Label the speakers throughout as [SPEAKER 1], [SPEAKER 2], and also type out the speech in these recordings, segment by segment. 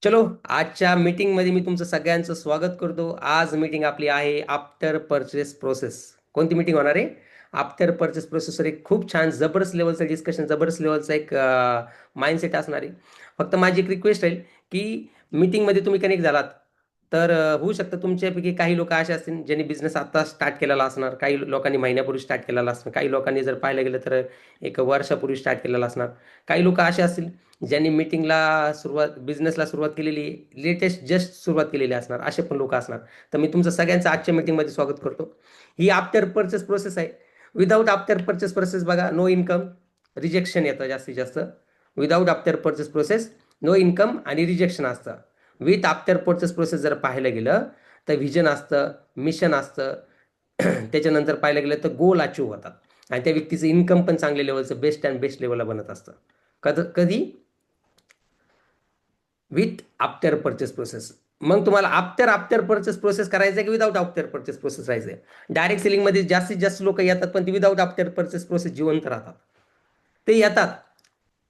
[SPEAKER 1] चलो, आजच्या मीटिंगमध्ये मी तुमचं सगळ्यांचं स्वागत करतो. आज मीटिंग आपली आहे आफ्टर परचेस प्रोसेस. कोणती मीटिंग होणार आहे? आफ्टर परचेस प्रोसेसवर एक खूप छान जबरदस्त लेवलचं डिस्कशन, जबरदस्त लेवलचा एक माइंडसेट असणार आहे. फक्त माझी एक रिक्वेस्ट राहील की मीटिंगमध्ये तुम्ही कनेक्ट झालात तर होऊ शकतं तुमच्यापैकी काही लोक असे असतील ज्यांनी बिझनेस आता स्टार्ट केलेला असणार, काही लोकांनी महिन्यापूर्वी स्टार्ट केलेला असणार, काही लोकांनी जर पाहायला गेलं तर एक वर्षापूर्वी स्टार्ट केलेला असणार, काही लोक असे असतील ज्यांनी बिझनेसला सुरुवात केलेली, लेटेस्ट जस्ट सुरुवात केलेली असणार, असे पण लोक असणार. तर मी तुमचं सगळ्यांचं आजच्या मीटिंगमध्ये स्वागत करतो. ही आफ्टर परचेस प्रोसेस आहे. विदाऊट आफ्टर परचेस प्रोसेस बघा, नो इन्कम, रिजेक्शन येतं जास्तीत जास्त. Without after purchase process no income आणि रिजेक्शन असतं. विथ आफ्टर परचेस प्रोसेस जर पाहायला गेलं तर व्हिजन असतं, मिशन असतं. त्याच्यानंतर पाहायला गेलं तर गोल अचीव होतात आणि त्या व्यक्तीचं इन्कम पण चांगल्या लेवलचं, बेस्ट अँड बेस्ट लेवलला बनत असतं. कधी विथ आफ्टर परचेस प्रोसेस. मग तुम्हाला आफ्टर आफ्टर परचेस प्रोसेस करायचं आहे की विदाऊट आफ्टर परचेस प्रोसेस राहायचं आहे? डायरेक्ट सेलिंगमध्ये जास्तीत जास्त लोक येतात पण ते विदाऊट आफ्टर परचेस प्रोसेस जिवंत राहतात. ते येतात,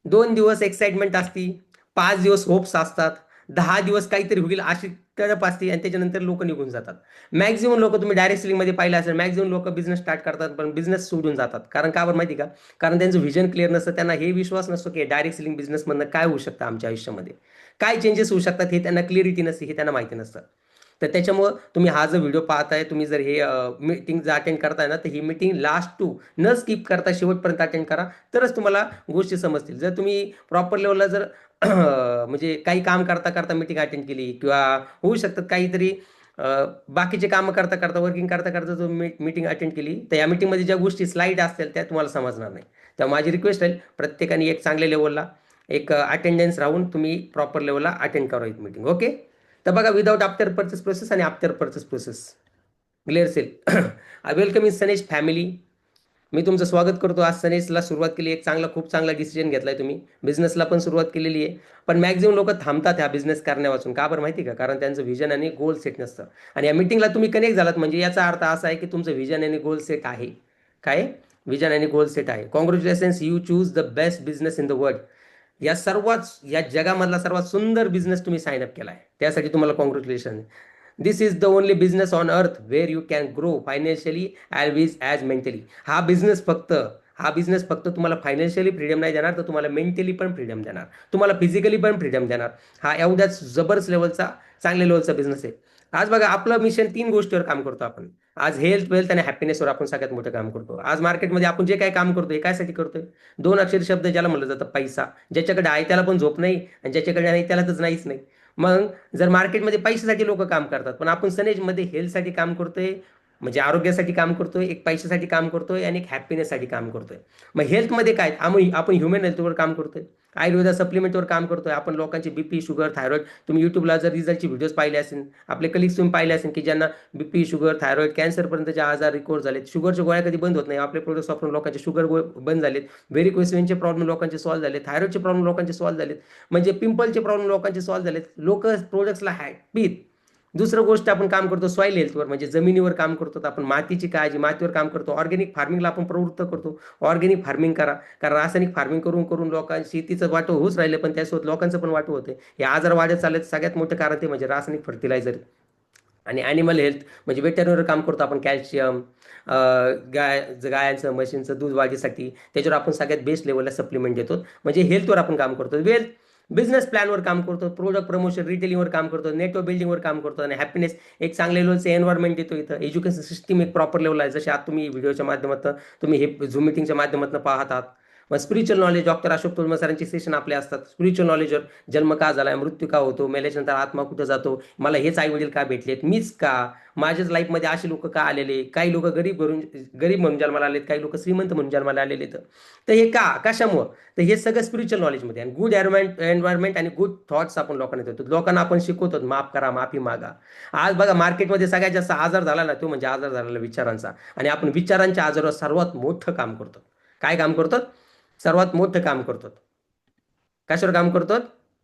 [SPEAKER 1] 2 दिवस एक्साइटमेंट असती, 5 दिवस होप्स असतात, 10 दिवस काहीतरी होईल अशी तळप असते आणि त्याच्यानंतर लोक निघून जातात. मॅक्झिमम लोक तुम्ही डायरेक्ट सेलिंगमध्ये पाहिलं असेल, मॅक्झिमम लोक बिझनेस स्टार्ट करतात पण बिझनेस सोडून जातात. कारण का बरं माहिती का? कारण त्यांचं व्हिजन क्लिअर नसतं, त्यांना हे विश्वास नसतो की डायरेक्ट सेलिंग बिझनेसमधनं काय होऊ शकतं आमच्या आयुष्यामध्ये, काय चेंजेस होऊ शकतात हे त्यांना क्लिअरिटी नसते, हे त्यांना माहिती नसतं. तर त्याच्यामुळं तुम्ही हा जो व्हिडिओ पाहताय, तुम्ही जर हे मीटिंग जर अटेंड करताय ना, तर ही मीटिंग लास्ट टू न स्किप करता शेवटपर्यंत अटेंड करा, तरच तुम्हाला गोष्टी समजतील. जर तुम्ही प्रॉपर लेवलला जर म्हणजे काही काम करता करता मीटिंग अटेंड केली किंवा होऊ शकतात काहीतरी अ, बाकीचे कामं करता करता, वर्किंग करता करता जो मीटिंग अटेंड केली, तर या मीटिंगमध्ये ज्या गोष्टी स्लाईड असतील त्या तुम्हाला समजणार नाही. तर माझी रिक्वेस्ट राहील, प्रत्येकाने एक चांगल्या लेवलला एक अटेंडन्स राहून तुम्ही प्रॉपर लेवलला अटेंड करा एक मीटिंग. ओके? तर बघा, विदाउट आफ्टर परचेस प्रोसेस आणि after purchase process clear sale. I welcome in Sanej family. मी तुमचं स्वागत करतो. आज सनेजला सुरुवात केली, एक खूप चांगला डिसिजन घेतलाय तुम्ही. बिझनेसला पण सुरुवात केलेली आहे. पण मॅक्झिमम लोक थांबतात ह्या बिझनेस करण्यापासून. का बरं माहिती का? कारण त्यांचं व्हिजन आणि गोल सेट नसतं. आणि या मीटिंगला तुम्ही कनेक्ट झालात म्हणजे याचा अर्थ असा आहे की तुमचं व्हिजन आणि गोल सेट आहे. काय? व्हिजन आणि गोल सेट आहे. Congratulations, you choose the best business in the world. या जगामधला सर्वात सुंदर बिझनेस तुम्ही साइन अप केलाय, त्यासाठी तुम्हाला congratulation. This is the only business on earth where you can grow financially as mentally. हा बिझनेस फक्त तुम्हाला फायनान्शियली फ्रीडम नाही देणार, तर तुम्हाला मेंटली पण फ्रीडम देणार, तुम्हाला फिजिकली पण फ्रीडम देणार. हा एवढ्याच जबरदस्त लेवलचा, चांगल्या लेवलचा बिझनेस आहे. आज बघा, आपलं मिशन 3 गोष्टीवर काम करतो आपण. आज हेल्थ, वेल्थ आणि हॅपीनेसवर आपण सगळ्यात मोठं काम करतो. आज मार्केटमध्ये आपण जे काही काम करतो हे कायसाठी करतोय? 2 अक्षरी शब्द ज्याला म्हणलं जातं पैसा. ज्याच्याकडे आहे त्याला पण झोप नाही आणि ज्याच्याकडे नाही त्याला तर नाहीच नाही. मग जर मार्केटमध्ये पैशासाठी लोक काम करतात, पण आपण सनेजमध्ये हेल्थसाठी काम करतोय, म्हणजे आरोग्यासाठी काम करतोय, एक पैशासाठी काम करतोय आणि एक हॅपीनेससाठी काम करतोय. मग हेल्थमध्ये काय, आपण ह्युमन हेल्थवर काम करतोय, आयुर्वेदा सप्लिमेंटवर काम करतोय, आपण लोकांचे बीपी, शुगर, थायरॉइड. तुम्ही युट्यूबला जर रिझल्टचे व्हिडिओज पाहिले असेल, आपले कलिग्स तुम्ही पाहिले असेल की ज्यांना बीपी, शुगर, थायरॉइड, कॅन्सरपर्यंतचे आजार रिकवर झालेत. शुगरच्या गोळ्या कधी बंद होत नाही, आपले प्रोडक्ट्स वापरून लोकांचे शुगर बंद झालेत. व्हेरिकोस वेनचे प्रॉब्लेम लोकांचे सॉल्व्ह झाले, थायरॉइडचे प्रॉब्लेम लोकांचे सॉल्व्ह झालेत, म्हणजे पिंपलचे प्रॉब्लेम लोकांचे सॉल्व्ह झालेत. लोक प्रोडक्ट्सला हॅपीत. दुसरं गोष्ट आपण काम करतो सॉईल हेल्थवर, म्हणजे जमिनीवर काम करतो. आपण मातीची काळजी, मातीवर काम करतो. ऑर्गॅनिक फार्मिंगला आपण प्रवृत्त करतो. ऑर्गॅनिक फार्मिंग करा, कारण रासायनिक फार्मिंग करून करून लोकांची शेतीचं वाटो होऊच राहिले, पण त्यासोबत लोकांचं पण वाटो होते. हे आजार वाढत चालत, सगळ्यात मोठं कारण ते म्हणजे रासायनिक फर्टिलायझर. आणि ॲनिमल हेल्थ म्हणजे वेटरनरीवर काम करतो आपण. कॅल्शियम, गायांचं, म्हशींचं दूध वाढीसाठी त्याच्यावर आपण सगळ्यात बेस्ट लेवलला सप्लिमेंट देतो, म्हणजे हेल्थवर आपण काम करतो. वेल्थ, बिझनेस प्लॅनवर काम करतो, प्रोडक्ट प्रमोशन, रिटेलिंगवर काम करतो, नेटवर्क बिल्डिंगवर काम करतो. आणि हॅपीनेस, एक चांगल्या लेवलचं एन्व्हायरमेंट देतो. इथं एज्युकेशन सिस्टम एक प्रॉपर लेवल आहे, जसे आता तुम्ही व्हिडिओच्या माध्यमातून, तुम्ही हे झूम मिटिंगच्या माध्यमातून पाहतात. मग spiritual knowledge, doctor Ashok Tolam सरांचे सेशन आपले असतात. स्पिरिच्युअल नॉलेजवर, जन्म का झालाय, मृत्यू का होतो, मेल्याच्यानंतर आत्मा कुठं जातो, मला हेच आई वडील का भेटलेत, मीच का, माझ्याच लाईफमध्ये असे लोक का आलेले, काही लोक गरीब म्हणून जन्माला आलेत, काही लोक श्रीमंत म्हणून जन्माला आलेले. तर हे का, कशामुळं? तर हे सगळं स्पिरिच्युअल नॉलेजमध्ये. आणि गुड एन्व्हायरमेंट आणि गुड थॉट्स आपण लोकांना देतो, लोकांना आपण शिकवतो, माफ करा, माफी मागा. आज बघा, मार्केटमध्ये सगळ्यात जास्त आजार झाला ना, तो म्हणजे आजार झालेला विचारांचा. आणि आपण विचारांच्या आजारावर सर्वात मोठं काम करतो. काय काम करतो? सर्वात मोठं काम करतो. कशावर काम करतो?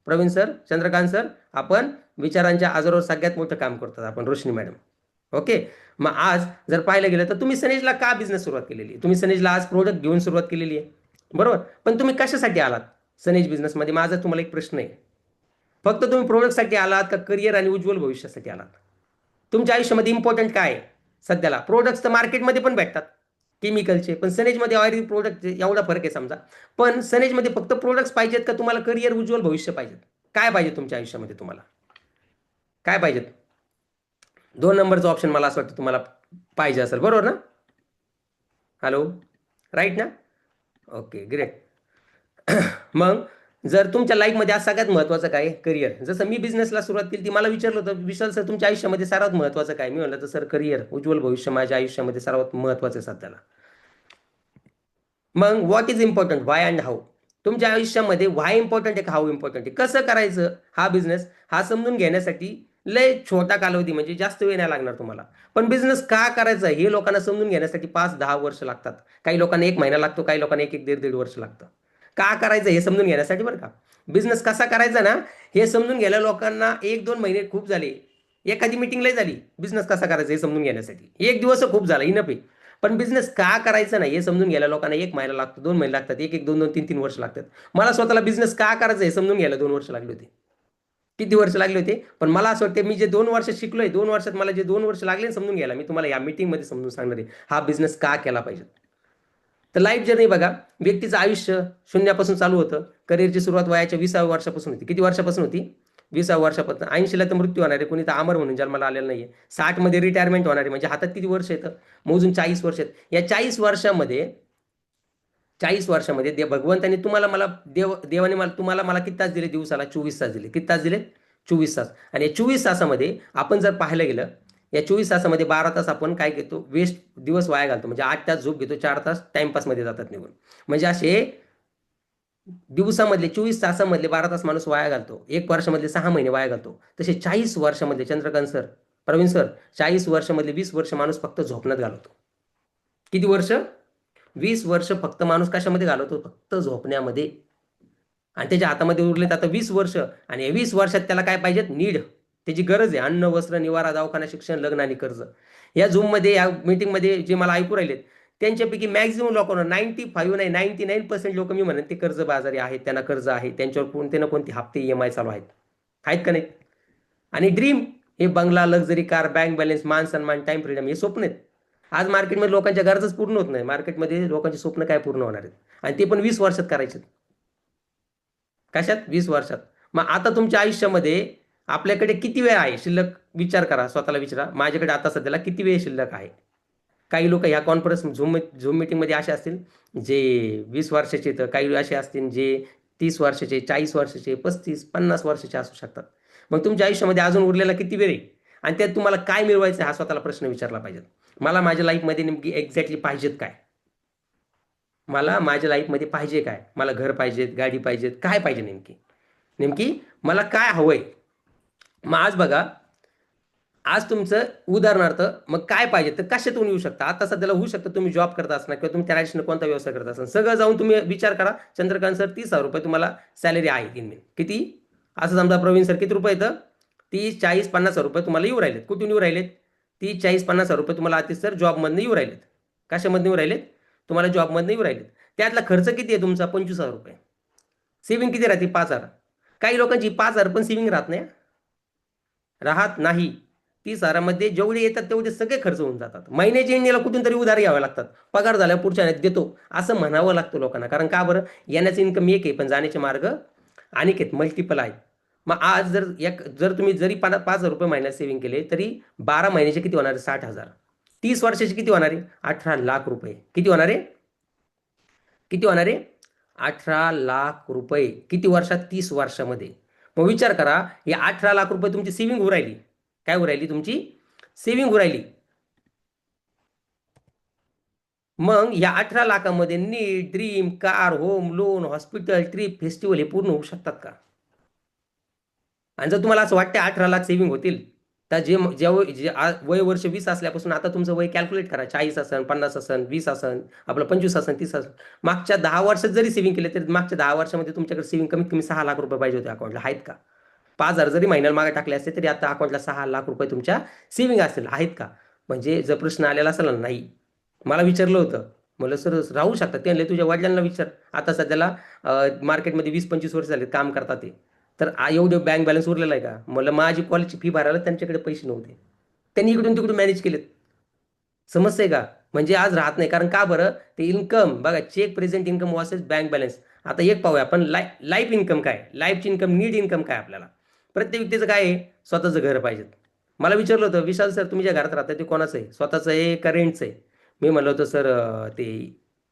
[SPEAKER 1] प्रवीण सर, चंद्रकांत सर, आपण विचारांच्या आजारावर सगळ्यात मोठं काम करतात आपण, रोशनी मॅडम. ओके? मग आज जर पाहायला गेलं तर तुम्ही सनेजला का बिझनेस सुरुवात केलेली आहे? तुम्ही सनेजला आज प्रोडक्ट घेऊन सुरुवात केलेली आहे, बरोबर? पण तुम्ही कशासाठी आलात? सनेज बिझनेसमध्ये. माझा तुम्हाला एक प्रश्न आहे, फक्त तुम्ही प्रोडक्टसाठी आलात का करिअर आणि उज्ज्वल भविष्यासाठी आलात? तुमच्या आयुष्यामध्ये इम्पॉर्टंट काय आहे सध्याला? प्रोडक्ट्स तर मार्केटमध्ये पण भेटतात केमिकलचे, पण सनेजमध्ये ऑइल प्रोडक्ट एवढा फरक आहे समजा. पण सनेजमध्ये फक्त प्रोडक्ट्स पाहिजेत का तुम्हाला करिअर उज्ज्वल भविष्य पाहिजेत? काय पाहिजे तुमच्या आयुष्यामध्ये? तुम्हाला काय पाहिजेत? 2 नंबरचा ऑप्शन मला असं वाटतं तुम्हाला पाहिजे असेल, बरोबर ना? हॅलो, राईट ना? Okay, great. मग जर तुमच्या लाईफमध्ये आज सगळ्यात महत्त्वाचं काय आहे? करिअर. जसं मी बिझनेसला सुरुवात केली ती मला विचारलं होतं, विशाल सर तुमच्या आयुष्यामध्ये सर्वात महत्त्वाचं काय? मी म्हणलं तर सर करिअर, उज्ज्वल भविष्य माझ्या आयुष्यामध्ये सर्वात महत्त्वाचं आहे सध्याला. मग what is important, why and how? तुमच्या आयुष्यामध्ये व्हाय इम्पॉर्टंट आहे का हाऊ इम्पॉर्टंट आहे? कसं करायचं हा बिझनेस, हा समजून घेण्यासाठी लय छोटा कालावधी, म्हणजे जास्त वेळ नाही लागणार तुम्हाला. पण बिझनेस का करायचा हे लोकांना समजून घेण्यासाठी 5-10 वर्ष लागतात. काही लोकांना 1 महिना लागतो, काही लोकांना 1-1, 1.5-1.5 वर्ष लागतं. का करायचं हे समजून घेण्यासाठी बरं का. बिझनेस कसा करायचा ना, हे समजून घ्यायला लोकांना 1-2 महिने खूप झाले. एखादी मीटिंग लय झाली बिझनेस कसा करायचा हे समजून घेण्यासाठी. 1 दिवस खूप झाला, इनफ आहे. पण बिझनेस का करायचा नाही हे समजून घ्यायला लोकांना 1 महिना लागतो, 2 महिने लागतात, 1-1, 2-2, 3-3 वर्ष लागतात. मला स्वतःला बिझनेस का करायचा हे समजून घ्यायला 2 वर्ष लागले होते. किती वर्ष लागले होते? पण मला असं वाटतं मी जे 2 वर्ष शिकलोय, 2 वर्षात मला जे 2 वर्ष लागले ना समजून घ्यायला, मी तुम्हाला या मीटिंगमध्ये समजून सांगणार आहे हा बिझनेस का केला पाहिजे. तर लाईफ जर्नी बघा, व्यक्तीचं आयुष्य शून्यापासून चालू होतं. करिअरची सुरुवात वयाच्या 20व्या वर्षापासून होती. किती वर्षापासून होती? 20व्या वर्षापासून. 80ला तर मृत्यू होणार आहे, कोणी तर अमर म्हणून जन्माला आलेलं नाहीये. 60मध्ये रिटायरमेंट होणार आहे, म्हणजे हातात किती वर्ष येतं? मोजून 40 वर्ष आहेत. या 40 वर्षामध्ये भगवंताने तुम्हाला मला देवाने मला तुम्हाला मला किती तास दिले दिवसाला? 24 तास दिले. किती तास दिले? 24 तास. आणि या 24 तासामध्ये आपण जर पाहायला गेलं, या 24 तासामध्ये 12 तास आपण काय घेतो? वेस्ट दिवस वाया घालतो. म्हणजे 8 तास झोप घेतो, 4 तास टाइमपासमध्ये जातात निघून. म्हणजे असे दिवसामधले 24 तासामधले 12 तास माणूस वाया घालतो. 1 वर्षामधले 6 महिने वाया घालतो. तसे 40 वर्षामधले चंद्रकांत सर, प्रवीण सर, 40 वर्षामधले 20 वर्ष माणूस फक्त झोपण्यात घालवतो. किती वर्ष? 20 वर्ष फक्त माणूस कशामध्ये घालवतो? फक्त झोपण्यामध्ये. आणि त्याच्या हातामध्ये उरलेत आता 20 वर्ष. आणि या 20 वर्षात त्याला काय पाहिजेत? नीड, त्याची गरज आहे. अन्न, वस्त्र, निवारा, दवाखाना, शिक्षण, लग्न आणि कर्ज. या झूममध्ये, या मीटिंगमध्ये जे मला ऐकू राहिलेत त्यांच्यापैकी मॅक्झिमम लोकांना 95 नाही 99% लोक मी म्हणेन ते कर्जबाजारी आहेत, त्यांना कर्ज आहे, त्यांच्यावर कोणते ना कोणते हप्ते EMI चालू आहेत. आहेत का नाही? आणि ड्रीम हे बंगला, लक्झरी कार, बँक बॅलन्स, मान सन्मान, टाइम फ्रीडम हे स्वप्न आहेत. आज मार्केटमध्ये लोकांच्या गरजच पूर्ण होत नाही. मार्केटमध्ये लोकांचे स्वप्न काय पूर्ण होणार आहेत? आणि ते पण 20 वर्षात करायचे. कशात? 20 वर्षात. मग आता तुमच्या आयुष्यामध्ये आपल्याकडे किती वेळ आहे शिल्लक? विचार करा, स्वतःला विचारा. माझ्याकडे आता सध्याला किती वेळ शिल्लक आहे? काही लोक ह्या कॉन्फरन्स झूम मीटिंगमध्ये असे असतील जे 20 वर्षाचे, तर काही असे असतील जे 30 वर्षाचे, 40 वर्षाचे, 35-50 वर्षाचे असू शकतात. मग तुमच्या आयुष्यामध्ये अजून उरलेला किती वेळ आहे? आणि त्यात तुम्हाला काय मिळवायचं हा स्वतःला प्रश्न विचारला पाहिजे. मला माझ्या लाईफमध्ये नेमकी एक्झॅक्टली पाहिजेत काय? मला माझ्या लाईफमध्ये पाहिजे काय? मला घर पाहिजेत, गाडी पाहिजेत, काय पाहिजे नेमकी? नेमकी मला काय हवंय? मग आज बघा, आज तुमचं उदाहरणार्थ मग काय पाहिजे तर कशातून येऊ शकता? आता सध्याला होऊ शकतं तुम्ही जॉब करत असणार किंवा तुम्ही त्या राशीने कोणता व्यवसाय करत असणार. सगळं जाऊन तुम्ही विचार करा, चंद्रकांत सर 30,000 रुपये तुम्हाला सॅलरी आहे इन किती? असं समजा प्रवीण सर किती रुपये येतं? 30, 40, 50,000 रुपये तुम्हाला येऊ राहिलेत. कुठून येऊ राहिलेत? 30, 40, 50,000 रुपये तुम्हाला आतिश सर जॉबमधनं येऊ राहिलेत. कशामधनं येऊ राहिलेत? तुम्हाला जॉबमधनं येऊ राहिलेत. त्यातला खर्च किती आहे तुमचा? 25,000 रुपये. सेव्हिंग किती राहते? 5,000. काही लोकांची 5,000 पण सेव्हिंग राहत नाही. राहत नाही. 30,000मध्ये जेवढे येतात तेवढे सगळे खर्च होऊन जातात. महिन्याच्या एंडिंगला कुठून तरी उधार घ्यावे लागतात. पगार झाल्या पुढच्या महिन्यात देतो असं म्हणावं लागतं लोकांना. कारण का बरं? येण्याचं इन्कम एक आहे, पण जाण्याचे मार्ग अनेक आहेत, मल्टिपल आहेत. मग आज जर तुम्ही जरी 5,000 रुपये महिन्यात सेव्हिंग केले तरी 12 महिन्याचे किती होणार आहे? 60,000. 30 वर्षाचे किती होणार आहे? 18 लाख रुपये. किती होणार आहे? किती होणार आहे? 18 लाख रुपये. किती वर्षात? 30 वर्षामध्ये. मग विचार करा, या 18 लाख रुपये तुमची सेव्हिंग उरायली. काय उरायली? तुमची सेव्हिंग उरायली. मग या 18 लाखामध्ये नीट, dream, car, home loan, hospital, trip, festival हे पूर्ण होऊ शकतात का? आणि जर तुम्हाला असं वाटतं 18 लाख सेव्हिंग होतील, तर वय वर्ष 20 असल्यापासून आता तुमचं वय कॅल्क्युलेट करा. 40 असन, 50 असन, 20 असन, आपलं 25 असन, 30 असन. मागच्या 10 वर्षात जरी सेव्हिंग केले तरी मागच्या 10 वर्षामध्ये तुमच्याकडे सेव्हिंग कमीत कमी 6 लाख रुपये पाहिजे होते अकाउंटला. आहेत का? 5,000 जरी महिन्याला मागे टाकले असते तरी आता अकाउंटला 6 लाख रुपये तुमच्या सेव्हिंग असतील. आहेत का? म्हणजे जर प्रश्न आलेला असेल ना, नाही. मला विचारलं होतं म्हणलं सर राहू शकतात. ते म्हणले तुझ्या वडिलांना विचार, आता सध्याला मार्केटमध्ये 20-25 वर्ष झाले काम करतात ते. तर एवढे बँक बॅलन्स उरलेला आहे का? म्हणलं माझी कॉलेजची फी भरायला त्यांच्याकडे पैसे नव्हते. त्यांनी इकडून तिकडून मॅनेज केलेत. समजतंय का? म्हणजे आज राहत नाही. कारण का बरं? ते इन्कम बघा, check present income versus bank balance. आता एक पाहूया आपण, लाईफ इन्कम काय, लाईफची इन्कम, नीड इन्कम काय आपल्याला. प्रत्येक व्यक्तीचं काय आहे? स्वतःचं घर पाहिजे. मला विचारलं होतं, विशाल सर तुम्ही ज्या घरात राहता ते कोणाचं आहे? स्वतःचं आहे का रेंटचं आहे? मी म्हणलं होतं सर ते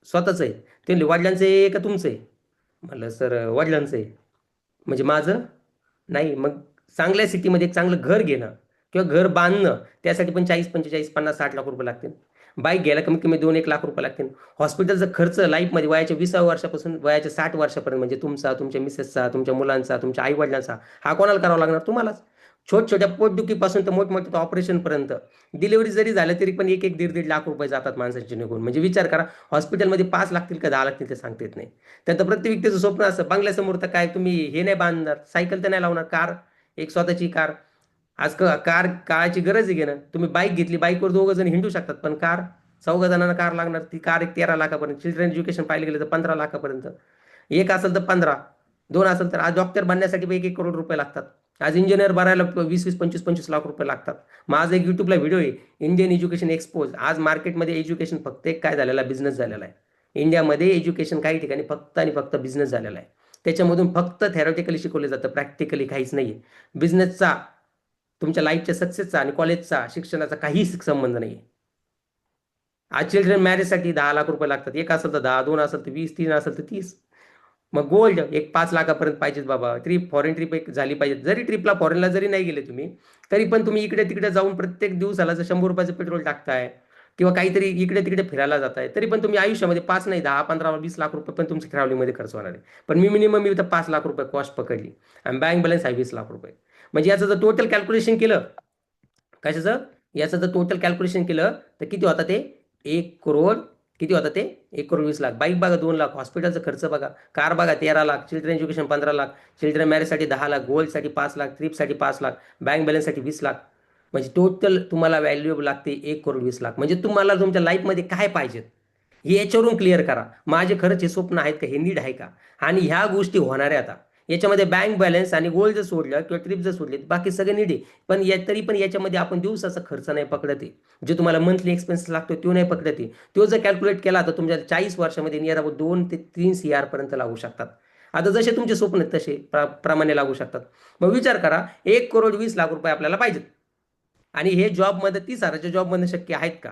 [SPEAKER 1] स्वतःचं आहे. ते म्हणले वडिलांचं आहे का तुमचं आहे? म्हणलं सर वडिलांचं आहे. म्हणजे माझं नाही. मग चांगल्या सिटीमध्ये एक चांगलं घर घेणं किंवा घर बांधणं, त्यासाठी पण 40-45-50-60 लाख रुपये लागतील. बाईक घ्यायला कमीत कमी 2-1 लाख रुपये लागतील. हॉस्पिटलचा खर्च लाईफमध्ये वयाच्या 20व्या वर्षापासून वयाच्या 60 वर्षापर्यंत, म्हणजे तुमचा, तुमच्या मिसेसचा, तुमच्या मुलांचा, तुमच्या आई वडिलांचा, हा कोणाला करावा लागणार? तुम्हालाच. छोट्या पोटदुखीपासून तर मोठमोठ्या ऑपरेशनपर्यंत, डिलिव्हरी जरी झालं तरी पण 1-1, 1.5 लाख रुपये जातात माणसाचे निघून. म्हणजे विचार करा, हॉस्पिटलमध्ये 5 लागतील का 10 लागतील ते सांगता येत नाही. त्यात प्रत्येक व्यक्तीचं स्वप्न असं, बंगल्यासमोर तर काय तुम्ही हे नाही बांधणार, सायकल तर नाही लावणार, कार, एक स्वतःची कार. आज कार काळाची गरज आहे घेणं. तुम्ही बाईक घेतली, बाईकवर 2 जण हिंडू शकतात, पण कार 14 जणांना कार लागणार. ती कार एक 13 लाखापर्यंत, चिल्ड्रन एज्युकेशन पाहिलं गेलं तर 15 लाखापर्यंत. एक असेल तर 15, 2 असेल तर. आज डॉक्टर बनण्यासाठी 1-1 करोड रुपये लागतात. आज इंजिनियर भरायला 20-20, 25-25 लाख रुपये लागतात. माझा एक युट्यूबला व्हिडिओ आहे, इंडियन एज्युकेशन एक्सपोज. आज मार्केटमध्ये एज्युकेशन फक्त एक काय झालेला, बिझनेस झालेला आहे. इंडियामध्ये एज्युकेशन काही ठिकाणी फक्त आणि फक्त बिझनेस झालेला आहे. त्याच्यामधून फक्त थेरॉटिकली शिकवले जातं, प्रॅक्टिकली काहीच नाही. बिझनेसचा, तुमच्या लाईफच्या सक्सेसचा आणि कॉलेजचा, शिक्षणाचा काही संबंध नाही. आज चिल्ड्रन मॅरेजसाठी 10 लाख रुपये लागतात. एक असेल तर 10, 2 असेल तर 20, 3 असेल तर 30. मग गोल्ड एक 5 लाखापर्यंत पाहिजेत बाबा. ट्रिप, फॉरेन ट्रिप एक झाली पाहिजे. जरी ट्रिपला फॉरेनला जरी नाही गेले तुम्ही, तरी पण तुम्ही इकडे तिकडे जाऊन प्रत्येक दिवसाला जर 100 रुपयाचं पेट्रोल टाकताय किंवा काहीतरी इकडे तिकडे फिरायला जाताय, तरी पण तुम्ही आयुष्यामध्ये 5 नाही, 10, 15, 20 लाख रुपये पण तुमच्या ट्रॅव्हलिंगमध्ये खर्च होणार आहे. पण मी तर 5 लाख रुपये कॉस्ट पकडली आणि बँक बॅलन्स आहे 20 लाख रुपये. म्हणजे याचं जर टोटल कॅल्क्युलेशन केलं, कशाचं, याचं जर टोटल कॅल्क्युलेशन केलं तर किती होता ते? 1 करोड. किती होता ते? 1 करोड 20 लाख. बाईक बघा 2 लाख, हॉस्पिटलचा खर्च बघा, कार बघा 13 lakh, children education 15 lakh, children मॅरेजसाठी 10 लाख, गोल्डसाठी 5 लाख, ट्रिपसाठी 5 लाख, बँक बॅलन्ससाठी 20 लाख. म्हणजे टोटल तुम्हाला व्हॅल्यू लागते 1 करोड 20 लाख. म्हणजे तुम्हाला तुमच्या लाईफमध्ये काय पाहिजे हे याच्यावरून क्लिअर करा. माझे खरंच हे स्वप्न आहेत का, हे नीड आहे का, आणि ह्या गोष्टी होणार आहे आता. याच्यामध्ये बँक बॅलन्स आणि गोल्ड जर सोडलं किंवा ट्रिप जर सोडले, बाकी सगळे नीड आहे. पण तरी पण याच्यामध्ये आपण दिवसाचा खर्च नाही पकडत आहे. जे तुम्हाला मंथली एक्सपेन्स लागतो तो नाही पकडत आहे. तो जर कॅल्क्युलेट केला तर तुमच्या 40 वर्षामध्ये नियर अबाउट 2 ते 3 CR पर्यंत लागू शकतात. आता जसे तुमचे स्वप्न आहेत तसे प्रमाणे लागू शकतात. मग विचार करा, 1 करोड 20 लाख रुपये आपल्याला पाहिजेत, आणि हे जॉबमध्ये 30 हजाराच्या जॉबमध्ये शक्य आहेत का?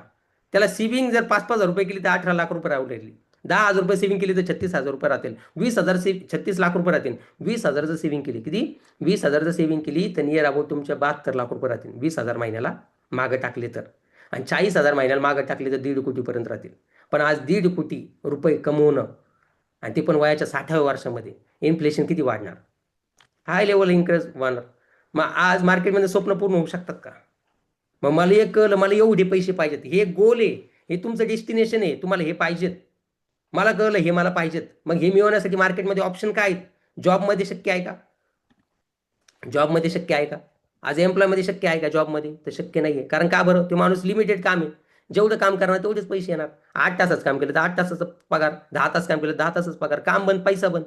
[SPEAKER 1] त्याला सेव्हिंग जर 5-5 हजार रुपये केली तर 18 लाख रुपये राहिली. 10 हजार रुपये सेव्हिंग केली तर 36 हजार रुपये राहतील. 20 हजार 36 लाख रुपये राहतील. 20 हजार जर सेव्हिंग केली, किती? 20 हजार जर सेव्हिंग केली तर नियर अबाउट तुमच्या 72 लाख रुपये राहतील. 20 हजार महिन्याला मागं टाकले तर, आणि 40 हजार महिन्याला मागं टाकले तर 1.5 कोटीपर्यंत राहतील. पण आज 1.5 कोटी रुपये कमवणं, आणि ते पण वयाच्या 60व्या वर्षामध्ये, इन्फ्लेशन किती वाढणार, हाय लेवल इन्क्रीज होणार. मग आज मार्केटमध्ये स्वप्न पूर्ण होऊ शकतात का? मग मला एक कळलं, मला एवढे पैसे पाहिजेत, हे गोल आहे, हे तुमचं डेस्टिनेशन आहे, तुम्हाला हे पाहिजेत. मला कळलं हे मला पाहिजेत. मग हे मिळवण्यासाठी मार्केटमध्ये ऑप्शन काय आहेत? जॉबमध्ये शक्य आहे का? जॉबमध्ये शक्य आहे का? आज एम्प्लॉयमध्ये शक्य आहे का? जॉबमध्ये तर शक्य नाही आहे. कारण का बरं? तो माणूस लिमिटेड काम आहे, जेवढं काम करणार तेवढेच पैसे येणार. 8 तासाचं काम केलं तर 8 तासाचा पगार, 10 तास काम केलं 10 तासच पगार, काम बंद पैसा बंद.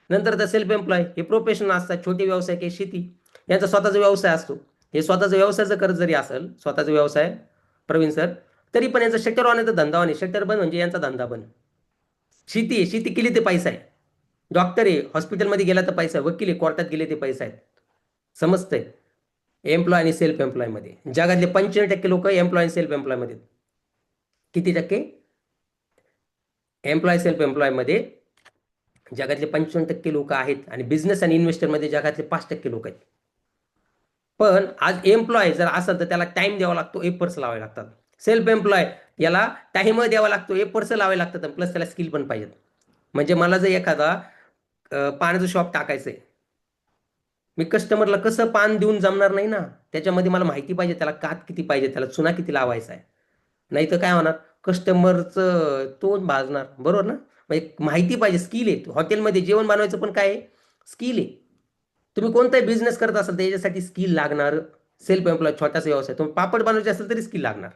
[SPEAKER 1] नंतर तर सेल्फ एम्प्लॉय, हे प्रोफेशनल असतात, छोटे व्यवसाय काही शेती, यांचा स्वतःचा व्यवसाय असतो. हे स्वतःचा व्यवसायाचं कर्ज जरी असेल, स्वतःचा व्यवसाय प्रवीण सर, तरी पण यांचा शटर ऑन आहे तर धंदा ऑन आहे. शटर बंद म्हणजे यांचा धंदा बंद. शेती आहे, शेती केली ते पैसा आहे. डॉक्टर आहे, हॉस्पिटलमध्ये गेला तर पैसा आहे. वकील आहे, कोर्टात गेले ते पैसा आहेत. समजतंय? एम्प्लॉय आणि सेल्फ एम्प्लॉयमध्ये जगातले 95% लोक एम्प्लॉय आणि सेल्फ एम्प्लॉयमध्ये. किती टक्के? एम्प्लॉय सेल्फ एम्प्लॉयमध्ये जगातले 55% लोक आहेत, आणि बिझनेस आणि इन्व्हेस्टरमध्ये जगातले 5% लोक आहेत. पण आज एम्प्लॉय जर असेल तर त्याला टाइम द्यावा लागतो, एफर्ट्स लावावे लागतात. सेल्फ एम्प्लॉय याला टाइम द्यावा लागतो, एफर्ट्स लावावे लागतात, प्लस त्याला स्किल पण पाहिजेत. म्हणजे मला जर एखादा पाण्याचं शॉप टाकायचं आहे, मी कस्टमरला कसं पान देऊन जमणार नाही ना. त्याच्यामध्ये मला माहिती पाहिजे, त्याला कात किती पाहिजे, त्याला चुना किती लावायचा आहे. नाही तर काय होणार, कस्टमरचं तोंड भाजणार, बरोबर ना. म्हणजे माहिती पाहिजे, स्किल आहे. हॉटेलमध्ये जेवण बनवायचं पण काय आहे? स्किल आहे. तुम्ही कोणताही बिझनेस करत असाल तर याच्यासाठी स्किल लागणार. सेल्फ एम्प्लॉय छोटासा व्यवसाय, तुम्ही पापड बनवायचे असेल तरी स्किल लागणार.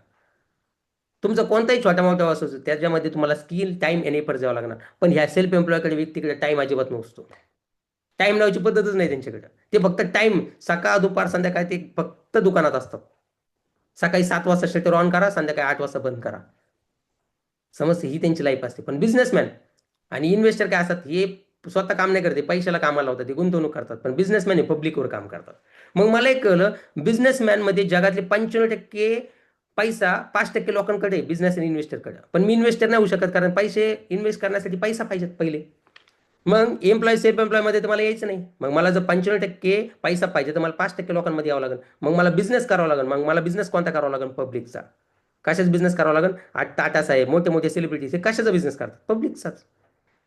[SPEAKER 1] तुमचा कोणताही छोटा मोठा असू त्याच्यामध्ये तुम्हाला स्किल टाइम आणि एफर्ट द्यावं लागणार. पण ह्या सेल्फ एम्प्लॉयकडे व्यक्तीकडे टाइम अजिबात नसतो. टाइम लावायची पद्धतच नाही त्यांच्याकडे. ते फक्त टाइम सकाळ दुपार संध्याकाळ ते फक्त दुकानात असतात. सकाळी 7 वाजता शटर ऑन करा, संध्याकाळी 8 वाजता बंद करा. समजते, ही त्यांची लाईफ असते. पण बिझनेसमॅन आणि इन्व्हेस्टर काय असतात, हे स्वतः काम नाही करते, पैशाला कामाला लावतात, ते गुंतवणूक करतात. पण बिझनेसमॅन हे पब्लिकवर काम करतात. मग मला एक कळलं, बिझनेसमॅनमध्ये जगातले 95% पैसा 5% लोकांकडे बिझनेस आणि इन्व्हेस्टरकडे. पण मी इन्व्हेस्टर नाही होऊ शकत, कारण पैसे इन्व्हेस्ट करण्यासाठी पैसा पाहिजेत पहिले. मग एम्प्लॉय सेल्फ एम्प्लॉयमध्ये तुम्हाला यायचं नाही. मग मला जर 95% पैसा पाहिजे तर मला 5% लोकांमध्ये यावं लागेल. मग मला बिझनेस करावा लागेल. मग मला बिझनेस कोणता करावा लागेल? पब्लिकचा. कशाचा बिझनेस करावा लागेल? आज टाटा साहेब, मोठे मोठे सेलिब्रिटीज हे कशाचा बिझनेस करतात? पब्लिकचाच.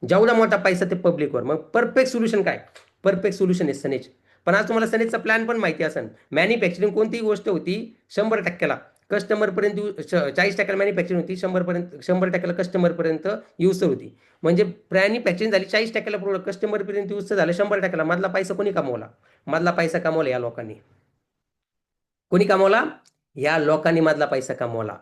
[SPEAKER 1] जेवढा मोठा पैसा ते पब्लिकवर. मग परफेक्ट सोल्युशन काय? परफेक्ट सोल्युशन आहे सनेज. पण आज तुम्हाला सनेजचा प्लॅन पण माहिती असेल. मॅन्युफॅक्चरिंग कोणतीही गोष्ट होती 100%ला कस्टमरपर्यंत 40% मॅन्युफॅक्चरिंग होती, 100% कस्टमरपर्यंत युजर होती. म्हणजे मॅन्युफॅक्चरिंग झाली 40%ला, प्रोडक्ट कस्टमरपर्यंत युजर झालं 100%ला. मधला पैसा कोणी कमवला? मधला पैसा कमवला या लोकांनी. कोणी कमवला? या लोकांनी मधला पैसा कमवला.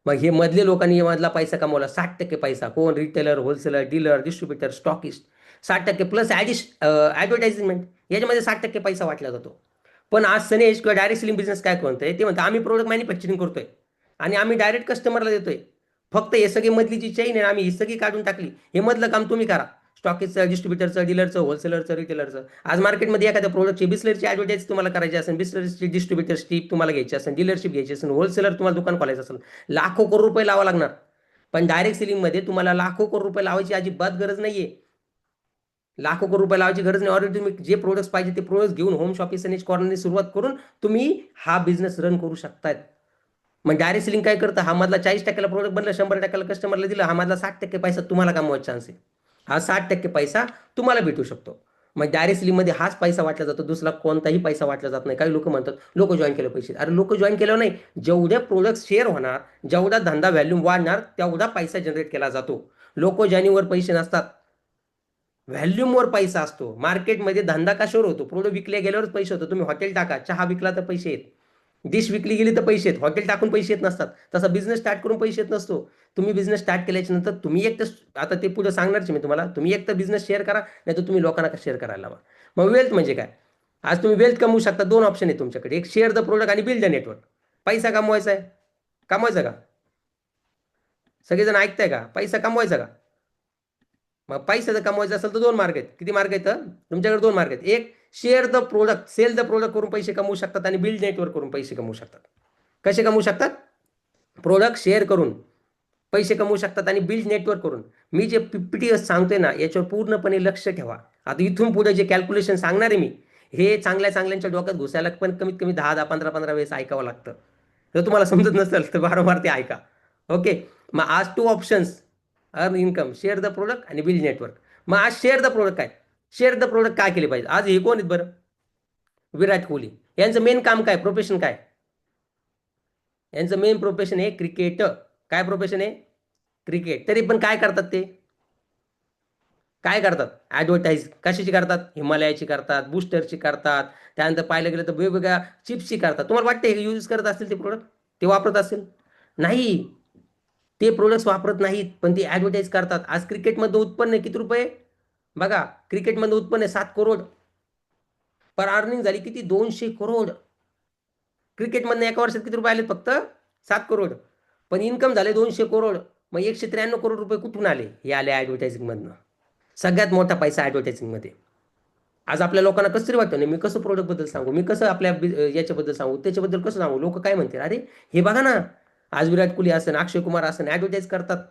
[SPEAKER 1] मग हे मधले लोकांनी मधला पैसा कमवला. 60% पैसा कोण? Retailer, wholesaler, dealer, distributor, stockist. 60% plus advertisement, याच्यामध्ये 60% पैसा वाटला जातो. पण आज सनेज किंवा डायरेक्ट सेलिंग बिझनेस काय म्हणतोय? ते म्हणतं आम्ही प्रोडक्ट मॅन्युफॅक्चरिंग करतोय आणि आम्ही डायरेक्ट कस्टमरला देतोय. फक्त हे सगळी मधली जी चेन आहे आम्ही ही सगळी काढून टाकली. हे मधलं काम तुम्ही करा. स्टॉकिस्टचं, डिस्ट्रीब्युटरचं, डीलरचं, होलसेलरचं, रिटेलरचं. आज मार्केटमध्ये एखाद्या प्रोडक्टची बिस्लरीची ॲडव्हर्टाईज तुम्हाला करायची असेल, बिस्लरीची डिस्ट्रीब्युटरशिप तुम्हाला घ्यायची असेल, डीलरशिप घ्यायची असेल, होलसेलर तुम्हाला दुकान खोलायचं असेल, लाखो करोड रुपये लावा लागणार. पण डायरेक्ट सेलिंगमध्ये तुम्हाला लाखो करोड रुपये लावायची अजिबात गरज नाहीये. लाखो करोड रुपये लावायची गरज नाही. ऑलरेडी तुम्ही जे प्रोडक्ट्स पाहिजे ते प्रोडक्ट्स घेऊन होम शॉपिंग आणि कॉर्नरने सुरुवात करून तुम्ही हा बिझनेस रन करू शकतायत. मग डायरेक्ट सेलिंग काय करतं? हा मधला 40%ला प्रोडक्ट बनलं, 100%ला कस्टमरला दिलं, हा मधला 60% पैसा तुम्हाला कमवायचा चान्स आहे. हा 60% पैसा तुम्हाला भेटू शकतो. मग डायरेक्ट सेलिंगमध्ये हाच पैसा वाटला जातो, दुसरा कोणताही पैसा वाटला जात नाही. काही लोक म्हणतात लोक जॉईन केलं पैसे. अरे लोक जॉईन केलं नाही, जेवढे प्रोडक्ट शेअर होणार, जेवढा धंदा व्हॅल्यूम वाढणार, तेवढा पैसा जनरेट केला जातो. लोक जॉईनिंगवर पैसे नसतात, व्हॅल्यूमवर पैसा असतो. मार्केटमध्ये धंदा कशावर होतो? प्रोडक्ट विकले गेल्यावरच पैसे होतो. तुम्ही हॉटेल टाका, चहा विकला तर पैसे आहेत, डिश विकली गेली तर पैसे आहेत. हॉटेल टाकून पैसे येत नसतात. तसा बिझनेस स्टार्ट करून पैसे येत नसतो. तुम्ही बिझनेस स्टार्ट केल्याच्या नंतर तुम्ही एक तर आता ते पुढे सांगणारच मी तुम्हाला, तुम्ही एक तर बिझनेस शेअर करा, नाही तर तुम्ही लोकांना शेअर करायला लावा. मग वेल्थ म्हणजे काय? आज तुम्ही वेल्थ कमवू शकता. 2 ऑप्शन आहे तुमच्याकडे, एक शेअर द प्रोडक्ट आणि बिल्ड द नेटवर्क. पैसा कमवायचा आहे, कमवायचा का? सगळेजण ऐकताय का? पैसा कमवायचा का? मग पैसा जर कमवायचा असेल तर 2 मार्ग आहेत. किती मार्ग आहेत? तुमच्याकडे 2 मार्ग आहेत. एक, share the product, sell the product करून पैसे कमवू शकतात आणि बिल्ड नेटवर्क करून पैसे कमवू शकतात. कसे कमवू शकतात? प्रोडक्ट शेअर करून पैसे कमवू शकतात आणि बिल्ड नेटवर्क करून. मी जे पीपीटी सांगतोय ना, याच्यावर पूर्णपणे लक्ष ठेवा. आता इथून पुढे जे कॅल्क्युलेशन सांगणार आहे मी, हे चांगल्या चांगल्यांच्या डोक्यात घुसायला पण कमीत कमी 10-10, 15-15 वेळेस ऐकावं लागतं. जर तुम्हाला समजत नसेल तर वारंवार ते ऐका. ओके. मग आज 2 options, earn income, share the product आणि बिल्ड नेटवर्क. मग आज शेअर द प्रोडक्ट काय? शेअर द प्रोडक्ट काय केले पाहिजे? आज हे कोण आहेत बरं? विराट कोहली. यांचं मेन काम काय? प्रोफेशन काय? यांचं मेन प्रोफेशन आहे क्रिकेट. काय प्रोफेशन आहे? क्रिकेट. तरी पण काय करतात ते? काय करतात? ॲडव्हर्टाईज कशाची करतात? हिमालयाची करतात, बूस्टरची करतात, त्यानंतर पाहायला गेलं तर वेगवेगळ्या चिप्सची करतात. तुम्हाला वाटतं हे यूज करत असतील ते प्रोडक्ट? ते वापरत असेल? नाही. ते प्रोडक्ट्स वापरत नाहीत, पण ते ॲडव्हर्टाईज करतात. आज क्रिकेटमधलं उत्पन्न आहे किती रुपये? बघा, क्रिकेटमधलं उत्पन्न आहे 7 करोड. पर अर्निंग झाली किती? 200 करोड. क्रिकेटमधनं एका वर्षात किती रुपये आले? फक्त 7 करोड. पण इन्कम झाले 200 करोड. मग 193 करोड रुपये कुठून आले? हे आले ॲडव्हर्टायझिंगमधनं. सगळ्यात मोठा पैसा ॲडव्हर्टायझिंगमध्ये. आज आपल्या लोकांना कसं तरी वाटतं, नाही मी कसं प्रोडक्टबद्दल सांगू, मी कसं आपल्या याच्याबद्दल सांगू, त्याच्याबद्दल कसं सांगू, लोक काय म्हणतील? अरे हे बघा ना, आज विराट कोहली असेल, अक्षय कुमार असेल, ॲडव्हर्टाईज करतात.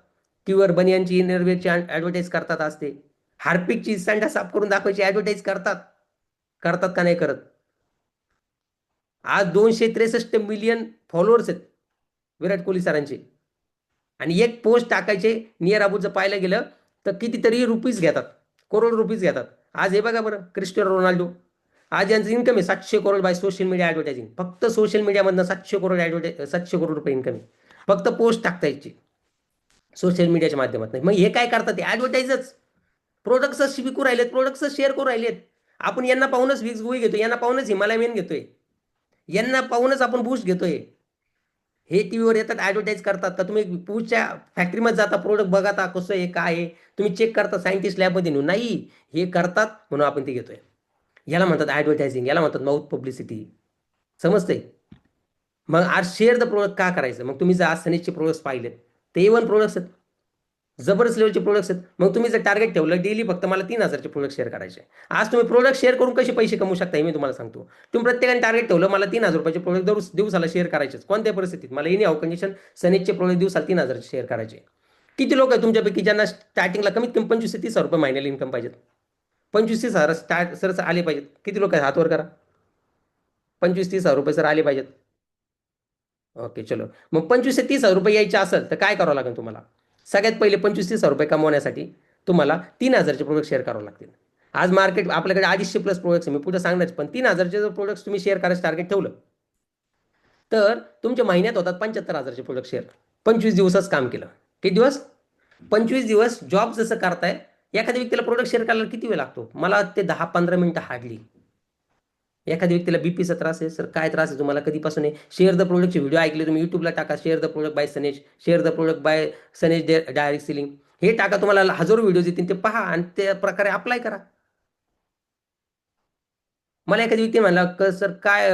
[SPEAKER 1] प्युअर बनियांची, इनरवेअरची ॲडव्हर्टाईज करतात. आज ते हार्पिकची संडा साफ करून दाखवायची ॲडव्हर्टाईज करतात. करतात का नाही करत? आज 263 मिलियन फॉलोअर्स आहेत विराट कोहली सरांचे. आणि एक पोस्ट टाकायचे नियर अबाउटचं पाहायला गेलं तर कितीतरी रुपीज घेतात, करोड रुपीज घेतात. आज हे बघा बरं, क्रिस्टियानो रोनाल्डो, आज यांचं इन्कम आहे 700 crore by social media advertising. फक्त सोशल मीडियामधनं 700 करोड रुपये इन्कम आहे. फक्त पोस्ट टाकता यायची सोशल मीडियाच्या माध्यमातून. मग हे काय करतात? ॲडव्हर्टाईजच. प्रोडक्ट्स विकू राहिलेत, प्रोडक्ट्स शेअर करू राहिलेत. आपण यांना पाहूनच विक्स गोळी घेतोय, यांना पाहूनच हिमालय मेन घेतोय, यांना पाहूनच आपण बूस्ट घेतोय. हे टीव्हीवर येतात, ॲडव्हर्टाईज करतात. तर तुम्ही पुढच्या फॅक्टरीमध्ये जाता, प्रोडक्ट बघता कसं आहे, काय आहे, तुम्ही चेक करता सायंटिस्ट लॅबमध्ये नेऊन. नाही, हे करतात म्हणून आपण ते घेतोय. याला म्हणतात ॲडव्हर्टायझिंग, याला म्हणतात माउथ पब्लिसिटी. समजतंय? मग आज शेअर द प्रोडक्ट का करायचं? मग तुम्ही जर आज सनीजचे प्रोडक्ट्स पाहिलेत, ते A1 प्रोडक्ट्स आहेत. जबरदस्त लेवलचे प्रोडक्ट्स आहेत. मग तुम्ही जर टार्गेट ठेवलं डेली फक्त मला 3,000चे प्रोडक्ट शेअर करायचे. आज तुम्ही प्रोडक्ट शेअर करून कसे पैसे कमवू शकता हे मी तुम्हाला सांगतो. तुम्ही प्रत्येकाने टार्गेट ठेवलं मला 3,000 रुपयाचे प्रोडक्ट दिवसाला शेअर करायचेच. कोणत्या परिस्थितीत मला एनी हाऊ कंडिशन सनेजचे प्रोडक्ट दिवसाला 3,000चे शेअर करायचे. किती लोक आहेत तुमच्यापैकी ज्यांना स्टार्टिंगला कमीत कमी 25 ते 30,000 रुपये महिन्याला इन्कम पाहिजेत? 25-30,000 स्टार्ट सर आले पाहिजेत. किती लोक आहेत हातवर करा. 25-30,000 रुपये सर आले पाहिजेत. ओके चलो. मग 25 ते 30,000 रुपये यायचे असेल तर काय करावं लागेल तुम्हाला? सगळ्यात पहिले 25-30,000 रुपये कमवण्यासाठी तुम्हाला 3,000चे प्रोडक्ट शेअर करावे लागतील. आज मार्केट आपल्याकडे 250 प्लस प्रोडक्ट्स मी पुढे सांगणार, पण 3,000चे जर प्रोडक्ट्स तुम्ही शेअर करायचं टार्गेट ठेवलं तर तुमच्या महिन्यात होतात 75,000चे प्रोडक्ट शेअर. 25 दिवसच काम केलं. किती दिवस? 25 दिवस जॉब जसं करताय. एखाद्या व्यक्तीला प्रोडक्ट शेअर करायला किती वेळ लागतो? मला ते 10-15 मिनिटं हार्डली. एखाद्या व्यक्तीला बीपीचा त्रास आहे, सर काय त्रास आहे तुम्हाला, कधीपासून आहे? शेअर द प्रोडक्टचे व्हिडिओ ऐकले तुम्ही युट्यूबला टाका, share the product by Sanej, share the product by Sanej direct selling. हे टाका, तुम्हाला हजारो व्हिडिओज येतील, ते पहा आणि त्या प्रकारे अप्लाय करा. मला एखादी व्यक्ती म्हणला सर काय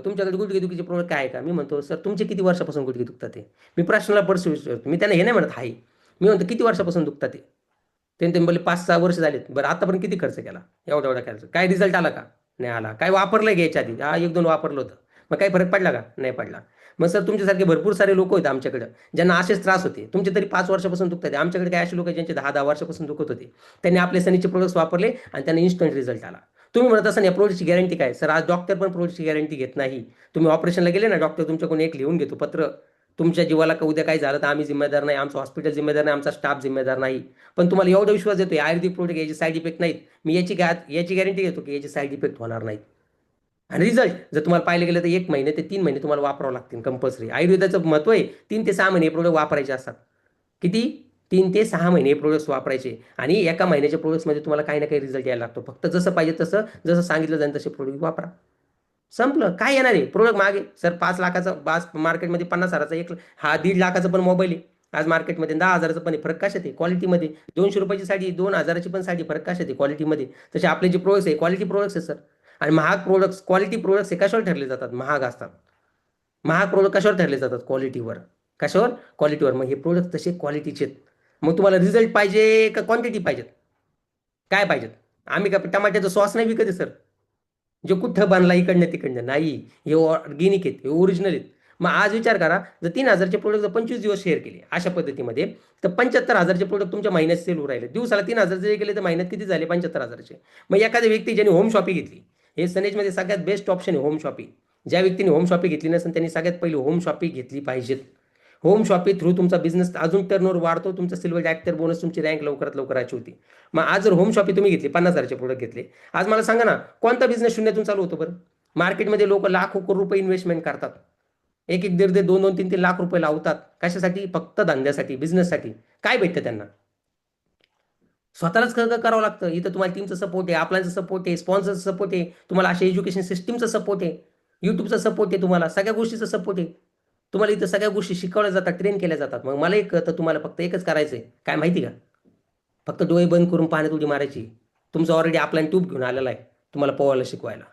[SPEAKER 1] तुमच्याकडे गुडघेदुखीचे प्रोडक्ट काय आहे का? मी म्हणतो सर तुमचे किती वर्षापासून गुडघे दुखतात ते? मी प्रश्नाला पर्स विचारतो. मी त्यांना हे नाही म्हणत आहे. मी म्हणतो किती वर्षापासून दुखतात ते? ते बोलले 5-6 वर्ष झालेत. बरं आतापर्यंत किती खर्च केला? एवढा एवढा खर्च. काय रिझल्ट आला का? नाही आला. काय वापरलंय घ्यायच्या आधी? हा 1-2 वापरलं होतं. मग काही फरक पडला का? नाही पडला. मग सर तुमच्यासारखे भरपूर सारे लोक होते आमच्याकडे ज्यांना असेच त्रास होते. तुमचे तरी 5 वर्षापासून दुखतात. आमच्याकडे काही असे लोक ज्यांचे 10-10 वर्षापासून दुखत होते. त्यांनी आपले सनीचे प्रोडक्ट्स वापरले आणि त्यांना इन्स्टंट रिझल्ट आला. तुम्ही म्हणत असाल या प्रोडक्टची गॅरंटी काय? सर आज डॉक्टर पण प्रोडक्टची गॅरंटी घेत नाही. तुम्ही ऑपरेशनला गेले ना, डॉक्टर तुमच्याकडून एक लिहून घेतो पत्र. तुमच्या जीवाला का उद्या काही झालं तर आम्ही जिम्मेदार नाही, आमचं हॉस्पिटल जिम्मेदार नाही, आमचा स्टाफ जिम्मेदार नाही. पण तुम्हाला एवढा विश्वास देतो आयुर्वेदिक प्रोडक्ट याचे साईड इफेक्ट नाहीत. मी याची गॅरंटी घेतो की याचे साईड इफेक्ट होणार नाहीत. आणि रिझल्ट जर तुम्हाला पाहिलं गेलं तर 1 महिने ते 3 महिने तुम्हाला वापरावं लागतील कंपल्सरी. आयुर्वेदाचं महत्व आहे 3 ते 6 महिने हे प्रोडक्ट वापरायचे असतात. किती? 3 ते 6 महिने हे प्रोडक्ट्स वापरायचे आणि एका महिन्याच्या प्रोडक्ट्समध्ये तुम्हाला काही ना काही रिझल्ट यायला लागतो. फक्त जसं पाहिजे तसं, जसं सांगितलं जाईल तसे प्रोडक्ट वापरा. संपलं. काय येणार आहे? प्रोडक्ट मागे सर 5 लाखाचा बास मार्केटमध्ये 50,000चा एक हा 1.5 लाखाचा पण मोबाईल आहे. आज मार्केटमध्ये 10,000चं पण आहे. फरक कशात आहे? क्वालिटीमध्ये. 200 रुपयाची साडी 2,000ची पण साडी, फरक कशात आहे? क्वालिटीमध्ये. तसे आपले जे प्रोडक्ट्स आहे क्वालिटी प्रोडक्ट्स आहे सर. आणि महाग प्रोडक्ट्स क्वालिटी प्रोडक्ट्स हे कशावर ठरले जातात? महाग असतात. महाग प्रोडक्ट कशावर ठरले जातात? क्वालिटीवर. कशावर? क्वालिटीवर. मग हे प्रोडक्ट तसे क्वालिटीचे आहेत. मग तुम्हाला रिझल्ट पाहिजे का क्वांटिटी पाहिजेत? काय पाहिजेत? आम्ही का टमाट्याचा सॉस नाही विकत आहे सर. जे कुठं बनला इकडनं तिकडनं नाही. हे ऑर्गेनिक आहेत, हे ओरिजिनल आहेत. मग आज विचार करा, जर 3,000चे प्रोडक्ट जर 25 दिवस शेअर केले अशा पद्धतीमध्ये, तर 75,000चे प्रोडक्ट तुमच्या महिन्यात सेल होऊ राहिले. दिवसाला 3,000 जरी केले तर महिन्यात किती झाले? 75,000चे. मग एखाद्या व्यक्ती ज्याने होम शॉपिंग घेतली, हे सनेजमध्ये सगळ्यात बेस्ट ऑप्शन आहे होम शॉपिंग. ज्या व्यक्तीने होम शॉपिंग घेतली नसेल त्यांनी सगळ्यात पहिले होम शॉपिंग घेतली पाहिजेत. होम शॉपिंग थ्रू तुमचा बिझनेस अजून टर्नओव्हर वाढतो. तुमचा सिल्वर डॅक्टर बोनस, तुमची रँक लवकरात लवकर अचीव होती. मग आज जर होम शॉपिंग तुम्ही घेतली, 50,000चे प्रोडक्ट घेतले, आज मला सांगा ना कोणता बिझनेस शून्यातून चालू होतो बरं? मार्केटमध्ये लोक लाखो करोड रुपये इन्व्हेस्टमेंट करतात. एक एक 1.5 2 3 लाख रुपये लावतात. कशासाठी? फक्त धंद्यासाठी, बिझनेससाठी. काय भेटतं त्यांना? स्वतःलाच खरं करावं लागतं. इथं तुम्हाला टीमचा सपोर्ट आहे, आपल्याचा सपोर्ट आहे, स्पॉन्सरचा सपोर्ट आहे, तुम्हाला अशा एज्युकेशन सिस्टमचा सपोर्ट आहे, युट्यूबचा सपोर्ट आहे, तुम्हाला सगळ्या गोष्टीचा सपोर्ट आहे. तुम्हाला इथं सगळ्या गोष्टी शिकवल्या जातात, ट्रेन केल्या जातात. मग मला एक कळतं, तुम्हाला फक्त एकच करायचं आहे. काय माहिती का? फक्त डोळे बंद करून पाण्यात उडी मारायची. तुमचा ऑलरेडी आपला ट्यूब घेऊन आलेला आहे तुम्हाला पोहायला शिकवायला.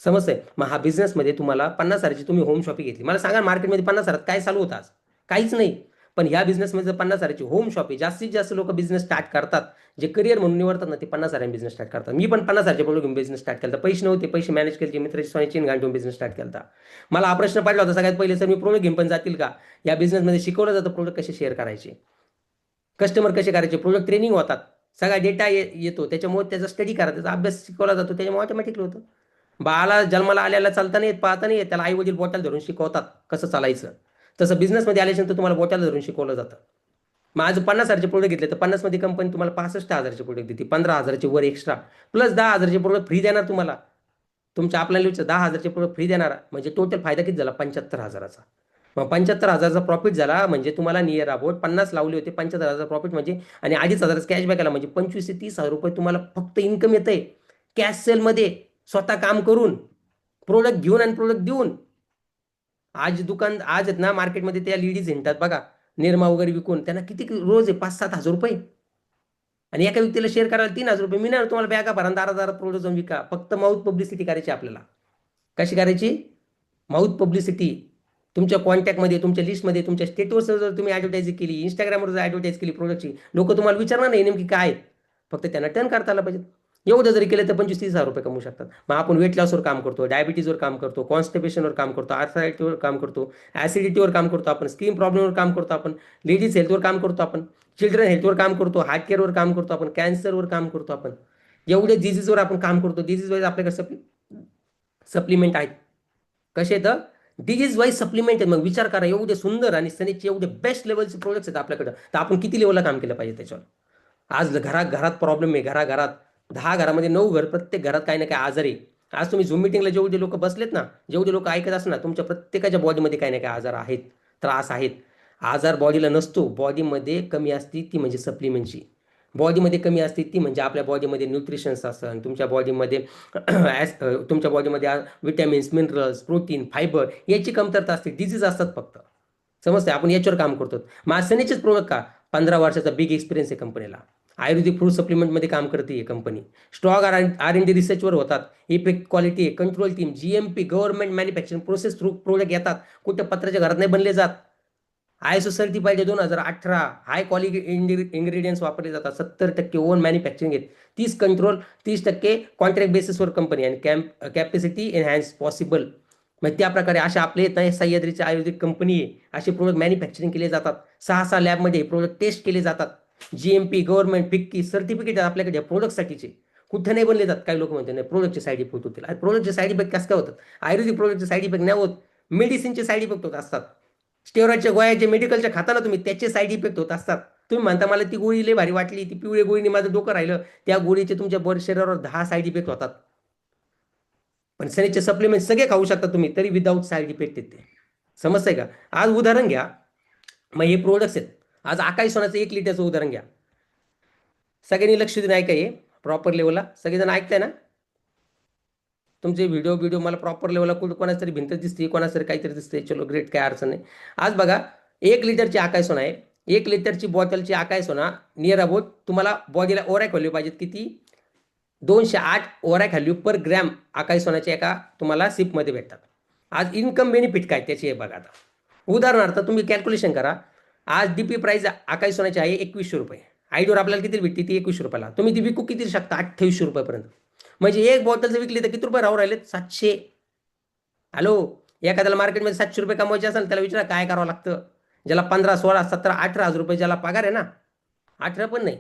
[SPEAKER 1] समजतंय? मग हा बिझनेसमध्ये तुम्हाला 50,000ची तुम्ही होम शॉपिंग घेतली. मला सांगा मार्केटमध्ये 50,000 काय चालू होतं आज? काहीच नाही. पण ह्या बिझनेसमध्ये जर 50,000ची होम शॉपिंग जास्तीत जास्त लोक बिझनेस स्टार्ट करतात. जे करिअर म्हणून निवडतात ना, ते 50,000 बिझनेस स्टार्ट करतात. मी पण 50,000चे प्रोडक्ट घेऊन बिझनेस स्टार्ट केला. पैसे नव्हते, पैसे मॅनेज केले. मित्राची सोन्याची चेन घालून बिझनेस स्टार्ट केला. मला हा प्रश्न पडला होता सगळ्यात पहिले, सर मी प्रोडक्ट घेऊन पण जातील का? या बिझनेसमध्ये शिकवलं जातं प्रोडक्ट कसे शेअर करायचे, कस्टमर कसे करायचे, प्रोडक्ट ट्रेनिंग होतात, सगळा डेटा येतो, त्याच्यामुळे त्याचा स्टडी करा, त्याचा अभ्यास शिकवला जातो, त्याच्यामुळे ऑटोमॅटिकली होतं. बाळाला जन्माला आल्याला चालता नाही येत, पाहता नाही येत, त्याला आई वडील बॉटल धरून शिकवतात कसं चालायचं. तसं बिझनेसमध्ये आल्याच्यानंतर तुम्हाला बॉटल धरून शिकवलं जातं. मग आज 50,000चे प्रोडक्ट घेतले तर 50 मध्ये कंपनी तुम्हाला 65,000चे प्रोडक्ट देते, 15,000चे वर एक्स्ट्रा, प्लस 10,000चे प्रोडक्ट फ्री देणार तुम्हाला. तुमच्या आपल्या 10,000चे प्रोडक्ट फ्री देणार, म्हणजे टोटल फायदा किती झाला? 75,000चा. मग 75,000चा प्रॉफिट झाला, म्हणजे तुम्हाला नियर अबाउट 50 लावले होते, 75,000 प्रॉफिट म्हणजे, आणि 2,500 कॅशबॅक आला, म्हणजे 25 ते 30,000 रुपये तुम्हाला फक्त इन्कम येत आहे कॅश सेलमध्ये, स्वतः काम करून, प्रोडक्ट घेऊन आणि प्रोडक्ट देऊन. आज आहेत ना मार्केटमध्ये त्या लेडीज हिंडतात बघा, निरमा वगैरे विकून, त्यांना किती रोज आहे 5-7 हजार रुपये, आणि एका व्यक्तीला शेअर करायला 3,000 रुपये. मी नाही तुम्हाला बॅगा भरा दारा दारा प्रोडक्ट जाऊन विका, फक्त माउथ पब्लिसिटी करायची आपल्याला. कशी करायची? Mouth publicity. तुमच्या कॉन्टॅक्टमध्ये, तुमच्या लिस्टमध्ये, तुमच्या स्टेटवर जर तुम्ही ॲडव्हर्टाईज केली, इंस्टाग्रामवर जर ॲडव्हर्टाईज केली प्रोडक्टची, लोक तुम्हाला विचारणार नाही नेमकी काय आहेत, फक्त त्यांना टर्न करता आला पाहिजे. एवढं जरी केलं तर 25-30 हजार रुपये कमवू शकतात. मग आपण वेट लॉसवर काम करतो, डायबिटीजवर काम करतो, कॉन्स्टिपेशनवर काम करतो, आर्थरायटिसवर काम करतो, ॲसिडिटीवर काम करतो आपण, स्किन प्रॉब्लेमवर काम करतो आपण, लेडीज हेल्थवर काम करतो आपण, चिल्ड्रन हेल्थवर काम करतो, हार्ट केअरवर काम करतो आपण, कॅन्सरवर काम करतो आपण. एवढे डिझीजवर आपण काम करतो. डिझीज वाईज आपल्याकडे सप्लिमेंट आहेत. कसे तर डिजीज वाईज सप्लिमेंट आहे. मग विचार करा, एवढे सुंदर आणि सनीचे एवढे बेस्ट लेवलचे प्रोडक्ट्स आहेत आपल्याकडं, तर आपण किती लेवलला काम केलं पाहिजे त्याच्यावर. आज घरात घरात प्रॉब्लेम आहे, घराघरात 10 घरामध्ये 9 घर, प्रत्येक घरात काही ना काही आजार आहे. आज तुम्ही झूम मिटिंगला जेवढे लोक बसलेत ना, जेवढे लोक ऐकत असणार, तुमच्या प्रत्येकाच्या बॉडीमध्ये काही ना काही आजार आहेत, त्रास आहेत. आजार बॉडीला नसतो, बॉडीमध्ये कमी असती ती म्हणजे सप्लिमेंटची. बॉडीमध्ये कमी असते ती म्हणजे आपल्या बॉडीमध्ये न्यूट्रिशन्स असन, तुमच्या बॉडीमध्ये तुमच्या बॉडीमध्ये विटॅमिन्स, मिनरल्स, प्रोटीन, फायबर याची कमतरता असते. डिझीज असतात फक्त. समजते, आपण याच्यावर काम करतो. मासनेचेच प्रोडक्ट का? 15 वर्षाचा बिग एक्सपिरियन्स आहे कंपनीला. आयुर्वेदिक फूड सप्लिमेंटमध्ये काम करते कंपनी. स्ट्रॉंग R&D रिसर्चवर होतात. Effect quality control team, GMP, government manufacturing process through product येतात. कुठं पत्राच्या घरात नाही बनले जात. ISO certified 2018. High quality ingredients वापरले जातात. 70% ओन मॅन्युफॅक्चरिंग आहेत. 30% कॉन्ट्रॅक्ट बेसिसवर कंपनी, आणि कॅपॅसिटी एनहॅन्स पॉसिबल. मग त्या प्रकारे अशा आपले सह्याद्रीची आयुर्वेदिक कंपनी आहे. असे प्रोडक्ट मॅन्युफॅक्चरिंग केले जातात. 6 लॅबमध्ये प्रोडक्ट टेस्ट केले जातात. GMP, गव्हर्नमेंट, फिक्की सर्टिफिकेट आपल्याकडे प्रोडक्टसाठीचे. कुठे नाही बनले जातात. काही लोक म्हणतात नाही प्रोडक्टचे साईड इफेक्ट होतील. प्रोडक्टचे साईड इफेक्ट कसं काय होतात? आयुर्वेदिक प्रोडक्टचे साईड इफेक्ट नाही होत. मेडिसिनचे साईड इफेक्ट होत असतात. स्टेरॉइडच्या गोळ्याचे मेडिकलच्या खाताना तुम्ही, त्याचे साईड इफेक्ट होत असतात. तुम्ही म्हणता मला ती गोळी लय भारी वाटली, ती पिवळी गोळीने माझं डोकं राहिलं, त्या गोळीचे तुमच्या शरीरावर 10 साईड इफेक्ट होतात. पण सनीचे सप्लिमेंट सगळे खाऊ शकता तुम्ही, तरी विदाऊट साईड इफेक्ट येते. समजतंय का? आज उदाहरण घ्या, मग हे प्रोडक्ट्स आहेत. आज आकाश सोनाचं 1 लिटरचं उदाहरण घ्या. सगळ्यांनी लक्ष देऊन ऐका, हे प्रॉपर लेवलला सगळेजण ऐकताय ना? तुमचे व्हिडिओ मला प्रॉपर लेवलला कोणाच तरी भिंत दिसते, कोणाच तरी काहीतरी दिसते. चलो ग्रेट, काय अडचण नाही. आज बघा, 1 लिटरची आकाश सोना आहे. 1 लिटरची बॉटलची आकाश सोना नियर अबाउट तुम्हाला बॉडीला ओरॅक व्हॅल्यू पाहिजेत किती? 208 ओरॅक व्हॅल्यू पर ग्रॅम आकाश सोन्याच्या एका तुम्हाला सिपमध्ये भेटतात. आज इन्कम बेनिफिट काय त्याची आहे बघा. आता उदाहरणार्थ तुम्ही कॅल्क्युलेशन करा. आज DP प्राइस आकाश सोन्याची आहे 2100 रुपये. आयडीवर आपल्याला किती भेटते? ती 2100 रुपयाला. तुम्ही ती विकू किती शकता? 2800 रुपयापर्यंत. म्हणजे एक बॉटल जर विकली तर किती रुपये राहू राहिलेत? 700. हॅलो, एखाद्याला मार्केटमध्ये 700 रुपये कमवायचे असेल, त्याला विचारा काय करावं लागतं. ज्याला 15, 16, 17, 18 हजार रुपये ज्याला पगार आहे ना, 18 पण नाही,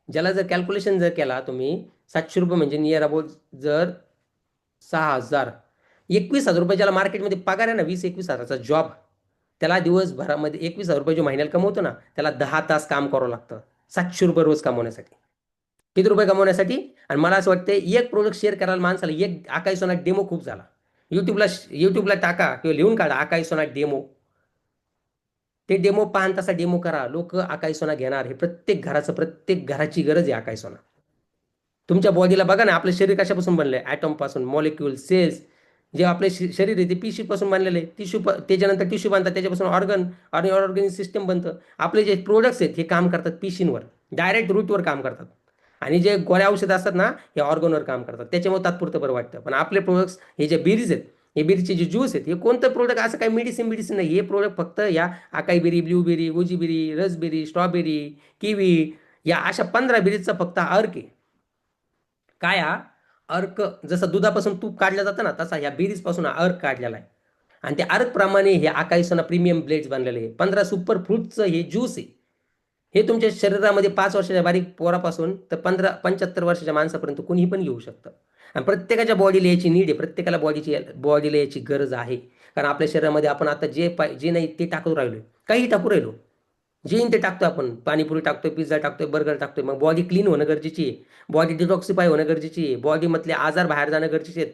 [SPEAKER 1] ज्याला जर कॅल्क्युलेशन जर केला तुम्ही, 700 रुपये म्हणजे नियर अबाउट जर 6,000, 21,000 रुपये ज्याला मार्केटमध्ये पगार आहे ना, 20-21 हजाराचा जॉब, त्याला दिवसभरामध्ये 21,000 रुपये जो महिन्याला कमवतो ना, त्याला 10 तास काम करावं लागतं 700 रुपये रोज कमवण्यासाठी. किती रुपये कमवण्यासाठी? आणि मला असं वाटतं एक प्रोडक्ट शेअर करायला माणसाला एक आकाश सोना डेमो खूप झाला. युट्यूबला टाका किंवा लिहून काढा आकाश सोना डेमो. ते डेमो पाहन, तसा डेमो करा. लोक आकाश सोना घेणार. हे प्रत्येक घराची गरज आहे आकाश सोना. तुमच्या बॉडीला बघा ना, आपलं शरीर कशापासून बनलंय? ॲटम पासून, मॉलिक्यूल, सेल्स. जे आपले शरीर आहे ते टिश्यू पासून बनलेलं आहे. त्याच्यानंतर टिश्यू बनतात, त्याच्यापासून ऑर्गन सिस्टम बनतं. आपले जे प्रोडक्ट्स आहेत हे काम करतात पिशींवर, डायरेक्ट रूटवर काम करतात. आणि जे गोळ्या औषधं असतात ना, हे ऑर्गनवर काम करतात. त्याच्यामुळे तात्पुरतं बरं वाटतं. पण आपले प्रोडक्ट्स हे जे बेरीज आहेत, हे बेरीचे जे ज्यूस आहेत, हे कोणतं प्रोडक्ट असं काही मेडिसिन नाही. हे प्रोडक्ट फक्त या acai berry, blueberry, goji berry, raspberry, strawberry, kiwi या अशा 15 बेरीजचा फक्त अर्क आहे. काय हा अर्क? जसं दुधापासून तूप काढलं जातं ना, तसा ह्या बेरीजपासून हा अर्क काढलेला आहे. आणि त्या अर्कप्रमाणे हे आकाश सोना प्रीमियम ब्लेड्स बनलेले आहे. 15 सुपर फ्रूटचं हे ज्यूस आहे. हे तुमच्या शरीरामध्ये 5 वर्षाच्या बारीक पोरापासून तर 75 वर्षाच्या माणसापर्यंत कुणीही पण घेऊ शकतं. आणि प्रत्येकाच्या बॉडीला याची नीड आहे. प्रत्येकाला बॉडीला याची गरज आहे. कारण आपल्या शरीरामध्ये आपण आता जे नाही ते टाकू राहिलो, काही टाकू राहिलो, जे ते टाकतो आपण. पाणीपुरी टाकतोय, पिझ्झा टाकतोय, बर्गर टाकतोय. मग बॉडी क्लीन होणं गरजेची आहे. बॉडी डिटॉक्सिफाय होणं गरजेची आहे. बॉडीमधले आजार बाहेर जाणं गरजेचे आहेत.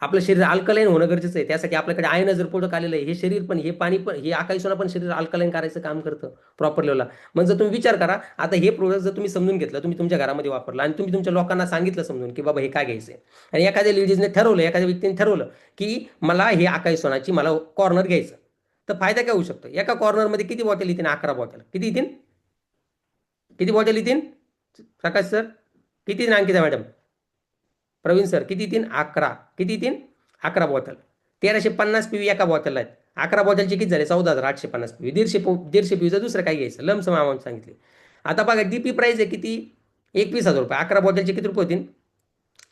[SPEAKER 1] आपलं शरीर अल्कलाईन होणं गरजेचं आहे. त्यासाठी आपल्याकडे आयन जर प्रोडक्ट आलेलं आहे, हे शरीर पण, हे पाणी पण, हे आकाई सोना पण शरीर अल्कलाईन करायचं काम करतं प्रॉपर लेवलला. मग जर तुम्ही विचार करा, आता हे प्रोडक्ट जर तुम्ही समजून घेतलं, तुम्ही तुमच्या घरामध्ये वापरलं आणि तुम्ही तुमच्या लोकांना सांगितलं समजून, की बाबा हे काय घ्यायचं आहे, आणि एखाद्या लेडीजने ठरवलं, एखाद्या व्यक्तीने ठरवलं, की मला हे आकाई सोनाची मला कॉर्नर घ्यायचं, तर फायदा काय होऊ शकतो? एका कॉर्नरमध्ये किती बॉटल येतील? 11 बॉटल. किती येतील? किती बॉटल येतील? प्रकाश सर किती येतील? अंकिता मॅडम, प्रवीण सर किती येतील? 11. किती येतील? 11 बॉटल. 1350 PV एका बॉटलला आहेत. 11 बॉटलचे किती झाले? 14,850 PV. 150 PVचं दुसरं काय घ्यायचं? लमसम अमाऊंट सांगितली. आता बघा डीपी प्राईस आहे किती? 21,000 रुपये. 11 बॉटलचे किती रुपये होतील?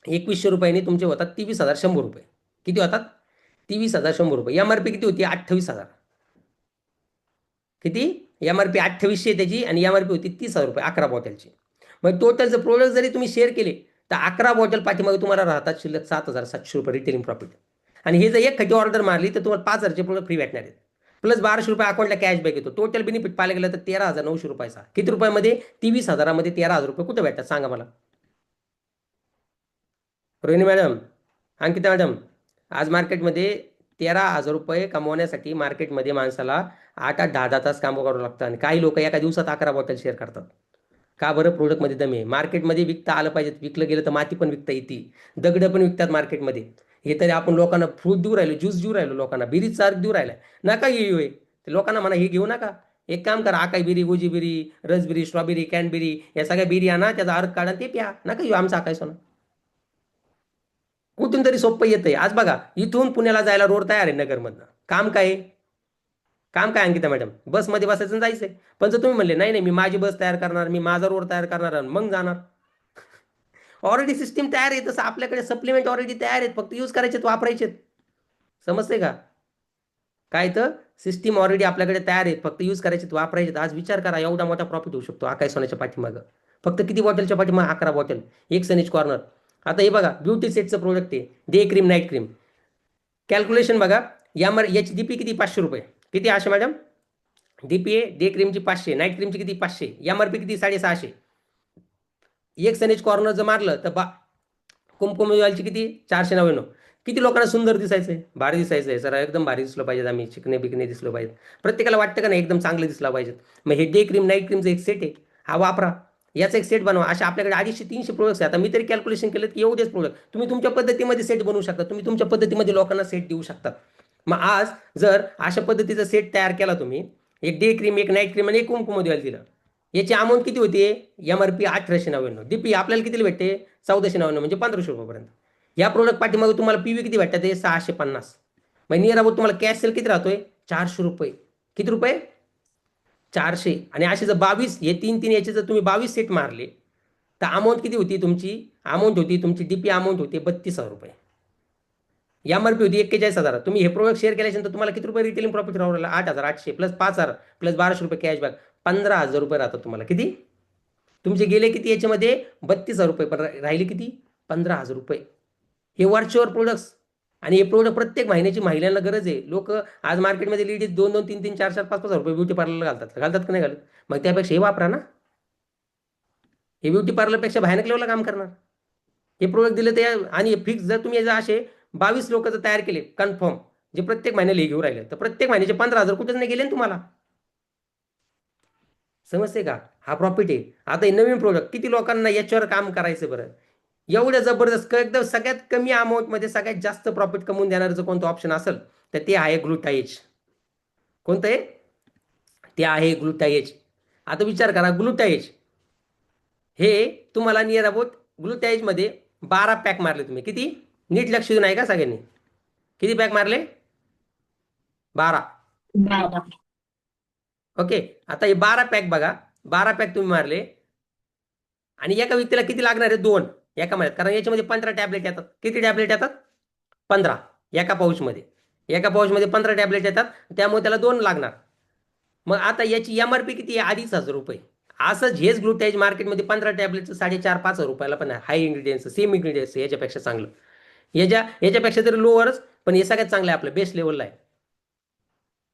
[SPEAKER 1] 2100 रुपयांनी तुमचे होतात 23,100 रुपये. किती होतात? 23,100 रुपये. MRP किती होती? 28,000. किती? MRP 2800 त्याची, आणि MRP होती 30,000 रुपये 11 बॉटलची. मग टोटल जर प्रोडक्ट जरी तुम्ही शेअर केले, तर 11 बॉटल पाठीमागे तुम्हाला राहतात शिल्लक 7,700 रुपये रिटेलिंग प्रॉफिट. आणि हे जर एक खटी ऑर्डर मारली तर तुम्हाला 5,000चे प्रोडक्ट फ्री भेटणार आहेत. प्लस 1200 रुपये अकाउंटला कॅशबॅक येतो. टोटल बेनिफिट पाहायला गेलं तर 13,900 रुपयाचा. किती रुपयामध्ये? 23,000मध्ये 13,000 रुपये कुठे भेटतात सांगा मला. रोहिणी मॅडम, अंकिता मॅडम, आज मार्केटमध्ये 13,000 रुपये कमवण्यासाठी मार्केटमध्ये माणसाला 8-8, 10-10 तास काम करावं लागतं, आणि काही लोक एका दिवसात 11 बॉटल शेअर करतात. का बरं? प्रोडक्टमध्ये दम आहे. मार्केटमध्ये विकता आलं पाहिजे. विकलं गेलं तर माती पण विकता येते, दगडं पण विकतात मार्केटमध्ये. हे तरी आपण लोकांना फ्रूट देऊ राहिलो, ज्यूस देऊ राहिलो, लोकांना बिरी चार देऊ राहिला. नका घेऊ हे. ते लोकांना म्हणा हे घेऊ नका. एक काम करा, आकाई बिरी, गोजी बिरी, रसबिरी, स्ट्रॉबेरी, कॅनबेरी, या सगळ्या बिरी आणा, त्याचा अर्थ काढा, ते प्या. नका घेऊ आमचा आकाई सोना. कुठून तरी सोपं येतंय. आज बघा, इथून पुण्याला जायला रोड तयार आहे नगरमधनं. काम काय आहे? काम काय अंकिता मॅडम? बसमध्ये बसायचं आणि जायचंय. पण जर तुम्ही म्हणले नाही नाही, मी माझी बस तयार करणार, मी माझा रोड तयार करणार आणि मग जाणार, ऑलरेडी सिस्टीम तयार आहे. तसं आपल्याकडे सप्लिमेंट ऑलरेडी तयार आहेत, फक्त यूज करायचे, वापरायचे. समजते का? काय तर सिस्टीम ऑलरेडी आपल्याकडे तयार आहे, फक्त यूज करायचे, वापरायचे. आज विचार करा, एवढा मोठा प्रॉफिट होऊ शकतो आकाश सोन्याच्या पाठीमागं. फक्त किती बॉटलच्या पाठीमागं? 11 बॉटल, एक सनीज कॉर्नर. आता हे बघा, ब्युटी सेटचं प्रोडक्ट आहे, day cream, night cream. Calculation बघा, याची डीपी किती? 500 रुपये. किती आशा मॅडम? डीपी आहे डे क्रीमची 500, नाईट क्रीमची किती? 500. MRP किती? 650. एक सनीज कॉर्नर जर मारलं तर कुमकुम ऑइलची किती? 499. किती लोकांना सुंदर दिसायचंय, भारी दिसायचंय, जरा एकदम भारी दिसलं पाहिजे, आम्ही चिकने बिकणे दिसलं पाहिजे, प्रत्येकाला वाटतं का नाही एकदम चांगलं दिसलं पाहिजे. मग हे डे क्रीम, नाईट क्रीमचा एक सेट आहे, हा वापरा. याचा एक सेट बनवा. अशा आपल्याकडे 250-300 प्रोडक्ट्स आहे. आता मी तरी कॅल्क्युलेशन केलं की एवढेच प्रोडक्ट तुम्ही तुमच्या पद्धतीमध्ये सेट बनवू शकता. तुम्ही तुमच्या पद्धतीमध्ये लोकांना सेट देऊ शकता. मग आज जर अशा पद्धतीचा सेट तयार केला तुम्ही, एक डे क्रीम, एक नाईट क्रीम आणि एक कुमकुम ऑइल दिलं, याची अमाऊंट किती होते? MRP 1899. डीपी आपल्याला कितीला भेटते? 1499, म्हणजे 1500 रुपयेपर्यंत. या प्रोडक्ट पाठीमागे तुम्हाला PV किती भेटतात? 650. मग नियर अबाउट तुम्हाला कॅश सेल किती राहतोय? 400 रुपये. किती रुपये? 400. आणि असे जर 22, हे 3-3 याचे जर तुम्ही 22 सेट मारले, तर अमाऊंट किती होती तुमची? अमाऊंट होती तुमची डीपी अमाऊंट होती 32,000 रुपये. MRP होती 41,000. तुम्ही हे प्रोडक्ट शेअर केल्यानंतर तुम्हाला किती रुपये रिटेलिंग प्रॉफिट राहू लागला? 8,800 प्लस 5,000 प्लस 1200 रुपये कॅशबॅक, 15,000 रुपये राहतात तुम्हाला. किती? तुमचे गेले किती याच्यामध्ये? 32,000 रुपये, पण राहिले किती? 15,000 रुपये. हे वरचेवर प्रोडक्ट्स. आणि हे प्रोडक्ट प्रत्येक महिन्याची महिलांना गरज आहे. लोक आज मार्केटमध्ये लेडीज 2-2, 3-3, 4-4, 5-5 रुपये ब्युटी पार्लरला घालतात, घालतात का नाही घालत? मग त्यापेक्षा हे वापरा ना. हे ब्युटी पार्लरपेक्षा भयानक लेवलला काम करणार. हे प्रोडक्ट दिले तर, आणि फिक्स जर तुम्ही याचा असे 22 लोक जर तयार केले कन्फर्म, जे प्रत्येक महिन्याला हे घेऊ राहिले, तर प्रत्येक महिन्याचे 15,000 कुठेच नाही गेले ना तुम्हाला. समजते का? हा प्रॉफिट आहे. आता हे नवीन प्रोडक्ट, किती लोकांना याच्यावर काम करायचं बरं? एवढं जबरदस्त, एकदम सगळ्यात कमी अमाऊंटमध्ये सगळ्यात जास्त प्रॉफिट कमवून देणारं जर कोणतं ऑप्शन असेल, तर ते आहे ग्लुटाएज. कोणतं आहे? ते आहे ग्लुटाएज. आता विचार करा, ग्लुटाएज हे तुम्हाला नियर अबाउट, ग्लुटाएजमध्ये 12 पॅक मारले तुम्ही. किती? नीट लक्ष देऊन आहे का सगळ्यांनी? किती पॅक मारले? 12. ओके. आता हे 12 पॅक बघा, 12 पॅक तुम्ही मारले, आणि एका व्यक्तीला किती लागणार आहे? 2 एका महिन्यात, कारण याच्यामध्ये 15 टॅबलेट येतात. किती टॅबलेट येतात? 15 एका पाऊचमध्ये. एका पाऊचमध्ये 15 टॅबलेट येतात, त्यामुळे त्याला 2 लागणार. मग आता याची MRP किती आहे? 2,500 रुपये. असंच हेच ग्लुटाईज मार्केटमध्ये 15 टॅबलेटचं 4,500-5,000 रुपयाला पण आहे. हाय इन्ग्रेडियंट्स, सेम इन्ग्रेडियंट्स, याच्यापेक्षा चांगलं, याच्यापेक्षा तरी लोअरच, पण हे सगळ्यात चांगलं आहे, आपलं बेस्ट लेवलला आहे.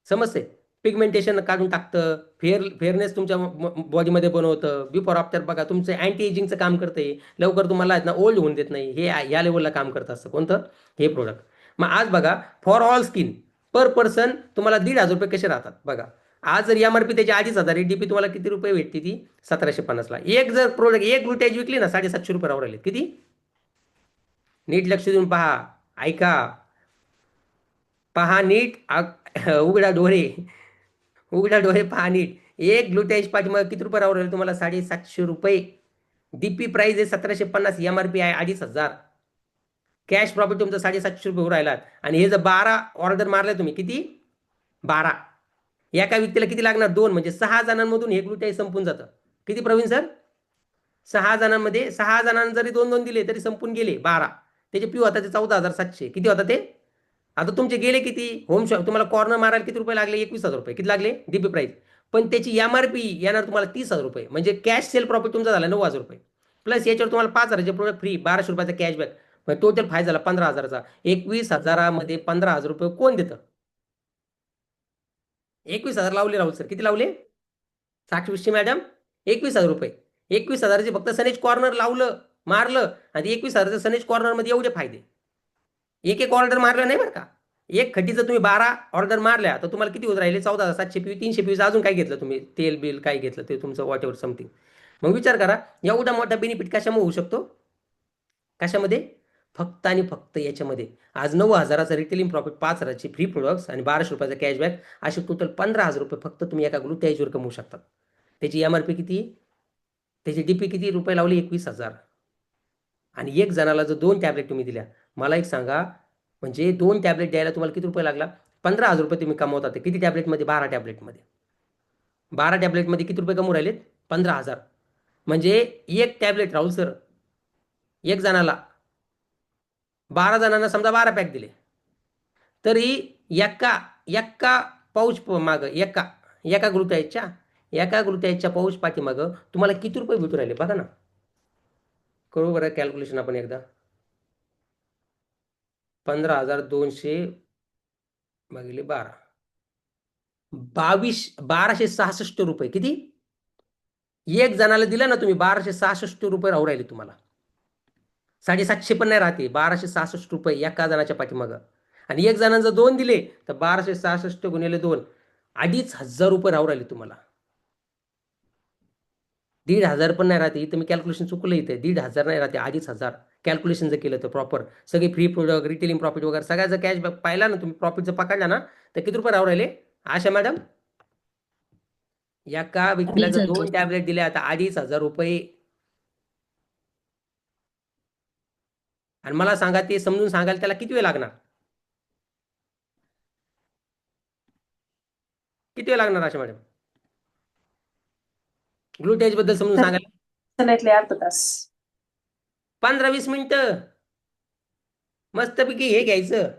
[SPEAKER 1] समजते? पिगमेंटेशन काढून टाकतं, फेअरनेस तुमच्या बॉडीमध्ये बनवतं. बिफोर आफ्टर बघा तुमचं अँटी एजिंगचं काम करते, लवकर तुम्हाला आहेत ना ओल्ड होऊन देत नाही. हे या लेवलला काम करत असतं कोणतं हे प्रोडक्ट. मग आज बघा for all skin per person तुम्हाला 1,500 कसे राहतात बघा. आज जर एमआरपी त्याची 2,500 डीपी तुम्हाला किती रुपये भेटते ती 1750ला. एक जर प्रोडक्ट एक ग्लुटाईज विकली ना 750 रुपये राहिले किती. नीट लक्ष देऊन पहा, ऐका, पहा नीट, उघडा डोळे, उघडा डोळे पहा नीट. एक ग्लुटाईज पाठीमागे किती रुपये राहिले तुम्हाला 750 रुपये. डीपी प्राइस आहे 1750, एमआरपी आहे 2,500. कॅश प्रॉफिट तुमचं 750 रुपये राहिलात. आणि हे जर 12 ऑर्डर मारले तुम्ही किती 12, एका व्यक्तीला किती लागणार 2, म्हणजे 6 जणांमधून हे ग्लुटाईज संपून जातं. किती प्रवीण सर, 6 जणांमध्ये 6 जणांना जरी 2-2 दिले तरी संपून गेले 12. त्याचे पिऊ होता ते 14,700. किती होता ते. आता तुमचे गेले किती होम शॉप, तुम्हाला कॉर्नर मारायला किती रुपये लागले 21,000 रुपये. किती लागले डीपी प्राइस. पण त्याची एमआरपी येणार तुम्हाला 30,000 रुपये. म्हणजे कॅश सेल प्रॉफिट तुमचा झाला 9,000 रुपये. प्लस याच्यावर तुम्हाला 5,000चे प्रोडक्ट फ्री, 1,200 रुपयाचा कॅशबॅक. म्हणजे टोटल फायदा झाला 15,000चा. 21,000मध्ये 15,000 रुपये कोण देतं. 21,000 लावले राहुल सर. किती लावले साक्षी मॅडम 21,000 रुपये. 21,000चे फक्त सनेज कॉर्नर लावलं मारलं आणि 21,000चं सनेज कॉर्नरमध्ये एवढे फायदे. एक एक ऑर्डर मारलं नाही बरं का. एक खड्डीचं तुम्ही 12 ऑर्डर मारल्या तर तुम्हाला किती होत राहिले 14,700 पी 300 पी. अजून काय घेतलं तुम्ही तेल बिल काय घेतलं ते तुमचं वॉट एव्हर समथिंग. मग विचार करा एवढा मोठा बेनिफिट कशामुळे होऊ शकतो. कशामध्ये, फक्त आणि फक्त याच्यामध्ये. आज 9,000चा रिटेलिंग प्रॉफिट, 5,000ची फ्री प्रोडक्ट्स आणि 1,200 रुपयाचा कॅशबॅक, असे टोटल 15,000 रुपये फक्त तुम्ही एका ग्लुटाईजवर कमवू शकतात. त्याची एमआरपी किती, त्याची डीपी किती रुपये लावली 21,000. आणि एक जणाला जर 2 टॅबलेट तुम्ही दिल्या, मला एक सांगा, म्हणजे 2 टॅबलेट द्यायला तुम्हाला किती रुपये लागला 15,000 रुपये तुम्ही कमवतात. ते किती टॅबलेटमध्ये 12 टॅबलेटमध्ये. 12 टॅबलेटमध्ये किती रुपये कमवू राहिलेत 15,000. म्हणजे एक टॅबलेट राहुल सर एक जणाला, 12 जणांना समजा 12 पॅक दिले तरी एका एका पाऊच माग एका एका ग्लुटाईजच्या पाऊच पाठीमाग तुम्हाला किती रुपये भेटू राहिले बघा ना. करू बरं कॅल्क्युलेशन आपण एकदा. 15,200 भागिले 12, 1266 रुपये. किती एक जणाला दिलं ना तुम्ही 1266 रुपये राहू राहिले तुम्हाला. 750 पण नाही राहते, 1266 रुपये एका जणाच्या पाठीमागं. आणि एक जणांना जर 2 दिले तर 1266 गुणिले 2, 2,500 रुपये राहू राहिले तुम्हाला. 1,500 पण नाही राहते. इथं मी कॅल्क्युलेशन चुकलं, इथे 1,500 नाही राहते 2,500. कॅल्क्युलेशन जर केलं तर प्रॉपर सगळे फ्री प्रोडक्ट रिटेलिंग प्रॉफिट वगैरे सगळ्याचा कॅशबॅक पाहिला ना तुम्ही, प्रॉफिट जर पकडला ना तर किती रुपये राहू राहिले आशा मॅडम. एका व्यक्तीला जर 2 टॅबलेट दिल्या आता 2,500 रुपये. आणि मला सांगा ते समजून सांगायला त्याला किती वेळ लागणार, किती वेळ लागणार आशा मॅडम ग्लुटेज बद्दल समजून सांगायला.
[SPEAKER 2] अर्धा तास,
[SPEAKER 1] 15-20 मिनिटं मस्तपैकी हे घ्यायचं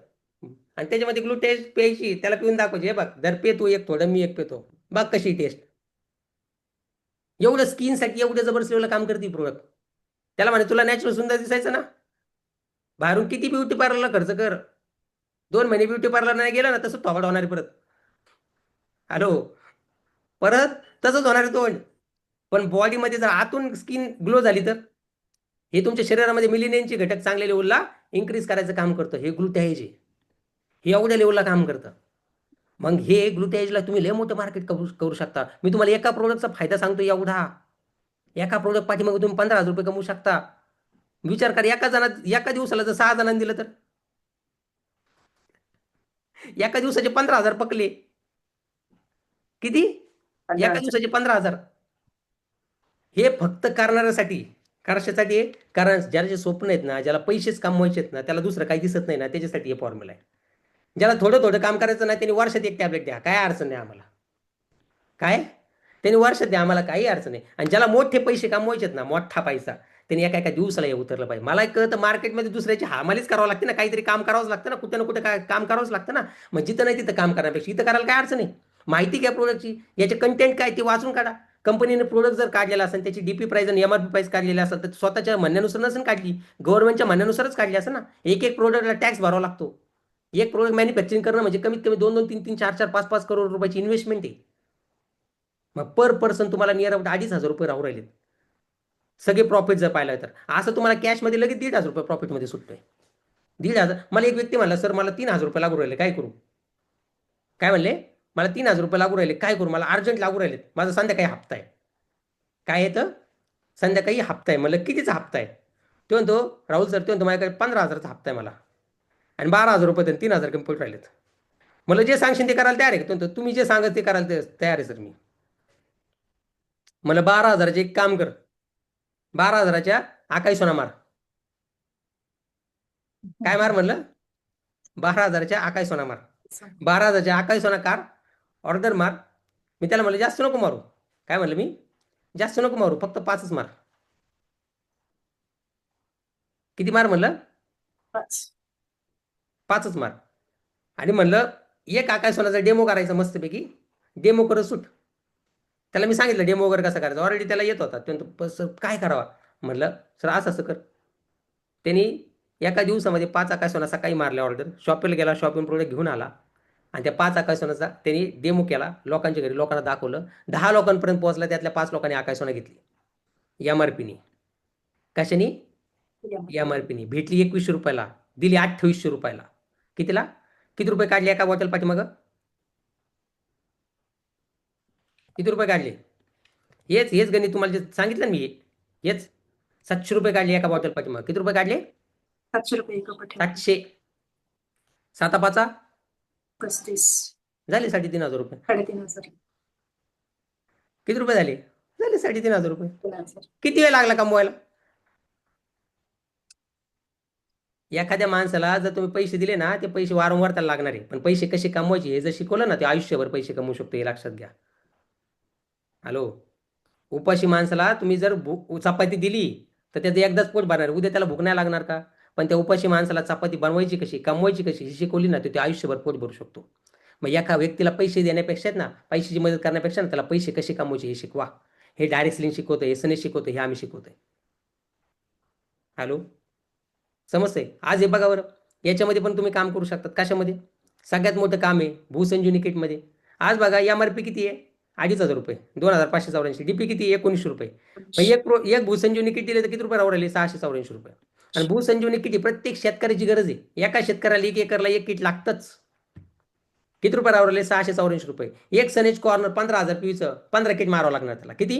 [SPEAKER 1] आणि त्याच्यामध्ये ग्लुटेज प्यायची, त्याला पिऊन दाखवायची. हे बघ दर पे तू एक थोडं मी एक पेतो, बघ कशी टेस्ट. एवढं स्किनसाठी एवढं जबरदस्त लेवलला काम करते प्रोडक्ट. त्याला म्हणे तुला नॅचरल सुंदर दिसायचं ना, बाहेरून किती ब्युटी पार्लरला खर्च कर, 2 महिने ब्युटी पार्लर नाही गेला ना तसं थोबड होणार आहे परत. हॅलो, परत तसंच होणार आहे तोंड. पण बॉडीमध्ये जर आतून स्किन ग्लो झाली तर हे तुमच्या शरीरामध्ये मिलिनियनचे घटक चांगल्या लेवलला इन्क्रीज करायचं काम करतं. हे ग्लुटाईज आहे, हे एवढ्या लेवलला काम करतं. मग हे ग्लुटाईजला तुम्ही लय मोठं मार्केट करू शकता. मी तुम्हाला एका प्रोडक्टचा फायदा सांगतो एवढा. एका प्रोडक्ट पाठीमागे तुम्ही 15,000 रुपये कमवू शकता. विचार करा एका दिवसाला जर 6 जणांनी दिलं तर एका दिवसाचे 15,000 पकले. किती एका दिवसाचे 15,000. हे फक्त करणाऱ्यासाठी. कशासाठी, कारण ज्याला जे स्वप्न आहेत ना, ज्याला पैसेच कमवायचे आहेत ना, त्याला दुसरं काही दिसत नाही ना, त्याच्यासाठी हे फॉर्म्युला आहे. ज्याला थोडं थोडं काम करायचं नाही त्यांनी वर्षात एक टॅबलेट द्या, काय अडचण नाही आम्हाला. काय त्यांनी वर्षात द्या, आम्हाला काही अडचण नाही. आणि ज्याला मोठे पैसे कमवायचे आहेत ना, मोठा पैसा, त्यांनी एका एका दिवसाला हे उतरलं पाहिजे. मला कळतं मार्केटमध्ये दुसऱ्याची हामालीच करावं लागते ना, काहीतरी काम करावंच लागतं ना, कुठं ना कुठं काय काम करावंच लागतं ना. मग जिथं नाही तिथं काम करण्यापेक्षा इथं करायला काय अडचण नाही. माहिती घ्या प्रोडक्टची, याचे कंटेंट काय ते वाचून काढा. कंपनीने प्रोडक्ट जर काढलेला असेल त्याची डीपी प्राइस आणि एमआरपी प्राइस काढलेली असेल तर स्वतःच्या म्हणण्यानुसार नसेल काढली, गव्हर्नमेंटच्या म्हणण्यानुसारच काढली असेल ना. एक एक प्रोडक्टला टॅक्स भरावा लागतो. एक प्रोडक्ट मॅन्युफॅक्चरिंग करणं म्हणजे कमीत कमी 2-2, 3-3, 4-4, 5-5 करोड रुपयाची इन्व्हेस्टमेंट आहे. मग पर पर्सन तुम्हाला नियर अबाउट 2,500 रुपये राहू राहिले, सगळे प्रॉफिट जर पाहिलं तर. असं तुम्हाला कॅशमध्ये लगेच 1,500 रुपये प्रॉफिटमध्ये सुटतोय. 1,500. मला एक व्यक्ती म्हणला, सर मला 3,000 रुपये लागू राहिले, काय करू? काय म्हणले? मला 3,000 रुपये लागू राहिले, काय करू? मला अर्जंट लागू राहिले, माझा संध्याकाळी हप्ता आहे. काय येतं? संध्याकाळी हप्ता आहे. म्हणलं कितीचा हप्ता आहे? तो म्हणतो, राहुल सर, तो म्हणतो माझ्याकडे 15,000चा हप्ता आहे मला, आणि 12,000 रुपये तर 3,000 कमी पडून राहिलेत. मला जे सांगशील ते करायला तयार आहे. तो म्हणतो, तुम्ही जे सांगत ते करायला तयार आहे सर मी. मला 12,000चे एक काम कर, 12,000च्या आकाई सोना मार. काय मार म्हणलं? 12,000च्या आकाई सोना मार. 12,000च्या आकाई सोना कार ऑर्डर मार. मी त्याला म्हणलं जास्त नको मारू. काय म्हणलं मी? जास्त नको मारू, फक्त 5च मार. किती मार म्हणलं? 5च मार. आणि म्हणलं एक आकाश सोनाचा डेमो करायचा मस्तपैकी, डेमो करत सुट. त्याला मी सांगितलं डेमो वगैरे कसा करायचा, ऑलरेडी त्याला येत होता. सर काय करावा? म्हणलं सर असं असं कर. त्यांनी एका दिवसामध्ये 5 आकाश सोना सकाळी मारल्या ऑर्डर, शॉपला गेला, शॉपिंग प्रोडक्ट घेऊन आला, आणि त्या 5 आकाश सोनाचा त्यांनी डेमो केला लोकांच्या घरी, लोकांना दाखवलं. 10 लोकांपर्यंत पोहोचला, त्यातल्या 5 लोकांनी आकाश सोना घेतली एमआरपीनी. कशाने? एमआरपीनी. भेटली 2100 रुपयाला, दिली 2800 रुपयाला. कितीला? किती रुपये काढले एका बॉटल पाठीमागं? किती रुपये काढले? हेच हेच गणित तुम्हाला जे सांगितलं ना मी, हेच 700 रुपये काढले एका बॉटल पाठीमागं. किती रुपये काढले?
[SPEAKER 2] 700 रुपये.
[SPEAKER 1] 700. 7
[SPEAKER 2] 35
[SPEAKER 1] झाले 3,500 रुपये.
[SPEAKER 2] 3,500.
[SPEAKER 1] किती रुपये झाले? झाले 3,500 रुपये.
[SPEAKER 2] 3,000.
[SPEAKER 1] किती वेळ लागला कमवायला? एखाद्या माणसाला जर तुम्ही पैसे दिले ना, ते पैसे वारंवार त्याला लागणार आहे. पण पैसे कसे कमवायचे हे जर शिकवलं ना, ते आयुष्यभर पैसे कमवू शकतो, हे लक्षात घ्या. हॅलो. उपाशी माणसाला तुम्ही जर चपाती दिली तर त्याचं एकदाच पोट भरणार, उद्या त्याला भूक नाही लागणार का? पण त्या उपाशी माणसाला चपाती बनवायची कशी, कमवायची कशी ही शिकवली ना, तर ते आयुष्यभर पोट भरू शकतो. मग एका व्यक्तीला पैसे देण्यापेक्षा ना, पैशाची मदत करण्यापेक्षा ना, त्याला पैसे कसे कमवायचे हे शिकवा. हे डायरेक्ट सेलिंग शिकवतं, हे सनेज शिकवतं, हे आम्ही शिकवतोय. हॅलो. समजतंय? आज हे बघा बरं, याच्यामध्ये पण तुम्ही काम करू शकतात. कशामध्ये? सगळ्यात मोठं काम आहे भूसंजीवनी किटमध्ये. आज बघा एमआरपी किती आहे? 2,500 रुपये, 2,584. डीपी किती आहे? 1900 रुपये. मग एक भूसंजीवनी किट दिले तर किती रुपये राहू राहिले? 684 रुपये. आणि भूसंजीवनी किट ही प्रत्येक शेतकऱ्याची गरज आहे. एका शेतकऱ्याला 1 एकरला 1 किट लागतच. किती रुपये राहू राहिले? 684 रुपये. एक सनेज कॉर्नर 15,000 पीवीचं 15 किट मारावं लागणार त्याला. किती?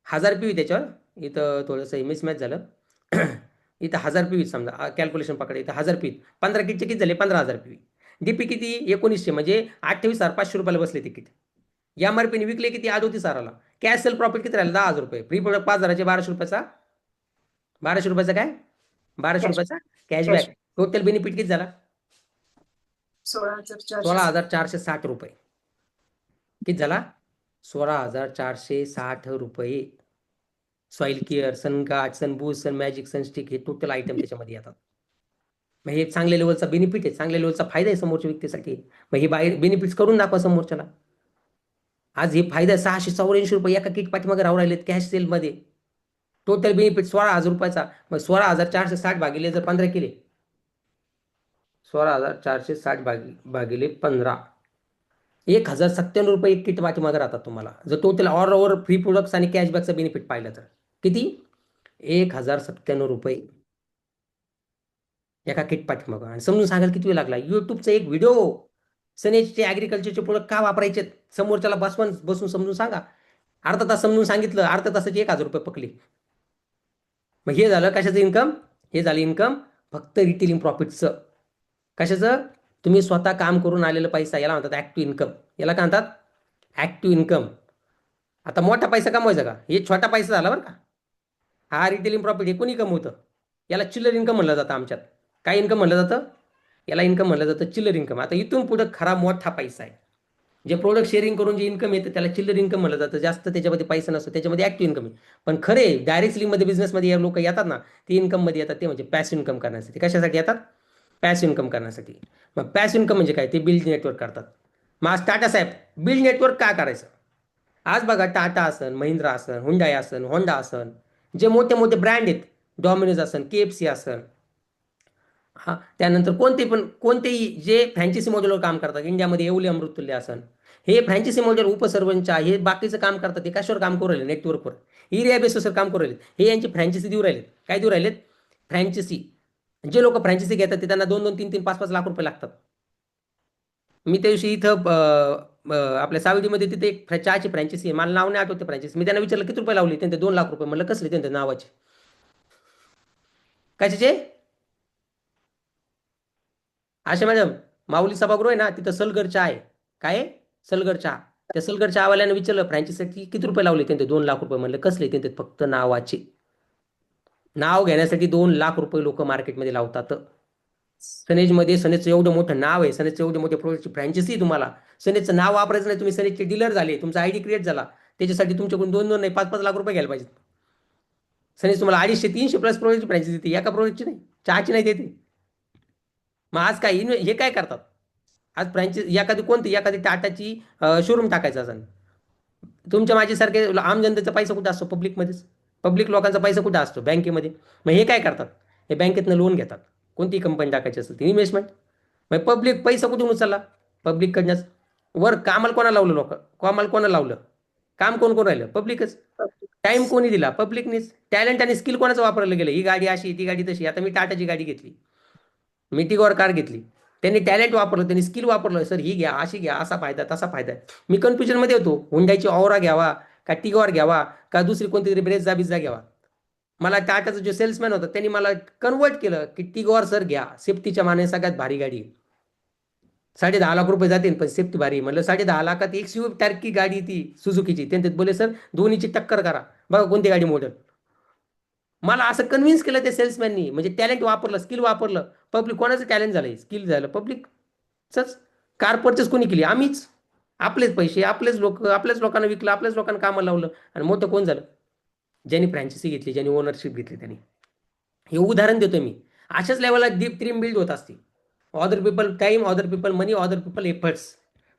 [SPEAKER 1] 1000 पीवी. त्याच्यावर इथं थोडंसं मिसमॅच झालं. इथं 1000 पीवी समजा, कॅल्क्युलेशन पकडा. इथं 1000 पीवी, 15 किटचे किती झाले? 15,000 पीवी. डीपी किती? 1900, म्हणजे 28,500 रुपयाला बसले तिकीट. एमआरपीने विकले किती? 38,000ला. कॅश सेल प्रॉफिट किती राहिलं? 10,000 रुपये. फ्री प्रोडक्ट 5,000चे 1,200 रुपयाचा. 1,200 रुपयाचा काय? 1,200 रुपयाचा कॅशबॅक. टोटल बेनिफिट किती झाला? 16,460 रुपये. किती झाला? 16,460 रुपये. सॉइल केअर, सनगार्ड, सनबूस्ट, सन मॅजिक, सनस्टिक हे टोटल आयटम त्याच्यामध्ये येतात. मग हे चांगल्या लेवलचा बेनिफिट आहे, चांगल्या लेवलचा फायदा आहे समोरच्या व्यक्तीसाठी. मग हे बाहेर बेनिफिट्स करून दाखवा समोरच्याला. आज हे फायदा 684 रुपये एका किट पाठीमागे राहू राहिलेत कॅश सेलमध्ये. टोटल बेनिफिट 16,000 रुपयाचा. मग 16,460 भागिले जर 15 केले, 16,460 भागिले 15, 1,097 रुपये एक किट पाठीमागे राहतात तुम्हाला. जर total all over free products आणि कॅशबॅकचा बेनिफिट पाहिलं तर किती? 1,097 रुपये एका किट पाठीमागं. आणि समजून सांगाल किती वेळ लागला? युट्यूबचा एक व्हिडिओ, सनेजचे ॲग्रिकल्चरचे प्रोडक्ट का वापरायचे, समोरच्याला बसून समजून सांगा. अर्धा तास समजून सांगितलं, अर्धा तासाचे 1,000 रुपये पकले. मग हे झालं कशाचं इन्कम? हे झालं इन्कम फक्त रिटेलिंग प्रॉफिटचं. कशाचं? तुम्ही स्वतः काम करून आलेलं पैसा, याला म्हणतात ॲक्टिव्ह इन्कम. याला काय म्हणतात? Active income. आता मोठा पैसा कमवायचा का? हे छोटा पैसा झाला बरं का. हा रिटेलिंग प्रॉफिट हे कोणी कमवतं? याला चिल्लर इन्कम म्हणलं जातं आमच्यात. काय इन्कम म्हणलं जातं? याला इन्कम म्हणलं जातं चिल्लर इन्कम. आता इथून पुढं खरा मोठा पैसा आहे. जे प्रोडक्ट शेअरिंग करून जे इन्कम येतं त्याला चिल्लर इन्कम म्हणलं जातं. जास्त त्याच्यामध्ये पैसा नसतो, त्याच्यामध्ये ॲक्टिव्ह इन्कम आहे. पण खरे डायरेक्ट सेलिंगमध्ये बिझनेसमध्ये या लोक येतात ना, ते इन्कममध्ये येतात, ते म्हणजे पॅसिव्ह इन्कम करण्यासाठी. कशासाठी येतात? पॅसिव्ह इन्कम करण्यासाठी. मग पॅसिव्ह इन्कम म्हणजे काय? ते बिल्ड नेटवर्क करतात. मग आज टाटा साहेब बिल्ड नेटवर्क का करायचं? आज बघा टाटा असन, महिंद्रा असन, हुंडाई असन, होंडा असन, जे मोठे मोठे ब्रँड आहेत, डॉमिनोज असन, KFC असन, हा त्यानंतर कोणतेही जे फ्रँचायसी मॉडेलवर काम करतात इंडियामध्ये येवले अमृततुल्य असन हे फ्रँचायसी मॉडेल उपसर्वंचा हे बाकीचं काम करतात ते कशावर काम करू राहिले नेटवर्कवर एरिया बेसवर काम करू राहिले हे यांची फ्रँचायसी देऊ राहिलेत काय देऊ राहिलेत फ्रँचायसी जे लोक फ्रँचायसी घेतात ते त्यांना 2-2, 3-3, 5-5 लाख रुपये लागतात मी त्या दिवशी इथं आपल्या सावलीमध्ये तिथे एक चहाची फ्रँचायसी आहे मला नाव नाही आठवते फ्रँचायसी मी त्यांना विचारलं किती रुपये लावले त्यांचे 2 लाख रुपये म्हणलं कसले त्यांच्या नावाचे कशाचे अशा मॅडम माऊली सभागृह आहे ना तिथं सलगर चहा आहे काय आहे? सलगर चहा त्या सलगर चहावाल्यानं विचारलं फ्रँचायसीसाठी किती रुपये लावले त्यांचे 2 लाख रुपये म्हणलं कसले त्यांचे फक्त नावाचे नाव घेण्यासाठी 2 लाख रुपये लोक मार्केटमध्ये लावतात सनेजमध्ये सनेजचं एवढं मोठं नाव आहे सनेजचं एवढे मोठे प्रोडक्टची फ्रँचायसी आहे तुम्हाला सनेजचं नाव वापरायचं नाही तुम्ही सनेजचे डीलर झाले तुमचा आयडी क्रिएट झाला त्याच्यासाठी तुमच्याकडून 2-2 नाही 5-5 लाख रुपये घ्यायला पाहिजेत सनेज तुम्हाला 250-300 प्लस प्रोडक्टची फ्रँचायसी देते एका प्रोडक्टची नाही चहाची नाही देते मग आज काय हे काय करतात आज फ्रँचायसी एखादी टाटाची शोरूम टाकायचं असं तुमच्या माझ्यासारखे आम जनतेचा पैसा कुठं असतो पब्लिकमध्येच पब्लिक लोकांचा पैसा कुठं असतो बँकेमध्ये मग हे काय करतात हे बँकेतनं लोन घेतात कोणती कंपनी टाकायची असेल ती इन्व्हेस्टमेंट मग पब्लिक पैसा कुठून उचलला पब्लिककडनंच वर कामाला कोणा लावलं कामाला कोणा लावलं काम कोण राहिलं पब्लिकच टाइम कोणी दिला पब्लिकनेच टॅलेंट आणि स्किल कोणाचं वापरलं गेलं ही गाडी अशी ती गाडी तशी आता मी टाटाची गाडी घेतली मी टिगॉर कार घेतली त्यांनी टॅलेंट वापरलं त्यांनी स्किल वापरलं सर ही घ्या अशी घ्या असा फायदा तसा फायदा आहे मी कन्फ्युजनमध्ये होतो हुंडाईची ऑरा घ्यावा का टिगॉर घ्यावा का दुसरी कोणती तरी बिझा घ्यावा मला टाटाचा जो सेल्समॅन होता त्यांनी मला कन्वर्ट केलं की टिगॉर सर घ्या सेफ्टीच्या माने सगळ्यात भारी गाडी 10.5 लाख रुपये जातील पण सेफ्टी भारी म्हणलं 10.5 लाखात एक स्विफ्ट टार्की गाडी ती सुझुकीची त्यांच्यात बोले सर दोन्हीची टक्कर करा बघा कोणती गाडी मॉडेल मला असं कन्व्हिन्स केलं त्या सेल्समॅननी म्हणजे टॅलेंट वापरलं स्किल वापरलं पब्लिक कोणाचं टॅलेंट झालं स्किल झालं पब्लिकच कार परचेस कोणी केली आम्हीच आपलेच पैसे आपलेच लोकांना विकलं आपल्याच लोकांना कामाला लावलं आणि मोठं कोण झालं ज्यांनी फ्रँचायसी घेतली ज्यांनी ओनरशिप घेतली त्यांनी हे उदाहरण देतो मी अशाच लेवलला डीप ड्रीम बिल्ड होत असते other people time other people money other people efforts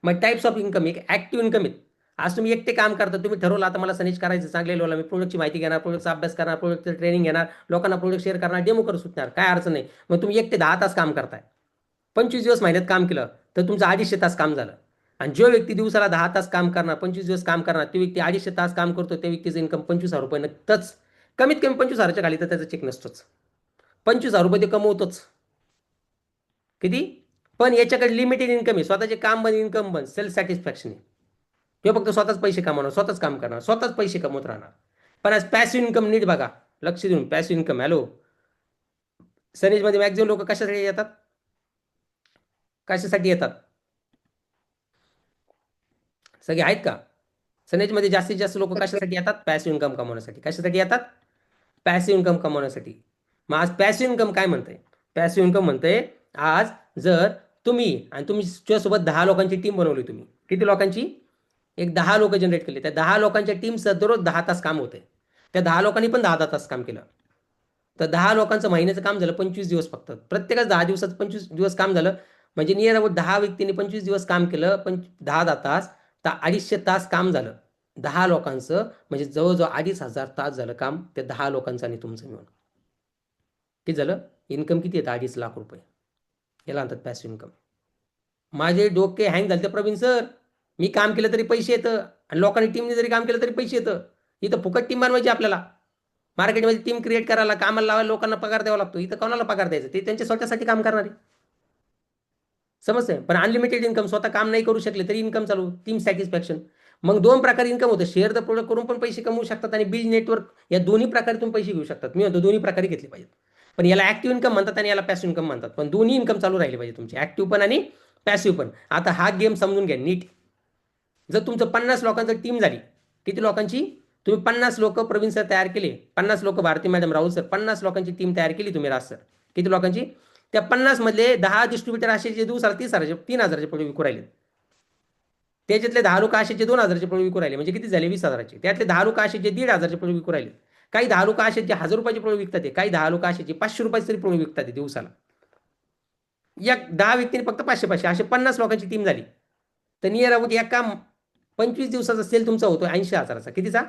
[SPEAKER 1] मग टाईप्स ऑफ इन्कम एक ऍक्टिव्ह इन्कम आहेत आज तुम्ही एकटे काम करता तुम्ही ठरवलं आता मला सनेज करायचं चांगले लेवलला मी प्रोडक्टची माहिती घेणार प्रोडक्टचा अभ्यास करणार प्रोडक्टचं ट्रेनिंग घेणार लोकांना प्रोडक्ट शेअर करणार डेमो करू सुटणार काय अडचण नाही मग तुम्ही एकटे 10 तास काम करताय 25 दिवस महिन्यात काम केलं तर तुमचं 250 तास काम झालं आणि जो व्यक्ती दिवसाला 10 तास काम करणार 25 दिवस काम करणार तो व्यक्ती 250 तास काम करतो त्या व्यक्तीचं इन्कम 25,000 रुपये नक्कीच कमीत कमी 25,000च्या खाली तर त्याचा चेक नसतोच 25,000 रुपये ते कमवतोच किती पण याच्याकडे लिमिटेड इन्कम आहे स्वतःचे काम बंद इन्कम बंद सेल्फ सॅटिस्फॅक्शन आहे किंवा फक्त स्वतःच पैसे कमवणार स्वतःच काम करणार स्वतःच पैसे कमवत राहणार पण आज पॅसिव्ह इन्कम नीट बघा लक्ष देऊन पॅसिव्ह इन्कम हॅलो सनेजमध्ये मॅक्झिमम लोक कशासाठी येतात सगळे आहेत का सनेजमध्ये जास्तीत जास्त लोक कशासाठी येतात पॅसिव्ह इन्कम कमवण्यासाठी कशासाठी येतात पॅसिव्ह इन्कम कमवण्यासाठी मग आज पॅसिव्ह इन्कम काय म्हणतंय पॅसिव्ह इन्कम म्हणतंय आज जर तुम्ही आणि तुमच्यासोबत 10 लोकांची टीम बनवली तुम्ही किती लोकांची एक 10 लोक जनरेट केले त्या 10 लोकांच्या टीमचं दररोज 10 तास काम होतंय त्या 10 लोकांनी पण 10 तास काम केलं तर 10 लोकांचं महिन्याचं काम झालं 25 दिवस फक्त प्रत्येकाच 10 दिवसाचं 25 दिवस काम झालं म्हणजे नियर अबाउट 10 व्यक्तींनी 25 दिवस काम केलं पण 10 तास तर 250 तास काम झालं 10 लोकांचं म्हणजे जवळजवळ 2,500 तास झालं काम त्या 10 लोकांचं आणि तुमचं मिळून किती झालं इन्कम किती येतं 2.5 लाख रुपये याला म्हणतात पॅसिव्ह इन्कम माझे डोके हँग झाले प्रवीण सर मी काम केलं तरी पैसे येतं आणि लोकांनी टीमने जरी काम केलं तरी पैसे येतं इथं फुकट टीम बनवायची आपल्याला मार्केटमध्ये टीम क्रिएट करायला कामाला लावायला लोकांना पगार द्यावा लागतो इथं कोणाला पगार द्यायचं ते त्यांच्या स्वतःसाठी काम करणारे समजतंय पण अनलिमिटेड इन्कम स्वतः काम नाही करू शकले तरी इन्कम चालू टीम सॅटिस्फॅक्शन मग 2 प्रकारे इन्कम होतं शेअर द प्रोडक्ट करून पण पैसे कमवू शकतात आणि बिल नेटवर्क या दोन्ही प्रकारे तुम्ही पैसे घेऊ शकतात मी म्हणतो दोन्ही प्रकारे घेतले पाहिजेत पण याला ऍक्टिव्ह इन्कम म्हणतात आणि याला पॅसिव्ह इन्कम म्हणतात पण दोन्ही इन्कम चालू राहिले पाहिजे तुमचे ऍक्टिव्ह पण आणि पॅसिव्ह पण आता हा गेम समजून घ्या नीट जर तुमचं 50 लोकांचं टीम झाली किती लोकांची तुम्ही 50 लोक प्रवीण सर तयार केले 50 लोक भारती मॅडम राहुल सर 50 लोकांची टीम तयार केली तुम्ही राज सर किती लोकांची त्या 50 मधले 10 डिस्ट्रीब्युटर असे जे दिवसाला 3,000चे प्रोडक्ट विकू राहिले त्याच्यातले 10 लोक असे जे 2,000चे प्रोडक्ट विकू राहिले म्हणजे किती झाले 20,000चे त्यातले 10 लोक असे जे 1,500चे प्रोडक्ट विकू राहिले काही 10 लोक असे जे 1,000 रुपयाचे प्रोडक्ट विकतात काही 10 लोक असे जे 500 रुपयाचे तरी प्रोडक्ट विकतात दिवसाला या 10 व्यक्तींनी फक्त 500 असे 50 लोकांची टीम झाली तर नियर अबाउट एका 25 दिवसाचा सेल तुमचा होतो 80,000चा कितीचा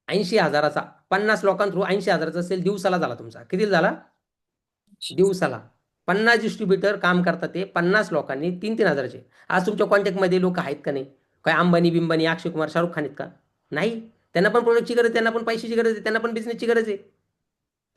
[SPEAKER 1] 80,000चा 50 लोकांथ्रू 80,000चा सेल दिवसाला झाला तुमचा किती झाला दिवसाला 50 डिस्ट्रीब्युटर काम करतात, ते 50 लोकांनी 3-3 हजाराचे. आज तुमच्या कॉन्टॅक्टमध्ये लोक आहेत का नाही? काय अंबानी बिंबानी, अक्षय कुमार, शाहरुख खान आहेत का? नाही. त्यांना पण प्रोडक्टची गरज आहे, त्यांना पण पैशाची गरज आहे, त्यांना पण बिझनेसची गरज आहे.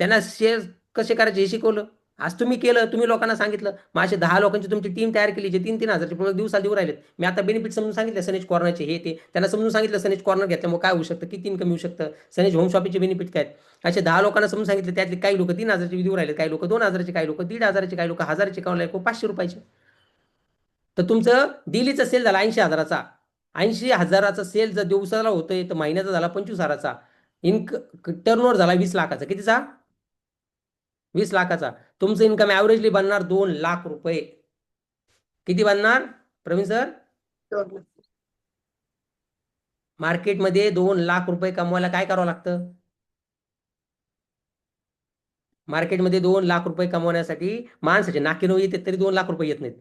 [SPEAKER 1] त्यांना शेअर कसे करायचे हे शिकवलं. आज तुम्ही केलं, तुम्ही लोकांना सांगितलं. मग असे 10 लोकांची तुमची टीम तयार केली, जे 3-3 हजारचे प्रोडक्ट दिवसाला देऊ राहिलेत. मी आता बेनिफिट समजून सांगितलं, सनेज कॉर्नरचे हे ते. त्यांना समजून सांगितलं सनेज कॉर्नर घेतल्यामुळे काय होऊ शकतं, किती इन्कम येऊ शकतं, सनेज होम शॉपिंगचे बेनिफिट काय आहेत. असे 10 लोकांना समजून सांगितले. त्यातले काही लोक 3 हजारचे देऊ राहिले, काही लोक 2 हजाराचे, काही लोक 1,500चे, काही लोक 1,000चे, काही लोक 500 रुपयाचे. तर तुमचं डेलीचा सेल झाला 80 हजाराचा. 80 हजाराचा सेल जर दिवसाला होतोय, तर महिन्याचा झाला 25 हजाराचा. टर्नओव्हर झाला 20 लाखाचा. कितीचा? 20 लाखाचा. तुमचं इन्कम ॲव्हरेजली बनणार 2 लाख रुपये. किती बनणार प्रवीण सर?
[SPEAKER 2] 2 लाख.
[SPEAKER 1] मार्केटमध्ये 2 लाख रुपये कमवायला काय करावं लागतं? मार्केटमध्ये 2 लाख रुपये कमवण्यासाठी माणसाचे नाकीनऊ येते, तरी 2 लाख रुपये येत नाहीत.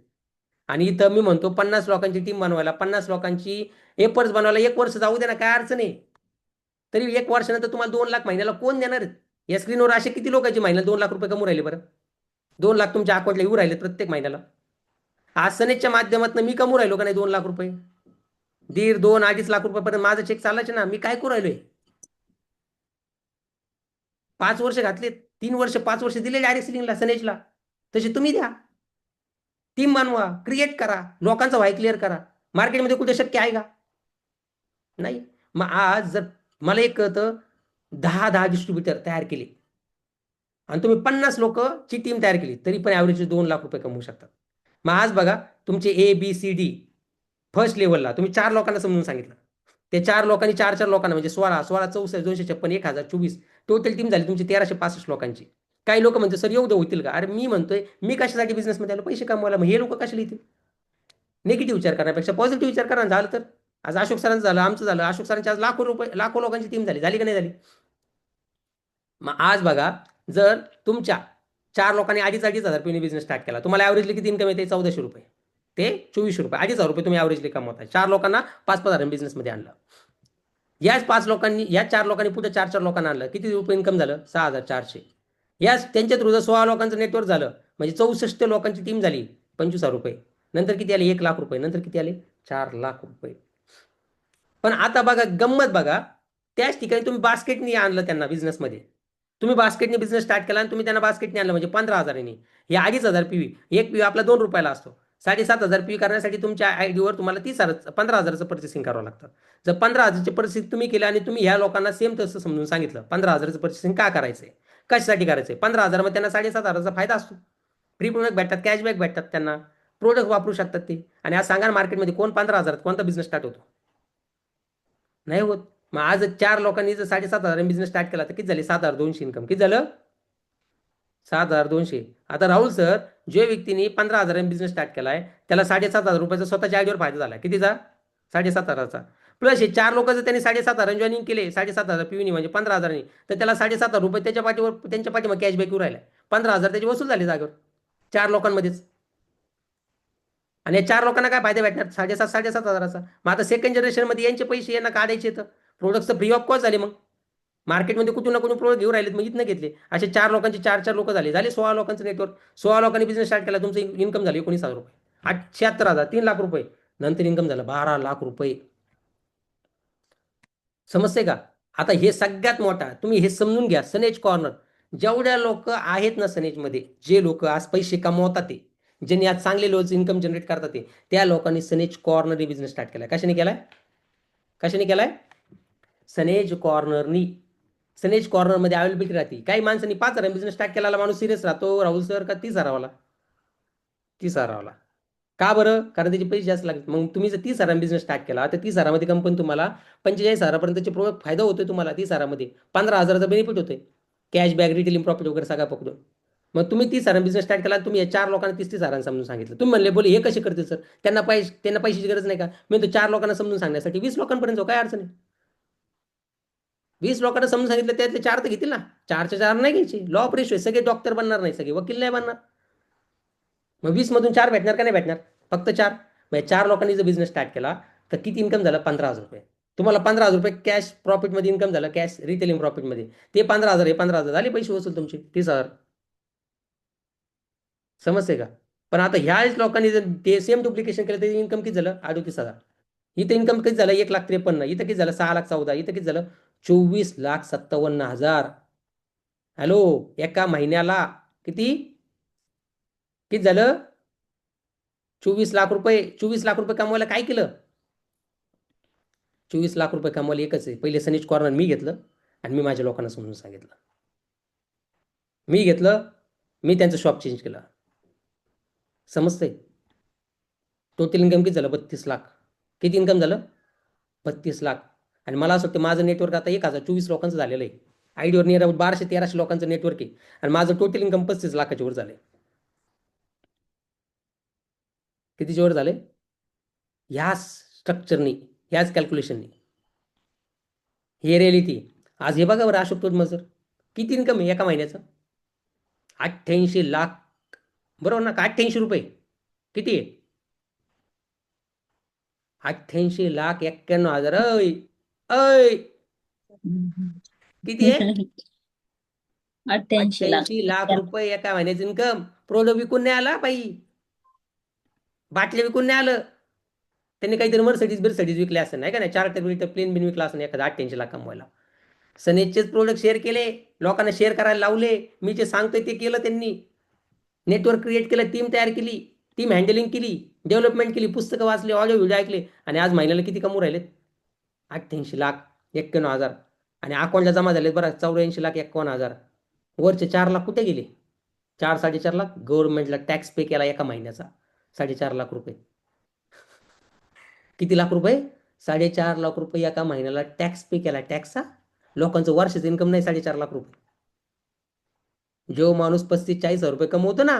[SPEAKER 1] आणि इथं मी म्हणतो 50 लोकांची टीम बनवायला, 50 लोकांची एपर्स बनवायला 1 वर्ष जाऊ दे ना, काय अडचण आहे. तरी 1 वर्षानंतर तुम्हाला 2 लाख महिन्याला कोण देणार आहेत? या स्क्रीनवर असे किती लोकांची महिन्याला 2 लाख रुपये कमवू राहिले बरं? 2 लाख तुमच्या अकाउंटला येऊ राहिले प्रत्येक महिन्याला. आज सनेजच्या माध्यमातून मी कमवू राहिलो का नाही 2 लाख रुपये? 1.5-2.5-2.5 लाख रुपयापर्यंत माझं चेक चालायचे ना. मी काय करू राहिलोय? 5 वर्ष घातलेत, 3 वर्ष 5 वर्ष दिले डायरेक्ट सेलिंगला, सनेजला. तसे तुम्ही द्या. टीम बनवा, क्रिएट करा, लोकांचा व्हाय क्लिअर करा. मार्केटमध्ये कुठे शक्य आहे का? नाही. मग आज जर मला एक कळतं, 10 डिस्ट्रीब्युटर तयार केले आणि तुम्ही 50 लोकची टीम तयार केली, तरी पण ॲव्हरेज 2 लाख रुपये कमवू शकतात. मग आज बघा, तुमचे ABCD फर्स्ट लेवलला तुम्ही 4 लोकांना समजून सांगितलं. ते 4 लोकांनी 4-4 लोकांना म्हणजे 16, 16, 64, 256, 1024 टोटल टीम झाली तुमची 1365 लोकांची. काही लोक म्हणतात सर एवढं होतील का? अरे मी म्हणतोय, मी कशासाठी बिझनेसमध्ये आलो? पैसे कमवायला. मग हे लोक कशाला येतील? निगेटिव्ह विचार करण्यापेक्षा पॉझिटिव्ह विचार करा. झालं तर आज अशोक सरांचं झालं, आमचं झालं. अशोक सरांची आज लाखो लोकांची टीम झाली का नाही झाली? मग आज बघा, जर तुमच्या 4 लोकांनी 2,500 बिझनेस स्टार्ट केला, तुम्हाला ॲव्हरेजली किती इन्कम येते? 1,400 रुपये ते 2,400 रुपये. 2,500 तुम्ही ॲव्हरेजली कमवताय. 4 लोकांना 5-5 हजार बिझनेसमध्ये आणलं. याच 5 लोकांनी, या 4 लोकांनी पुढे 4-4 लोकांना आणलं. किती रुपये इन्कम झालं? 6,400. याच त्यांच्या थ्रू जर 16 लोकांचं नेटवर्क झालं, म्हणजे 64 लोकांची टीम झाली, 25,000 रुपये. नंतर किती आले? 1 लाख रुपये. नंतर किती आले? 4 लाख रुपये. पण आता बघा गंमत बघा, त्याच ठिकाणी तुम्ही बास्केटनी आणलं त्यांना बिझनेसमध्ये. तुम्ही बास्केटने बिझनेस स्टार्ट केला आणि तुम्ही त्यांना बास्केटने आणलं म्हणजे 15,000नी. हे 2,500 PV. एक PV आपला 2 रुपयाला असतो. 7,500 PV करण्यासाठी तुमच्या आयडीवर तुम्हाला 15,000चं पर्चेसिंग करावं लागतं. जर 15,000चे पर्चेसिंग तुम्ही केलं आणि तुम्ही ह्या लोकांना सेम तसं समजून सांगितलं, 15,000चं पर्चेसिंग का करायचंय, कशासाठी करायचंय? 15,000 मध्ये त्यांना 7,500चा फायदा असतो. फ्री प्रोडक्ट भेटतात, कॅशबॅक भेटतात, त्यांना प्रोडक्ट वापरू शकतात ते. आणि आज सांगा मार्केटमध्ये कोण 15,000 कोणता बिझनेस स्टार्ट होतो? नाही होत. मग आज 4 लोकांनी जर 7,500 बिझनेस स्टार्ट केला, तर किती झाले? 7,200 इन्कम. किती झालं? 7,200. आता राहुल सर, जे व्यक्तीने 15,000 बिझनेस स्टार्ट केलाय, त्याला 7,500 रुपयाचा स्वतःच्या आयडीवर फायदा झाला. कितीचा? 7,500चा. प्लस हे 4 लोक जर त्यांनी 7,500 जॉईनिंग केले, 7,500 PV म्हणजे 15,000, तर त्याला 7,500 रुपये त्याच्या पाठीवर, त्यांच्या पाठीवर कॅशबॅक येऊ राहिला. 15,000 त्याची वसूल झाली जागेवर 4 लोकांमध्येच. आणि या 4 लोकांना काय फायदा भेटणार? 7,500-7,500. मग आता सेकंड जनरेशनमध्ये यांचे पैसे यांना काढायचे, तर प्रोडक्टचं फ्री ऑफ कॉस्ट झाले. मग मार्केटमध्ये कुठून ना कुठून प्रोडक्ट घेऊन राहिलेत, मग इथनं घेतले. असे 4 लोकांचे 4-4 लोक झाले 16 लोकांचं नेटवर्क. 16 लोकांनी बिझनेस स्टार्ट केला, तुमचं इन्कम झालं 19,000 रुपये. 76,000, 3 लाख रुपये. नंतर इन्कम झालं 12 लाख रुपये. समजते का? आता हे सगळ्यात मोठा, तुम्ही हे समजून घ्या. सनेज कॉर्नर, जेवढ्या लोक आहेत ना सनेजमध्ये, जे लोक आज पैसे कमवतात, ते ज्यांनी आज चांगले लोक इन्कम जनरेट करतात, ते त्या लोकांनी सनेज कॉर्नर बिझनेस स्टार्ट केलाय. कशाने केलाय? कशाने केलाय? सनेज कॉर्नरनी. सनेज कॉर्नरमध्ये अवेलेबिलिटी राहते. काही माणसांनी 5,000 बिझनेस स्टार्ट केला माणूस सिरियस राहतो राहुल सर का 30,000वाला? 30,000वाला. का बरं? कारण त्याचे पैसे जास्त लागतात. मग तुम्ही जर 30,000 बिझनेस स्टार्ट केला, तर 30,000मध्ये कंपनी तुम्हाला 45,000 पर्यंतचे प्रोडक्ट फायदा होतोय तुम्हाला. 30,000मध्ये 15,000चा बेनिफिट होतोय, कॅशबॅक, रिटेलिंग प्रॉफिट वगैरे सगळा पकडून. मग तुम्ही 30,000 बिझनेस स्टार्ट केला, तुम्ही या 4 लोकांना 30,000 समजून सांगितलं. तुम्ही म्हणले बोले हे कसे करतील सर, त्यांना पैशाची गरज नाही का? मी तो 4 लोकांना समजून सांगण्यासाठी 20 लोकांपर्यंत जाऊ, काय अडचण आहे? 20 लोकांना समजून सांगितलं, त्यातले 4 तर घेतील ना. 4च्या 4 नाही घ्यायचे. Law of ratio. सगळे डॉक्टर बनणार नाही, सगळे वकील नाही बनणार. मग 20 मधून 4 भेटणार का नाही भेटणार? फक्त 4. मग 4 लोकांनी जर बिझनेस स्टार्ट केला, तर किती इन्कम झालं? 15,000 रुपये. तुम्हाला 15,000 रुपये कॅश प्रॉफिटमध्ये इन्कम झालं, कॅश रिटेलिंग प्रॉफिटमध्ये. ते 15,000, हे 15,000 झाले पैसे वसूल तुमचे 30,000. समजते का? पण आता ह्याच लोकांनी जर ते सेम डुप्लिकेशन केलं तर इन्कम किती झालं? 38,000. इथं इन्कम किती झालं? 1,53,000. इथं किती झालं? 6,14,000. इथं किती झालं? 24,57,000. हॅलो, एका महिन्याला किती किती झालं? 24,00,000 रुपये. 24,00,000 रुपये कमवायला काय केलं? 24,00,000 रुपये कमवायला एकच आहे. पहिले सनीज कॉर्नर मी घेतलं आणि मी माझ्या लोकांना समजून सांगितलं. मी घेतलं, मी त्यांचं शॉप चेंज केलं. समजतंय? टोटल इन्कम किती झालं? 32,00,000. किती इन्कम झालं? 32,00,000. आणि मला असं वाटतं माझं नेटवर्क आता 1,024 लोकांचं झालेलं आहे. आयडीवर नियर अबाउट 1200-1300 लोकांचं नेटवर्क आहे आणि माझं टोटल इन्कम 35,00,000च्या वर झाले. कितीच्या वर झाले? ह्याच स्ट्रक्चरनी, ह्याच कॅल्क्युलेशननी. हे रिॲलिटी. आज हे बघा बरं अशोक मजर किती इन्कम आहे एका महिन्याचं? 88,00,000. बरोबर ना? का 88 रुपये? किती आहे? 88,91,000. अय अय किती आहे?
[SPEAKER 3] 88 लाख
[SPEAKER 1] 88,00,000 रुपये एका महिन्याचं इन्कम. प्रोडक्ट विकून नाही आला बाई, बाटल्या विकून नाही आलं. त्यांनी काहीतरी मर्सिडीज विकले असं नाही का नाही, 4 प्लेन बिन विकला असं एखादा 88,00,000 कमवायला. सनेजचेच प्रोडक्ट शेअर केले, लोकांना शेअर करायला लावले. मी जे सांगतोय ते केलं त्यांनी. नेटवर्क क्रिएट केलं, टीम तयार केली, टीम हँडलिंग केली, डेव्हलपमेंट केली, पुस्तकं वाचली, ऑडिओ व्हिडिओ ऐकले आणि आज महिन्याला किती कमवू राहिलेत? 88,91,000. आणि अकाउंटला जमा झाले बरं 84,51,000. वरचे 4,00,000 कुठे गेले? 4-4.5 लाख गव्हर्नमेंटला टॅक्स पे केला एका महिन्याचा. 4.5 लाख रुपये. किती लाख रुपये? 4.5 लाख रुपये एका महिन्याला टॅक्स पे केला. टॅक्सचा लोकांचं वर्षाचं इन्कम नाही 4.5 लाख रुपये. जो माणूस 35-40,000 रुपये कमवतो ना,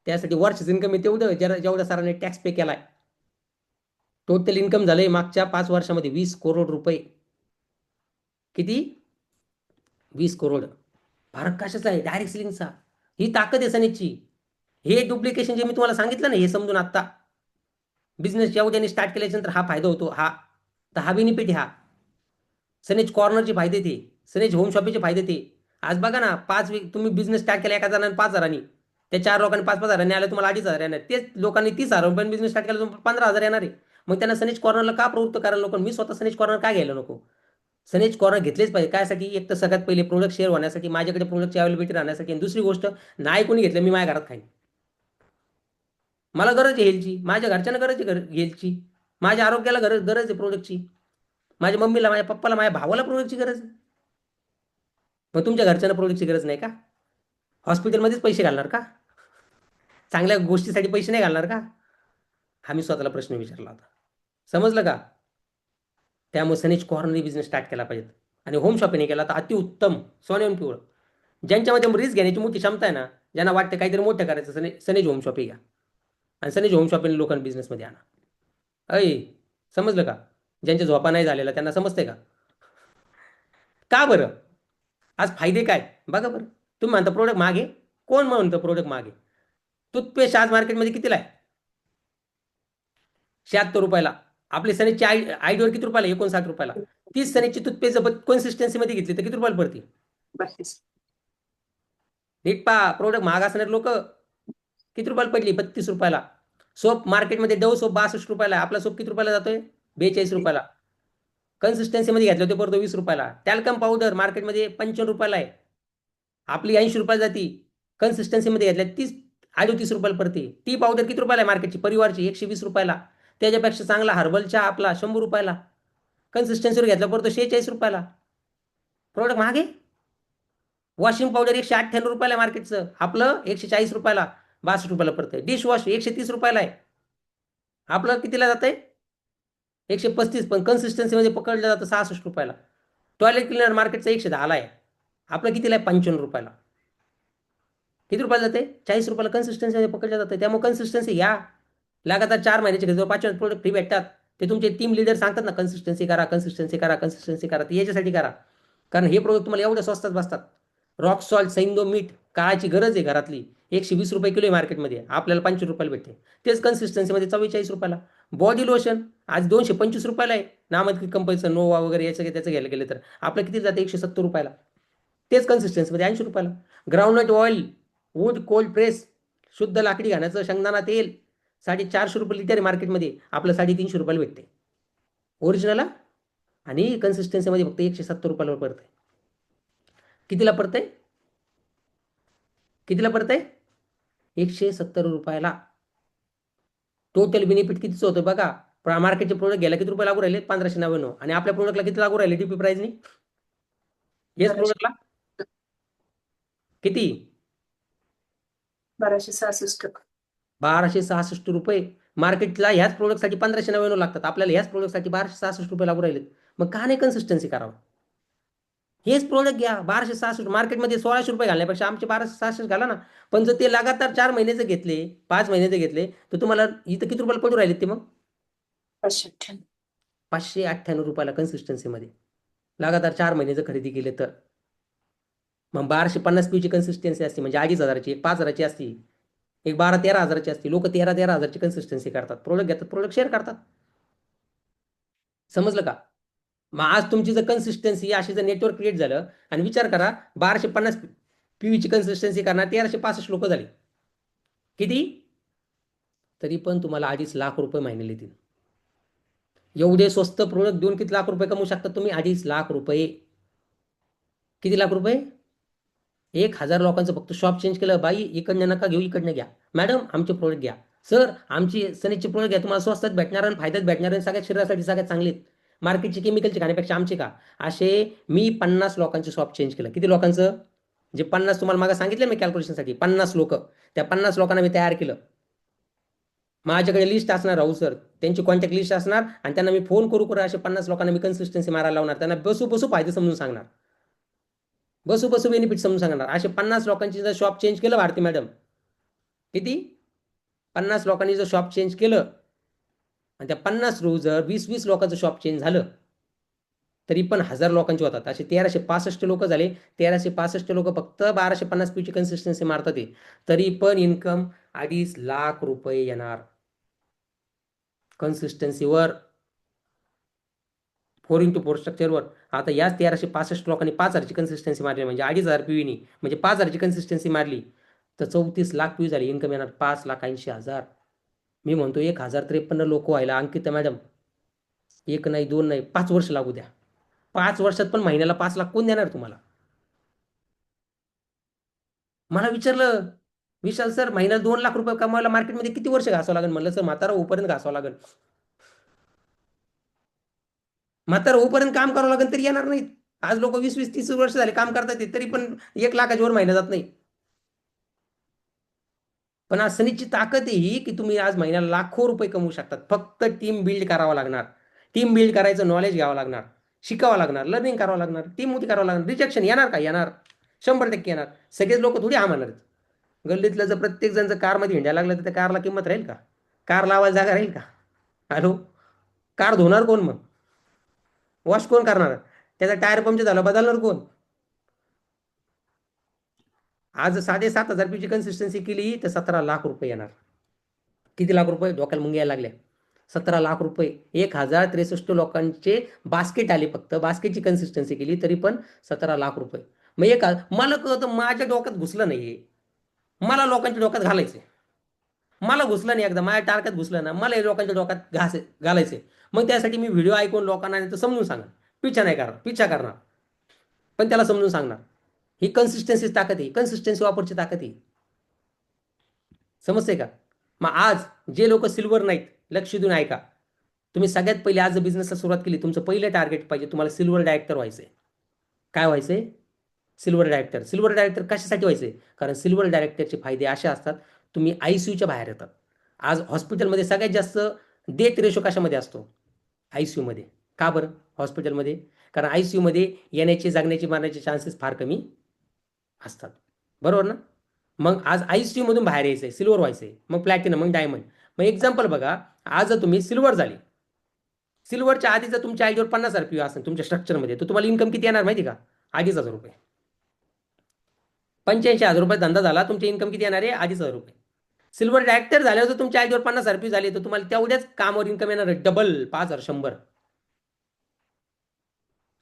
[SPEAKER 1] त्यासाठी वर्षाचं इन्कम आहे तेवढं जेवढ्या सरांनी टॅक्स पे केलाय. टोटल इन्कम झालंय मागच्या 5 वर्षामध्ये 20 करोड रुपये. किती? 20 करोड. फरक कशाचा आहे? डायरेक्ट सेलिंगचा. ही ताकद आहे सनीची. हे डुप्लिकेशन जे मी तुम्हाला सांगितलं ना, हे समजून आता बिझनेस जेवढ्याने स्टार्ट केल्याच्यानंतर हा फायदा होतो. हा बेनिफिट हा सनेज कॉर्नरचे फायदे ते, सनेज होम शॉपीचे फायदे ते. आज बघा ना, तुम्ही बिझनेस स्टार्ट केला 1 जणांनी 5,000. त्या 4 लोकांनी 5,000 आले, तुम्हाला 2,500 येणार. तेच लोकांनी 30,000 रुपयांनी बिझनेस स्टार्ट केला, तुम्हाला 15,000 येणार आहे. मग त्यांना सनेज कॉर्नरला का प्रवृत्त करायला नको? मी स्वतः सनेज कॉर्नर का घ्यायला नको? सनेज कॉर्नर घेतलेच पाहिजे. कायसाठी? एक तर सगळ्यात पहिले प्रोडक्ट शेअर होण्यासाठी, माझ्याकडे प्रोडक्टची अवेलेबिलिटी राहण्यासाठी. आणि दुसरी गोष्ट, नाही कोणी घेतलं मी माझ्या घरात खाईन. मला गरज आहे हेल्थची, माझ्या घरच्यांना गरज आहे हेल्थची, माझ्या आरोग्याला गरज आहे प्रोडक्टची, माझ्या मम्मीला, माझ्या पप्पाला, माझ्या भावाला प्रोडक्टची गरज आहे. मग तुमच्या घरच्यांना प्रोडक्टची गरज नाही का? हॉस्पिटलमध्येच पैसे घालणार का? चांगल्या गोष्टीसाठी पैसे नाही घालणार का? हा मी स्वतःला प्रश्न विचारला होता. समजलं का? त्यामुळे सनेज कॉर्नर बिझनेस स्टार्ट केला पाहिजे. आणि होम शॉपिंग केला तर अतिउत्तम, सोन्याहून पिवळं. ज्यांच्यामध्ये रिस्क घेण्याची मोठी क्षमता आहे ना, ज्यांना वाटतं काहीतरी मोठं करायचं, सनेज होम शॉपिंग घ्या आणि सनेज होम शॉपिंग लोकांना बिझनेसमध्ये आणा. समजलं का? ज्यांच्या झोपा नाही झालेला त्यांना समजते का? का बरं? आज फायदे काय बघा बरं. तुम्ही म्हणता प्रोडक्ट मागे, कोण म्हणतं प्रोडक्ट मागे? टूथपेस्ट आज मार्केटमध्ये कितीला आहे? 76 रुपयाला. आपली सनेजची आयडीवर किती रुपयाला? 59 रुपयाला. 30 सनेजची टूथपेस्ट कन्सिस्टन्सीमध्ये घेतली तर किती रुपयाला पडते?
[SPEAKER 2] 32.
[SPEAKER 1] नीट पहा, प्रोडक्ट महाग असणारे लोक किती रुपयाला पडली? 32 रुपयाला. सोप मार्केटमध्ये डव सोप 62 रुपयाला आहे. आपला सोप किती रुपयाला जातोय? 42 रुपयाला. कन्सिस्टन्सीमध्ये घेतलं होते परत 20 रुपयाला. टॅल्कम पावडर मार्केटमध्ये 55 रुपयाला आहे. आपली 80 रुपयाला जाती. कन्सिस्टन्सीमध्ये घेतल्या 38 रुपयाला पडते. टी पावडर किती रुपयाला आहे मार्केटची? परिवारची 120 रुपयाला. त्याच्यापेक्षा चांगला हर्बल चहा आपला 100 रुपयाला. कन्सिस्टन्सीवर घेतला परत 46 रुपयाला. प्रोडक्ट महाग आहे. वॉशिंग पावडर 198 रुपयाला आहे मार्केटचं, आपलं 140 रुपयाला, 62 रुपयाला पडतंय. डिश वॉश 130 रुपयाला आहे, आपलं कितीला जातंय? 135. पण कन्सिस्टन्सीमध्ये पकडलं जातं 66 रुपयाला. टॉयलेट क्लिनर मार्केटचा 110 आहे, आपलं कितीला आहे? 55 रुपयाला. किती रुपयाला जाते? 40 रुपयाला कन्सिस्टन्सीमध्ये पकडलं जातं. त्यामुळे कन्सिस्टन्सी घ्या. लगातार 4 महिन्याचे घेतो, 5 प्रोडक्ट फ्री भेटतात. ते तुमचे टीम लीडर सांगतात ना, कन्सिस्टन्सी करा, कन्सिस्टन्सी करा, कन्सिस्टन्सी करा. ते याच्यासाठी करा, कारण हे प्रोडक्ट तुम्हाला एवढ्या स्वस्तात बसतात. रॉक सॉल्ट, सैंदो मीठ, काळाची गरज आहे घरातली, 120 रुपये किलो आहे मार्केटमध्ये, आपल्याला 25 रुपयाला भेटते. तेच कन्सिस्टन्सीमध्ये 44 रुपयाला. बॉडी लोशन आज 225 रुपयाला आहे, नामांकित कंपनीचं नोवा वगैरे याचं त्याचं घ्यायला गेलं तर आपलं किती जातं? 170 रुपयाला. तेच कन्सिस्टन्सीमध्ये 80 रुपयाला. Groundnut oil, wood cold press शुद्ध लाकडी घाण्याचं शेंगदाणा तेल 450 रुपये लिटर आहे मार्केटमध्ये, आपलं 350 रुपयाला भेटते ओरिजिनल. आणि कन्सिस्टन्सीमध्ये फक्त 170 रुपयाला पडतंय. कितीला पडतंय? कितीला पडतंय? 170 रुपयाला. टोटल बेनिफिट कितीचं होतं बघा. मार्केटचे प्रोडक्ट घ्यायला किती रुपये लागू राहिले? 1599. आणि आपल्या प्रोडक्टला किती लागू राहिले डीपी प्राइसनी? येस प्रोडक्टला किती?
[SPEAKER 2] 1266.
[SPEAKER 1] 1266 रुपये. मार्केटला ह्याच प्रोडक्टसाठी 1599 लागतात, आपल्याला ह्याच प्रोडक्टसाठी 1266 रुपये लागू राहिलेत. मग का नाही कन्सिस्टन्सी करावं? हेच प्रोडक्ट घ्या 1266. मार्केटमध्ये 1600 रुपये घालण्यापेक्षा आमचे 1266 घाला ना. पण जर ते लगातार 4 महिन्याचे घेतले, 5 महिन्याचे घेतले, तर तुम्हाला इथं किती रुपयाला पडू राहिले ते मग?
[SPEAKER 2] 598.
[SPEAKER 1] 598 रुपयाला कन्सिस्टन्सीमध्ये लगातार 4 महिन्याचं खरेदी केले तर. मग 1250 ची कन्सिस्टन्सी असते, म्हणजे 2500ची, एक 5000ची असती, एक 12-13 हजाराची असते. लोक 13-13 हजारची कन्सिस्टन्सी करतात, प्रोडक्ट घेतात, प्रोडक्ट शेअर करतात. समजलं का? मग आज तुमची जर कन्सिस्टन्सी अशी जर नेटवर्क क्रिएट झालं, आणि विचार करा 1250 PV ची कन्सिस्टन्सी करणार 1365 लोक झाली. किती? तरी पण तुम्हाला 2.5 लाख रुपये महिन्याला येतील. एवढे स्वस्त प्रोडक्ट देऊन किती लाख रुपये कमवू शकता तुम्ही? 2.5 लाख रुपये. किती लाख रुपये? 1000 लोकांचं फक्त शॉप चेंज केलं. बाई इकडनं नका घेऊ, इकडनं घ्या. मॅडम आमचे प्रोडक्ट घ्या. सर आमची सनीचे प्रोडक्ट घ्या, तुम्हाला स्वस्तात भेटणार आणि फायद्यात भेटणार आणि सगळ्या शरीरासाठी सगळ्यात चांगले आहेत. मार्केटचे केमिकलचे खाण्यापेक्षा आमचे का? असे मी 50 लोकांचे शॉप चेंज केलं. किती लोकांचं? जे 50 तुम्हाला मागे सांगितलं मी कॅल्क्युलेशनसाठी, 50 लोक. त्या 50 लोकांना मी तयार केलं. माझ्याकडे लिस्ट असणार राहू सर, त्यांची कॉन्टॅक्ट लिस्ट असणार, आणि त्यांना मी फोन करू असे 50 लोकांना मी कन्सिस्टन्सी मारायला लावणार. त्यांना बसू बसू फायदे समजून सांगणार, बसू बसू बेनिफिट समजून सांगणार. असे 50 लोकांची जर शॉप चेंज केलं भारती मॅडम, किती? 50 लोकांनी जर शॉप चेंज केलं, आणि त्या 50 रोज जर 20-20 लोकांचं शॉप चेंज झालं, तरी पण 1000 लोकांचे होतात. असे 1365 लोक झाले. 1365 लोक फक्त 1250 पीची कन्सिस्टन्सी मारतात ते, तरी पण इन्कम 2.5 लाख रुपये येणार कन्सिस्टन्सीवर, 4x4 स्ट्रक्चरवर. आता याच 1365 लोकांनी 5000ची कन्सिस्टन्सी मारली, म्हणजे 2500 PVनी, म्हणजे 5000ची कन्सिस्टन्सी मारली, तर 34 लाख PV झाली. इन्कम येणार 5,80,000. मी म्हणतो 1053 लोक व्हायला अंकिता मॅडम, 1 नाही 2 नाही 5 वर्ष लागू द्या. 5 वर्षात पण महिन्याला 5 लाख कोण देणार तुम्हाला? मला विचारलं विशाल सर, महिन्याला 2 लाख रुपये कमवायला मार्केटमध्ये किती वर्ष घासावं लागेल? म्हणलं सर म्हातारा होईपर्यंत घासावं लागेल. म्हातारा होईपर्यंत काम करावं लागेल तरी येणार नाहीत. आज लोक 20-20-30 वर्ष झाले काम करतात, तरी पण 1 लाखाच्या वर महिना जात नाही. पण आज सनीची ताकद आहे ही, की तुम्ही आज महिन्याला लाखो रुपये कमवू शकतात. फक्त टीम बिल्ड करावा लागणार. टीम बिल्ड करायचं नॉलेज घ्यावं लागणार, शिकावं लागणार, लर्निंग करावं लागणार, टीम मध्ये करावं लागणार. रिजेक्शन येणार का? येणार, 100% येणार. सगळेच लोक थोडी हा म्हणणार. गल्लीतलं जर प्रत्येक जण जर कारमध्ये हिंडायला लागलं, तर त्या कारला किंमत राहील का? कार लावायला जागा राहील का? हॅलो, कार धुणार कोण? मग वॉश कोण करणार? त्याचा टायर पंक्चर झाला बदलणार कोण? आज 7,500 PVची कन्सिस्टन्सी केली तर 17 लाख रुपये येणार. किती लाख रुपये? डोक्याला मुंग्या यायला लागल्या. 17 लाख रुपये. 1063 लोकांचे बास्केट आले, फक्त बास्केटची कन्सिस्टन्सी केली तरी पण 17 लाख रुपये. मग मला कळतं माझ्या डोक्यात घुसलं नाहीये, मला लोकांच्या डोक्यात घालायचे. मला घुसलं नाही, एकदा माझ्या टारक्यात घुसलं ना, मला लोकांच्या डोक्यात घालायचे. मग त्यासाठी मी व्हिडिओ ऐकून लोकांना नाही तर समजून सांगणार. पिच्छा नाही करणार, पिच्छा करणार, पण त्याला समजून सांगणार. ही कन्सिस्टन्सी ताकद आहे, कन्सिस्टन्सी वापरची ताकद आहे. समजते का? मग आज जे लोक सिल्वर नाहीत, लक्ष देऊन ऐका. तुम्ही सगळ्यात पहिले आज बिझनेसला सुरुवात केली, तुमचं पहिलं टार्गेट पाहिजे तुम्हाला सिल्वर डायरेक्टर व्हायचंय. काय व्हायचंय? Silver director. सिल्वर डायरेक्टर कशासाठी व्हायचंय? कारण सिल्वर डायरेक्टरचे फायदे असे असतात, तुम्ही ICUच्या बाहेर येतात. आज हॉस्पिटलमध्ये सगळ्यात जास्त डेथ रेशो कशामध्ये असतो? ICU मध्ये. का बरं? हॉस्पिटलमध्ये. कारण ICU मध्ये येण्याचे, जगण्याचे, मरण्याचे चान्सेस फार कमी असतात, बरोबर ना? मग आज ICU मधून बाहेर यायचंय, सिल्वर व्हायचंय, मग प्लॅटिनम, मग डायमंड. मग एक्झाम्पल बघा, आज जर तुम्ही सिल्वर झाले, सिल्वरच्या आधी जर तुमच्या आयडीवर 50,000 PV असेल तुमच्या स्ट्रक्चरमध्ये, तर तुम्हाला इन्कम किती येणार माहिती का? 2,500 रुपये. 85,000 रुपये धंदा झाला, तुमचे इन्कम किती येणार आहे? 2,500 रुपये. सिल्वर डायरेक्टर झाल्यावर जर तुमच्या आयडीवर 50,000 PV झाले, तर तुम्हाला तेवढ्याच कामावर इन्कम येणार आहे, डबल, 5,100.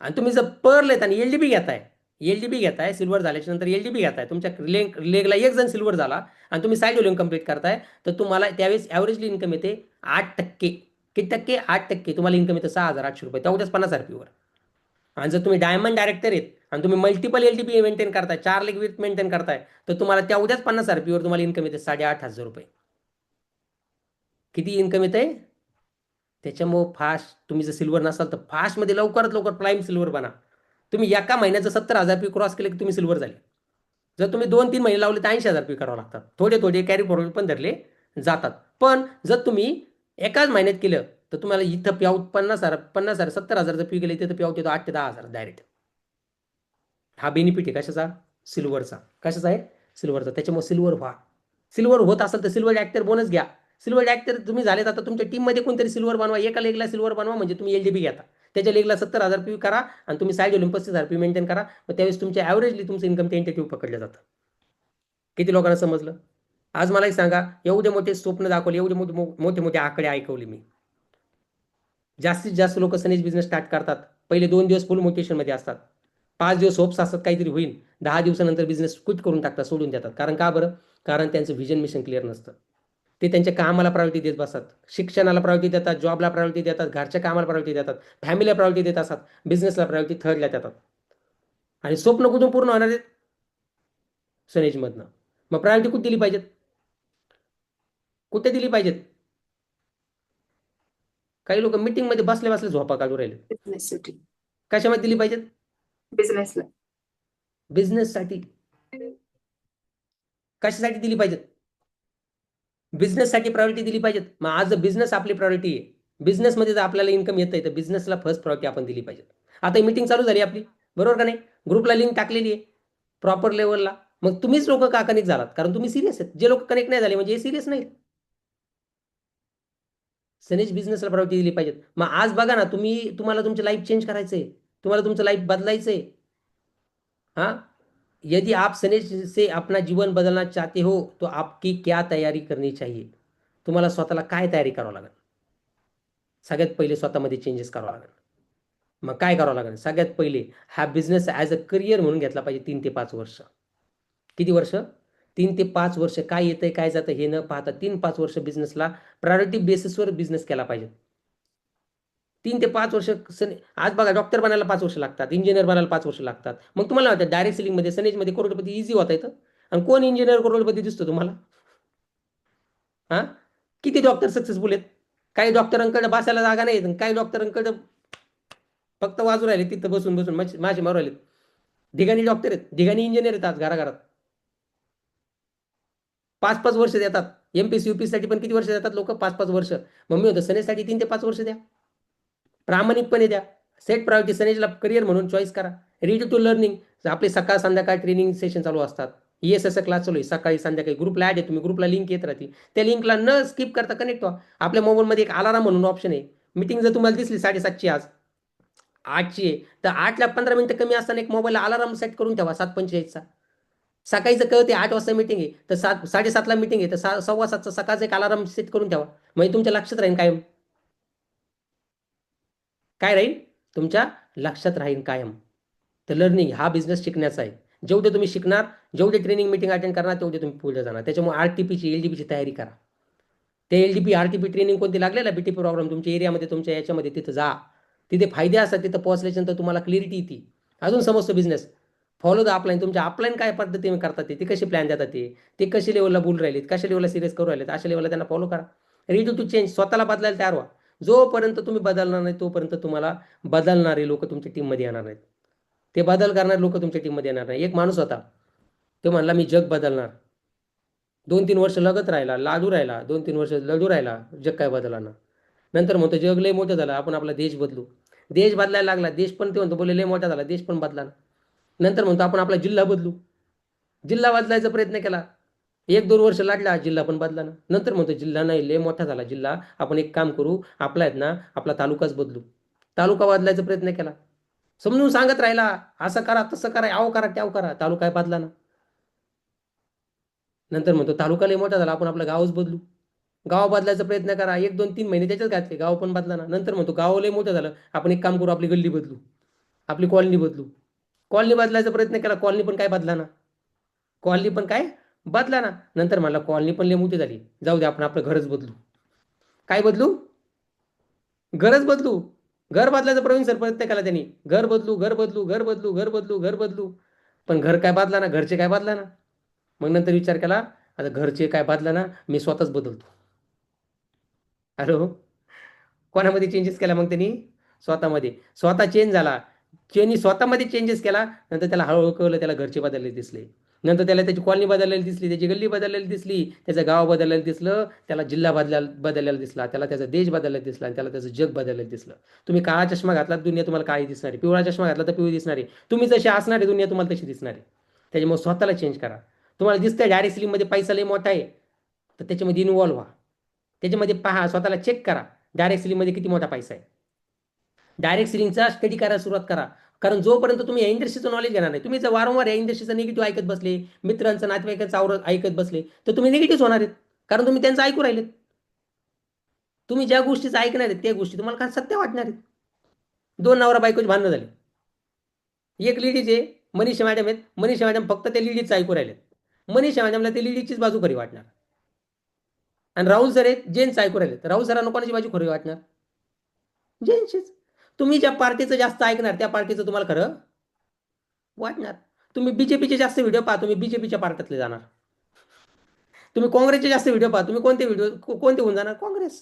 [SPEAKER 1] आणि तुम्ही जर पर्ल येत आणि LDB घेताय, एलडीबी घेताय, सिल्वर झाल्याच्या नंतर एलडीबी घेताय, तुमच्या लेगला एक जण सिल्वर झाला आणि तुम्ही साईड व्हॉल्यूम कंप्लीट करताय, तर तुम्हाला त्यावेळेस ॲव्हरेजली इन्कम येते 8%. किती टक्के? 8%. तुम्हाला इन्कम येतं 6,800 रुपये, तेवढ्याच 50 RP वर. आणि जर तुम्ही डायमंड डायरेक्टर आहेत आणि तुम्ही मल्टिपल एलडीबी मेंटेन करताय, 4 लेग विथ मेंटेन करताय, तर तुम्हाला तेवढ्याच 50 RP वर तुम्हाला इन्कम येते 8,500 रुपये. किती इन्कम येते? त्याच्यामुळं फास्ट, तुम्ही जर सिल्वर नसाल तर फास्टमध्ये लवकरात लवकर प्राईम सिल्वर बना. तुम्ही एका महिन्याचं 70,000 रुपये क्रॉस केले की तुम्ही सिल्वर झाले. जर तुम्ही 2-3 महिने लावले तर 80,000 रुपये करावं लागतात. थोडे थोडे कॅरी फॉरवर्ड पण धरले जातात. पण जर तुम्ही एकाच महिन्यात केलं तर तुम्हाला इथं पे 50,000 70,000 पी गेले तिथं पे येतो 8 ते 10,000 डायरेक्ट. हा बेनिफिट आहे कशाचा? सिल्वरचा. कशाचा आहे? सिल्वरचा. त्याच्यामुळे सिल्वर व्हा. सिल्वर होत असेल तर सिल्वर ॲक्टर बोनस घ्या. सिल्वर ॲक्टर तुम्ही झाले आता तुमच्या टीममध्ये कोणतरी सिल्वर बनवा. एका लेगला सिल्वर बनवा म्हणजे तुम्ही एलडीबी घेता. त्याच्या लेगला 70,000 पी करा आणि तुम्ही साईड व्हॉल्यूम 35,000 पी मेंटेन करा. मग त्यावेळेस तुमच्या ॲव्हरेजली तुमचं इन्कम टेंटेटिव्ह पकडलं जातं. किती लोकांना समजलं? आज मला एक सांगा, एवढे मोठे स्वप्न दाखवले, एवढे मोठे मोठे आकडे ऐकवले मी. जास्तीत जास्त लोक सनेज बिझनेस स्टार्ट करतात. पहिले 2 दिवस फुल मोटिवेशनमध्ये असतात. 5 दिवस होप्स असतात काहीतरी होईल. 10 दिवसानंतर बिझनेस क्विट करून टाकतात, सोडून देतात. कारण का बरं? कारण त्यांचं व्हिजन मिशन क्लिअर नसतं. ते त्यांच्या कामाला प्रायोरिटी देत बसतात. शिक्षणाला प्रायोरिटी देतात, जॉबला प्रायोरिटी देतात, घरच्या कामाला प्रायोरिटी देतात, फॅमिलीला प्रायोरिटी देत असतात, बिझनेसला प्रायोरिटी थर्डला देतात. आणि स्वप्न कुठून पूर्ण होणार आहेत? सनेजमधनं. मग प्रायोरिटी कुठे दिली पाहिजेत? कुठे दिली पाहिजेत? काही लोक मीटिंगमध्ये बसल्या बसल्या झोपा काढू राहिले.
[SPEAKER 2] बिझनेससाठी.
[SPEAKER 1] कशामध्ये दिली पाहिजेत?
[SPEAKER 2] बिझनेसला.
[SPEAKER 1] बिझनेससाठी. कशासाठी दिली पाहिजेत? बिझनेससाठी प्रायोरिटी दिली पाहिजेत. मग आज बिझनेस आपली प्रायोरिटी आहे. बिझनेसमध्ये जर आपल्याला इन्कम येतंय तर बिझनेसला फर्स्ट प्रायोरिटी आपण दिली पाहिजे. आता ही मीटिंग चालू झाली आपली, बरोबर का नाही? ग्रुपला लिंक टाकलेली आहे प्रॉपर लेवलला. मग तुम्हीच लोक का कनेक्ट झालात? कारण तुम्ही सिरियस आहेत. जे लोक कनेक्ट नाही झाले म्हणजे हे सिरियस नाहीत. सनेज बिझनेसला प्रायोरिटी दिली पाहिजे. मग आज बघा ना, तुम्हाला तुमचं लाईफ चेंज करायचंय, तुम्हाला तुमचं लाईफ बदलायचंय. हाँ, यदि आप सनेज से अपना जीवन बदलना चाहते हो तो आपकी क्या तयारी करनी चाहिए? तुम्हाला स्वतःला काय तयारी करावं लागेल? सगळ्यात पहिले स्वतःमध्ये चेंजेस करावं लागेल. मग काय करावं लागेल? सगळ्यात पहिले हा बिझनेस ॲज अ करियर म्हणून घेतला पाहिजे 3 ते 5 वर्ष. किती वर्ष? 3 ते 5 वर्ष. काय येतंय, काय जातं हे न पाहता 3-5 वर्ष बिझनेसला प्रायोरिटी बेसिसवर बिझनेस केला पाहिजे. 3 ते 5 वर्ष आज बघा, डॉक्टर बनायला 5 वर्ष लागतात, इंजिनियर बनायला 5 वर्ष लागतात. मग तुम्हाला वाटतं डायरेक्ट सेलिंगमध्ये, सनेजमध्ये करोडपती इझी होता येतं? आणि कोण इंजिनियर करोडपती दिसतो तुम्हाला? हां? किती डॉक्टर सक्सेसफुल आहेत? काही डॉक्टरांकडे बसायला जागा नाही, काही डॉक्टरांकडे फक्त वाजू राहिले तिथं बसून बसून माशी मारू राहिलेत. ढिगाणी डॉक्टर आहेत, ढिगाणी इंजिनियर आहेत आज घराघरात. 5-5 वर्ष देतात. एमपीएससी यूपीएससीसाठी पण किती वर्ष देतात लोक? 5-5 वर्ष. मग मी म्हणतो सनेजसाठी 3 ते 5 वर्ष द्या. प्रामाणिकपणे द्या. Set priority. सनेजला करियर म्हणून चॉईस करा. Ready to learning. आपले सकाळ संध्याकाळ ट्रेनिंग सेशन चालू असतात. ESS क्लास चालू आहे सकाळी संध्याकाळी. ग्रुपला ॲड आहे तुम्ही, ग्रुपला लिंक येत राहते. त्या लिंकला न स्किप करता कनेक्ट व्हा. आपल्या मोबाईलमध्ये एक अलाराम म्हणून ऑप्शन आहे. मीटिंग जर तुम्हाला दिसली 7:30ची आज, 8ची आहे, तर 8ला 15 मिनिटं कमी असताना एक मोबाईलला अलाराम सेट करून ठेवा 7:45चा. सकाळीचं कळते 8 वाजता मीटिंग आहे, तर 7:30ला मीटिंग आहे, तर 7:15चा सकाळचा एक अलाराम सेट करून ठेवा. म्हणजे तुमच्या लक्षात राहील कायम. काय राहील? तुमच्या लक्षात राहील कायम. तर लर्निंग हा बिझनेस शिकण्याचा आहे. जेवढे तुम्ही शिकणार, जेवढे ट्रेनिंग मीटिंग अटेंड करणार, तेवढे तुम्ही पुढे जाणार. त्याच्यामुळे आरटीपीची, एलडीपीची तयारी करा. ते एलडीपी, आरटीपी ट्रेनिंग कोणती लागलेला बीटीपी प्रोग्राम तुमच्या एरियामध्ये, तुमच्या याच्यामध्ये, तिथं जा. तिथे फायदे असतात. तिथं पोहोचल्याच्यानंतर तुम्हाला क्लिअरिटी येते. अजून समजतो बिझनेस. Follow the up line. तुमच्या अपलाईन काय पद्धतीने करतात ते कशी प्लॅन देतात ते कशी लेवलला बोलून राहिलेत, कशा लेवलला सिरियस करू राहिलेत, अशा लेवलला त्यांना फॉलो करा. Ready to change. स्वतःला बदलायला तयार व्हा. जोपर्यंत तुम्ही बदलणार नाही तोपर्यंत तुम्हाला बदलणारे लोक तुमच्या टीममध्ये येणार नाहीत. ते बदल करणारे लोक तुमच्या टीममध्ये येणार नाही. एक माणूस होता, तो म्हणला मी जग बदलणार. 2-3 वर्ष लगत राहिला, लाडू राहिला, 2-3 वर्ष लढू राहिला, जग काय बदलणार. नंतर म्हणतो जग लय मोठं झालं, आपण आपला देश बदलू. देश बदलायला लागला, देश पण ते म्हणतो बोले लय मोठा झाला, देश पण बदला. नंतर म्हणतो आपण आपला जिल्हा बदलू. जिल्हा बदलायचा प्रयत्न केला, 1-2 वर्ष लाटला, जिल्हा पण बदला ना. नंतर म्हणतो जिल्हा नाही, लय मोठा झाला जिल्हा, आपण एक काम करू, आपला आहेत ना आपला तालुकाच बदलू. तालुका बदलायचा प्रयत्न केला, समजून सांगत राहिला, असं करा तसं करा, आव करा त्याव करा, तालुका बदला ना. नंतर म्हणतो तालुका लय मोठा झाला, आपण आपलं गावच बदलू. गाव बदलायचा प्रयत्न करा, 1-2-3 महिने त्याच्यात घातले, गाव पण बदला ना. नंतर म्हणतो गाव लय मोठं झालं, आपण एक काम करू, आपली गल्ली बदलू, आपली कॉलनी बदलू. कॉलनी बदलायचा प्रयत्न केला, कॉलनी पण काय बदला ना, कॉलनी पण काय बदला ना. नंतर मला कॉलनी पण लय मोठी झाली, जाऊ दे आपण आपलं घरच बदलू. काय बदलू? घरच बदलू. घर बदलायचा प्रयत्न केला त्यांनी, घर बदलू, घर बदलू, घर बदलू, घर बदलू, घर बदलू. पण घर काय बदला ना, घरचे काय बदला ना. मग नंतर विचार केला, आता घरचे काय बदला ना, मी स्वतःच बदलतो. हॅलो, कोणामध्ये चेंजेस केला मग त्यांनी? स्वतःमध्ये. स्वतः चेंज झाला, त्यांनी स्वतःमध्ये चेंजेस केला. नंतर त्याला हळूहळू कळलं, त्याला घरचे बदललेले दिसले. नंतर त्याला त्याची कॉलनी बदललेली दिसली, त्याची गल्ली बदललेली दिसली, त्याचं गाव बदललेलं दिसलं, त्याला जिल्हा बदललेला दिसला, त्याला त्याचा देश बदललेला दिसला, आणि त्याला त्याचं जग बदललेलं दिसलं. तुम्ही काळा चष्मा घातला, दुनिया तुम्हाला काळी दिसणार आहे. पिवळा चष्मा घातला तर पिवळी दिसणार आहे. तुम्ही जशी असणार आहे, दुनिया तुम्हाला तशी दिसणार आहे. त्याच्यामुळे स्वतःला चेंज करा. तुम्हाला दिसतंय डायरेक्ट सेलिंगमध्ये पैसा लय मोठा आहे, तर त्याच्यामध्ये इन्व्हॉल्व्ह व्हा. त्याच्यामध्ये पहा, स्वतःला चेक करा, डायरेक्ट सेलिंगमध्ये किती मोठा पैसा आहे. डायरेक्ट सेलिंगचा स्टडी करायला सुरुवात करा. कारण जोपर्यंत तुम्ही या इंडस्ट्रीचं नॉलेज घेणार नाही, तुम्ही जर वारंवार या इंडस्ट्रीचं निगेटिव्ह ऐकत बसले, मित्रांचं नातेवाईकांचं आवडत ऐकत बसले, तर तुम्ही निगेटिव्ह होणार आहेत. कारण तुम्ही त्यांचं ऐकू राहिलेत. तुम्ही ज्या गोष्टीचं ऐकणार आहेत त्या गोष्टी तुम्हाला काय सत्य वाटणार आहेत. दोन नवरा बायकोची भांडणं झाली, एक लेडीज आहे, मनीषा मॅडम आहेत. मनीषा मॅडम फक्त त्या लेडीजचं ऐकू राहिलेत. मनीषा मॅडमला त्या लेडीजचीच बाजू खरी वाटणार. आणि राहुल सर आहेत, जेंट्स ऐकू राहिलेत. राहुल सरांना कोणाची बाजू खरी वाटणार? जेंट्सचीच. तुम्ही ज्या पार्टीचं जास्त ऐकणार त्या पार्टीचं तुम्हाला खरं वाटणार. तुम्ही बीजेपीचे जास्त व्हिडिओ पहा, तुम्ही बीजेपीच्या पार्ट्यातले जाणार. तुम्ही काँग्रेसचे जास्त व्हिडिओ पहा, तुम्ही कोणते होऊन जाणार? काँग्रेस.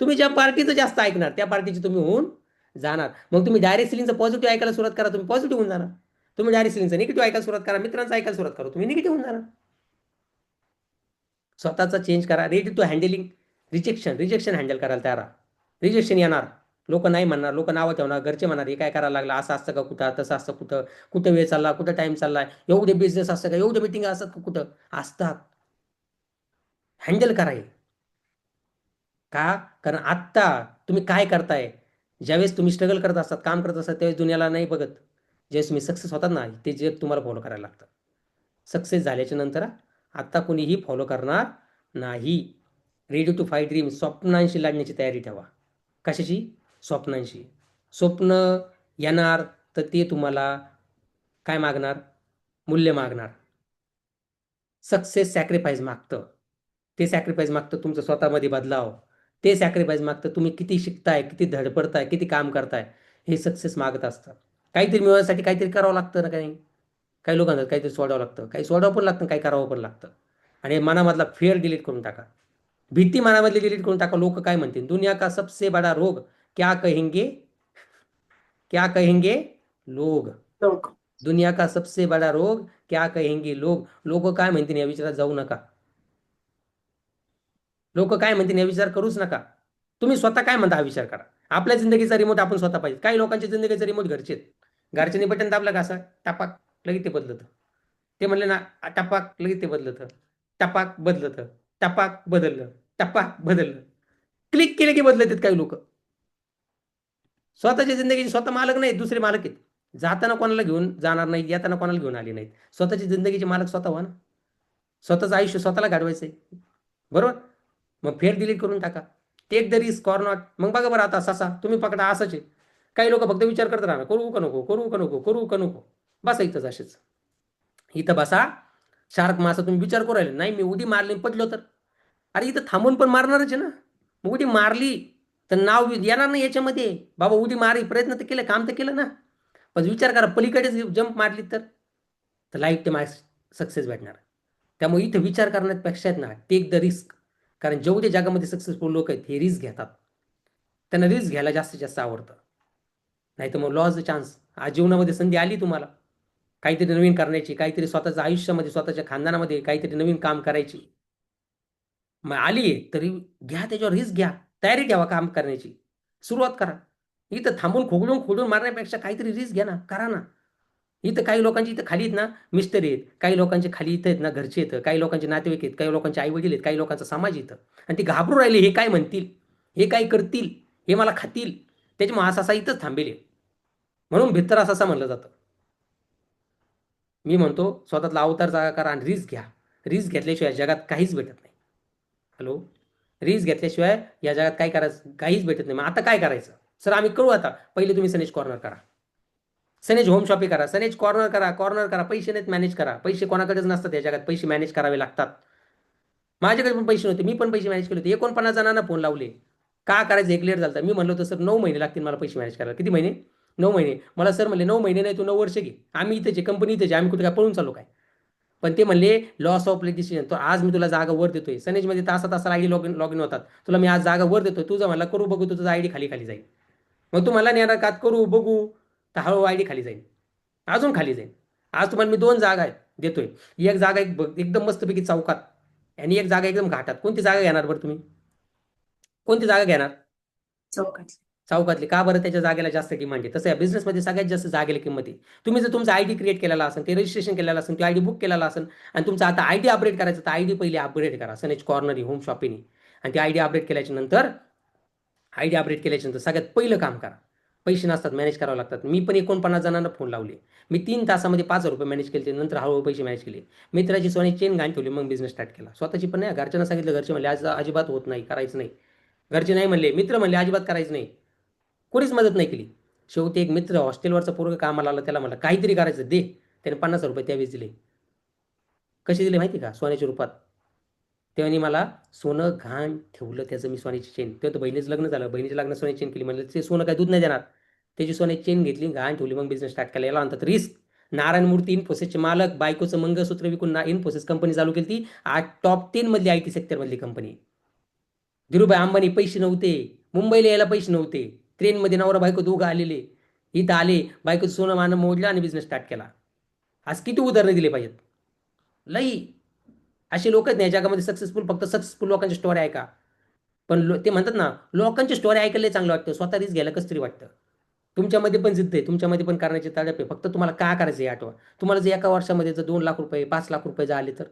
[SPEAKER 1] तुम्ही ज्या पार्टीचं जास्त ऐकणार त्या पार्टीचे तुम्ही होऊन जाणार. मग तुम्ही डायरेक्ट सेलिंगचं पॉझिटिव्ह ऐकायला सुरुवात करा, तुम्ही पॉझिटिव्ह होऊन जाणार. तुम्ही डायरेक्ट सेलिंगचं निगेटिव्ह ऐकायला सुरुवात करा, मित्रांचं ऐकायला सुरुवात करा, तुम्ही निगेटिव्ह होऊन जाणार. स्वतःचा चेंज करा. Ready to handling rejection handle करायला तयार राहा. रिजेक्शन येणार, लोक नाही म्हणणार, लोक नावं ठेवणार, घरचे म्हणणार हे काय करायला लागला, असं असतं का कुठं, तसं असतं कुठं, कुठं वेळ चालला, कुठं टाइम चाललाय, एवढे बिझनेस असतं का, एवढे मिटिंग असतात का, कुठं असतात. हँडल करा हे. का? कारण आत्ता तुम्ही काय करताय, ज्यावेळेस तुम्ही स्ट्रगल करत असतात, काम करत असतात, त्यावेळेस दुनियाला नाही बघत. ज्यावेळेस तुम्ही सक्सेस होतात ना, ते जग तुम्हाला फॉलो करायला लागतं. सक्सेस झाल्याच्या नंतर आत्ता कोणीही फॉलो करणार नाही. Ready to fight dream. स्वप्नांशी लढण्याची तयारी ठेवा. कशाची? स्वप्नांशी. स्वप्न येणार तर ते तुम्हाला काय मागणार? मूल्य मागणार. सक्सेस सॅक्रिफाईस मागतं. ते सॅक्रिफाईस मागतं तुमचं स्वतःमध्ये बदलाव. ते सॅक्रिफाईस मागतं तुम्ही किती शिकताय, किती धडपडताय, किती काम करताय, हे सक्सेस मागत असतं. काहीतरी मिळवण्यासाठी काहीतरी करावं लागतं ना. काही लोकांना काहीतरी सोडावं लागतं, काही सोडावं पण लागतं, काही करावं पण लागतं. आणि मनामधला फिअर डिलीट करून टाका. भीती मनामधली डिलीट करून टाका. लोक काय म्हणतील, दुनिया का सबसे बडा रोग क्या कहेंगे, क्या कहेंगे लोग.
[SPEAKER 2] लोक.
[SPEAKER 1] दुनिया का सबसे बडा रोग क्या कहेंगे लोग. लोक काय म्हणतील या विचारात जाऊ नका. लोक काय म्हणतील या विचार करूच नका. तुम्ही स्वतः काय म्हणता हा विचार करा. आपल्या जिंदगीचा रिमोट आपण स्वतः पाहिजे. काही लोकांच्या जिंदगीचा रिमोट घरचे आहेत. घरच्यांनी बटन दाबलं का असं टपाक लगेच ते बदलतं. ते म्हणले ना टपाक लगेच ते बदलतं, टपाक बदलतं, टपाक बदललं, टपाक बदललं. क्लिक केले की बदलत काही लोक. स्वतःच्या जिंदगीचे स्वतः मालक नाहीत, दुसरे मालक आहेत. जाताना कोणाला घेऊन जाणार नाहीत, येताना कोणाला घेऊन आले नाहीत. स्वतःच्या जिंदगीचे मालक स्वतः व्हा ना. स्वतःचं आयुष्य स्वतःला घडवायचंय, बरोबर. मग फेर डिलीट करून टाका. Take the risk or not. मग बघा बरं, आता ससा तुम्ही पकडा असंच आहे. काही लोक फक्त विचार करत राहणार, करू का नको, करू का नको, करू का नको. बसा इथंच असेच, इथं बसा. शार्क मासा तुम्ही विचार करू राहिले, नाही मी उडी मारली पडलो तर. अरे इथं थांबून पण मारणारच आहे ना. मग उडी मारली तर नाव येणार नाही याच्यामध्ये. बाबा उडी मारी, प्रयत्न तर केलं, काम तर केलं ना. पण विचार करा, पलीकडेच जंप मारली तर लाईफ टाईम सक्सेस भेटणार. त्यामुळे इथं विचार करण्यापेक्षा आहेत ना, टेक द रिस्क. कारण जेवढे जगामध्ये सक्सेसफुल लोक आहेत हे रिस्क घेतात. त्यांना रिस्क घ्यायला जास्तीत जास्त आवडतं. नाही तर मग लॉस चान्स. आज जीवनामध्ये संधी आली तुम्हाला काहीतरी नवीन करण्याची, काहीतरी स्वतःच्या आयुष्यामध्ये, स्वतःच्या खानदानामध्ये काहीतरी नवीन काम करायची, मग आली तरी घ्या, त्याच्यावर रिस्क घ्या. तयारी ठेवा काम करण्याची, सुरुवात करा. इथं थांबून खोगडून खोडून मारण्यापेक्षा काहीतरी रिस्क घ्या ना, करा ना. इथं काही लोकांची इथं खाली आहेत ना मिस्त्री आहेत, काही लोकांचे खाली इथं आहेत ना घरचे येतं, काही लोकांचे नातेवाईक आहेत, काही लोकांचे आई वडील आहेत, काही लोकांचा समाज येतं. आणि ते घाबरून राहिले, हे काय म्हणतील, हे काय करतील, हे मला खातील. त्याच्यामुळे असा इथंच थांबेल. म्हणून भित्तर असा म्हणलं जातं. मी म्हणतो स्वतःतला अवतार जागा करा आणि रिस्क घ्या. रिस्क घेतल्याशिवाय जगात काहीच भेटत नाही. हॅलो, रिस्क घेतल्याशिवाय या जगात काय करायचं, काहीच भेटत नाही. मग आता काय करायचं? सर आम्ही करू. आता पहिले तुम्ही सनेश कॉर्नर करा. सनेज होम शॉपिंग करा, सनेज कॉर्नर करा, कॉर्नर करा. पैसे नाहीत मॅनेज करा. पैसे कोणाकडेच नसतात या जगात. पैसे मॅनेज करावे लागतात. माझ्याकडे पण पैसे नव्हते, मी पण पैसे मॅनेज केले होते. 49 जणांना फोन लावले. का करायचं हे क्लिअर झालं. मी म्हणलो होतं सर 9 महिने लागतील मला पैसे मॅनेज करायला. किती महिने? 9 महिने. मला सर म्हणले 9 महिने नाही, तू 9 वर्ष घे. आम्ही इथेच आहे, कंपनी इथेच आहे, आम्ही कुठे काय पळून चाललो काय. पण ते म्हणले लॉस ऑफ डिसिजन. तो आज मी तुला जागा वर देतोय. सनेजमध्ये तासा तासाला आयडी लॉग इन होतात. तुला मी आज जागा वर देतोय. तुझं मला करू बघू, तुझा आयडी खाली खाली जाईल. मग तू मला नेणार का करू बघू, तर हळूहळू आयडी खाली जाईल, अजून खाली जाईल. आज तुम्हाला मी 2 जागा आहेत देतोय. एक जागा एकदम मस्तपैकी चौकात आणि एक जागा एकदम घाटात. कोणती जागा घेणार बरं तुम्ही? कोणती जागा घेणार?
[SPEAKER 2] चौकातली.
[SPEAKER 1] चौकातली. का बरं? त्याच्या जागेला जास्त डिमांड आहे. तसं या बिझनेसमध्ये सगळ्यात जास्त जागेला किंमत आहे. तुम्ही जर तुमचा आयडी क्रिएट केलेला असेल, ते रजिस्ट्रेशन केलेलं असेल, तो आयडी बुक केलेला असेल आणि तुमचा आता आयडी अपडेट करायचा, तर आयडी पहिले अपग्रेड करा सनेज कॉर्नर होम शॉपिंग. आणि ती आयडी अपडेट केल्याच्या नंतर सगळ्यात पहिलं काम करा. पैसे नसतात, मॅनेज करावं लागतात. मी पण 49 जणांना फोन लावले. मी 3 तासामध्ये 5,000 रुपये मॅनेज केले. नंतर हळूहळू पैसे मॅनेज केले. मित्राची सोन्याची चेन घाण ठेवली, मग बिझनेस स्टार्ट केला. स्वतःची पण नाही, घरच्यांना सांगितलं. घरचे म्हणले आज अजिबात होत नाही, करायचं नाही. घरचे नाही म्हणले, मित्र म्हणले अजिबात करायचं नाही. कोणीच मदत नाही केली. शेवटी एक मित्र हॉस्टेलवरचा पोरगा कामाला आला, त्याला म्हणलं काहीतरी करायचं दे. त्याने 50,000 रुपये त्यावेळेस दिले. कसे दिले माहिती का? सोन्याच्या रूपात. त्याने मला सोनं घाण ठेवलं त्याचं. मी सोन्याची चेन, तेव्हा तर बहिणीचं लग्न झालं, बहिणीच्या लग्नात सोन्याची चेन केली. म्हणलं ते सोनं काय दूध नाही देणार. त्याची सोन्याची चेन घेतली, घाण ठेवली, मग बिझनेस स्टार्ट केला. याला म्हणतात रिस्क. नारायण मूर्ती इन्फोसिसचे मालक, बायकोचं मंगळसूत्र विकून इन्फोसिस कंपनी चालू केली. ती आज टॉप 10 मधली IT सेक्टरमधली कंपनी. धीरूभाई अंबानी पैसे नव्हते, मुंबईला यायला पैसे नव्हते. ट्रेनमध्ये नवरा बायको दोघं आलेले, इथं आले, बायकोचं सोनं मानं मोडलं आणि बिझनेस स्टार्ट केला. आज किती उदाहरणं दिले पाहिजेत. लई असे लोकच नाही जगामध्ये सक्सेसफुल. फक्त सक्सेसफुल लोकांची स्टोरी ऐका. पण ते म्हणतात ना, लोकांची स्टोरी ऐकायला चांगलं वाटतं, स्वतः रिस्क घ्यायला कसं तरी वाटतं. तुमच्यामध्ये पण जिद्द आहे, तुमच्यामध्ये पण करण्याची तडप आहे. फक्त तुम्हाला काय करायचं हे आठवा. तुम्हाला जर एका वर्षामध्ये जर 2 लाख रुपये 5 लाख रुपये जर आले, तर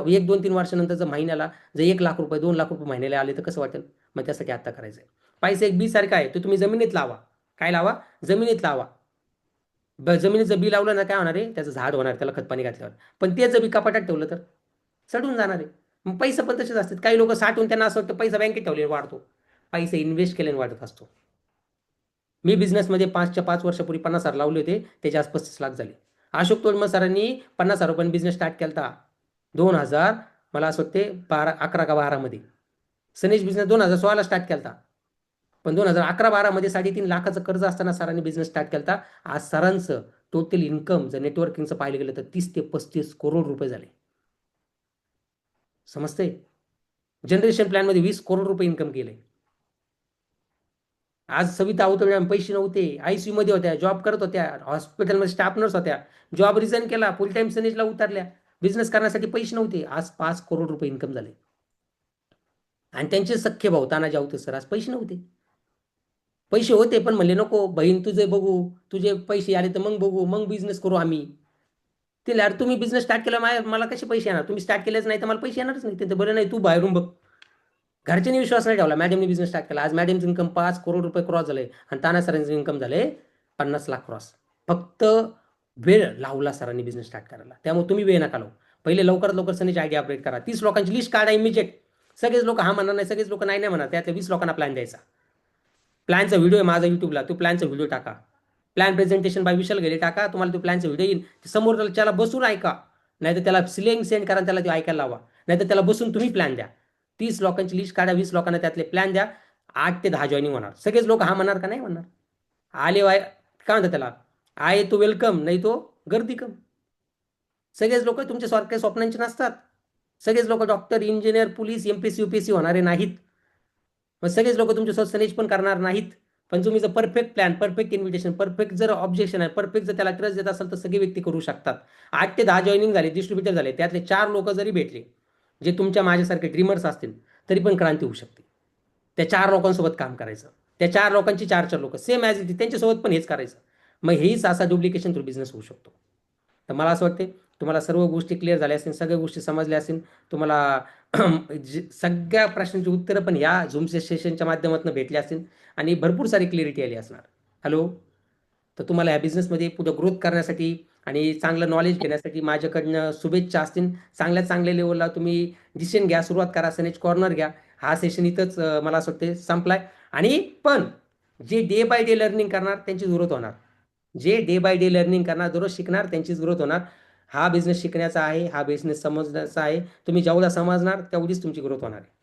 [SPEAKER 1] 1 2 3 वर्षानंतर जर महिन्याला जर 1 लाख रुपये 2 लाख रुपये महिन्याला आले, तर कसं वाटेल? मग त्यासाठी आत्ता करायचं आहे. पैसा एक बी सारखा आहे, तो तुम्ही जमिनीत लावा. काय लावा? जमिनीत लावा. जमिनीचं बी लावलं ना, काय होणार आहे? त्याचं झाड होणार, त्याला खतपाणी घातल्यावर. पण ते जर बी कपाटात ठेवलं तर सडून जाणार आहे. मग पैसा पण तसेच असतात. काही लोक साठवून त्यांना असं वाटतं पैसा बँकेत ठेवले वाढतो. पैसा इन्व्हेस्ट केल्याने वाढत असतो. मी बिझनेसमध्ये 5च्या 5 वर्षापूर्वी 50,000 लावले होते, त्याचे आज 35 लाख झाले. अशोक तोलमल सरांनी 50,000 रुपयांनी बिझनेस स्टार्ट केला होता 2000, मला असं वाटते 11 का 12 मध्ये. सनेज बिझनेस 2016 स्टार्ट केला होता. पण 2011-12 मध्ये 3.5 लाखाचं कर्ज असताना सरांनी बिझनेस स्टार्ट केला होता. आज सरांचं टोटल इन्कम जर नेटवर्किंगचं पाहिलं गेलं तर 30 ते 35 करोड रुपये झाले. समजतंय? जनरेशन प्लॅनमध्ये 20 करोड रुपये इन्कम केले. आज सविता अवतळे पैसे नव्हते, ICU मध्ये होत्या, जॉब करत होत्या, हॉस्पिटलमध्ये स्टाफ नर्स होत्या, जॉब रिझाईन केला, फुल टाइम सनेजला उतरल्या. बिझनेस करण्यासाठी पैसे नव्हते, आज 5 करोड रुपये इन्कम झाले. आणि त्यांचे सख्खे भाऊ तानाजी आवते सर, आज पैसे नव्हते. पैसे होते पण म्हणले नको बहीण, तुझे बघू, तुझे पैसे आले तर मग बघू, मग बिझनेस करू आम्ही. ते यार तुम्ही बिझनेस स्टार्ट केला, मला कसे पैसे येणार? तुम्ही स्टार्ट केलेच नाही तर मला पैसे येणारच नाही. ते बरं नाही, तू बाहेरून बघ. घरच्यांनी विश्वास नाही ठेवला. मॅडमने बिझनेस स्टार्ट केला. आज मॅडमचं इन्कम 5 करोड रुपये क्रॉस झाले आणि ताना सरांचं इन्कम झाले 50 लाख क्रॉस. फक्त वेळ लावला सरांनी बिझनेस स्टार्ट करायला. त्यामुळे तुम्ही वेळ नका लावू. पहिले लवकरात लवकर सनेज आयडी अपडेट करा. 30 लोकांची लिस्ट काढा इमिजिएट. सगळेच लोक हा म्हणणार नाही, सगळेच लोक नाही म्हणणार. त्यातल्या 20 लोकांना प्लॅन द्यायचा. प्लॅनचा व्हिडिओ आहे माझा युट्यूबला, तो प्लॅनचा व्हिडिओ टाका. प्लॅन प्रेझेंटेशन बाय विशाल गेले टाका. तुम्हाला तो प्लॅनचा व्हिडिओ येईल. समोर त्याला बसून ऐका, नाहीतर त्याला लिंक सेंड करा, त्याला ते ऐकायला लावा. नाहीतर त्याला बसून तुम्ही प्लॅन द्या. 30 लोकांची लिस्ट काढा, 20 लोकांना त्यातले प्लॅन द्या. 8 ते 10 जॉईनिंग होणार. सगळेच लोक हा म्हणणार का? नाही म्हणणार. आले काय म्हणतात त्याला, आहे तो वेलकम, नाही तो गर्दी कम. सगळेच लोक तुमच्या सारख्या स्वप्नांचे नसतात. सगळेच लोक doctor, engineer, police, MPSC UPSC होणारे नाहीत. मग सगळेच लोक तुमच्यासोबत सनेज पण करणार नाहीत. पण तुम्ही जर perfect plan, perfect invitation, perfect जर ऑब्जेक्शन आहे, परफेक्ट जर त्याला ट्रस्ट देत असाल, तर सगळे व्यक्ती करू शकतात. 8 ते 10 जॉईनिंग झाले, डिस्ट्रीब्युटर झाले, त्यातले 4 लोक जरी भेटले, जे तुमच्या माझ्यासारखे ड्रीमर्स असतील, तरी पण क्रांती होऊ शकते. त्या 4 लोकांसोबत काम करायचं. त्या 4 लोकांची 4 लोक सेम ॲज इट, त्यांच्यासोबत पण हेच करायचं. मग हेच असा डुप्लिकेशन थ्रू बिझनेस होऊ शकतो. तर मला असं वाटते तुम्हाला सर्व गोष्टी क्लिअर झाल्या असतील, सगळ्या गोष्टी समजल्या असतील. तुम्हाला सगळ्या प्रश्नांची उत्तरं पण या झूम सेशनच्या माध्यमातून भेटली असतील आणि भरपूर सारी क्लिअरिटी आली असणार. हॅलो. तर तुम्हाला या बिझनेसमध्ये पुढे ग्रोथ करण्यासाठी आणि चांगलं नॉलेज घेण्यासाठी माझ्याकडनं शुभेच्छा असतील. चांगल्या लेवलला तुम्ही डिसिजन घ्या, सुरुवात करा, सनेज कॉर्नर घ्या. हा सेशन इथंच मला असं वाटते संपलाय. आणि पण जे डे बाय डे लर्निंग करणार त्यांची जरूरत होणार. जे डे बाय डे लर्निंग करणार, दररोज शिकणार, त्यांचीच ग्रोथ होणार. हा बिझनेस शिकण्याचा आहे, हा बिझनेस समजण्याचा आहे. तुम्ही जेवढा समजणार तेवढीच तुमची ग्रोथ होणार आहे.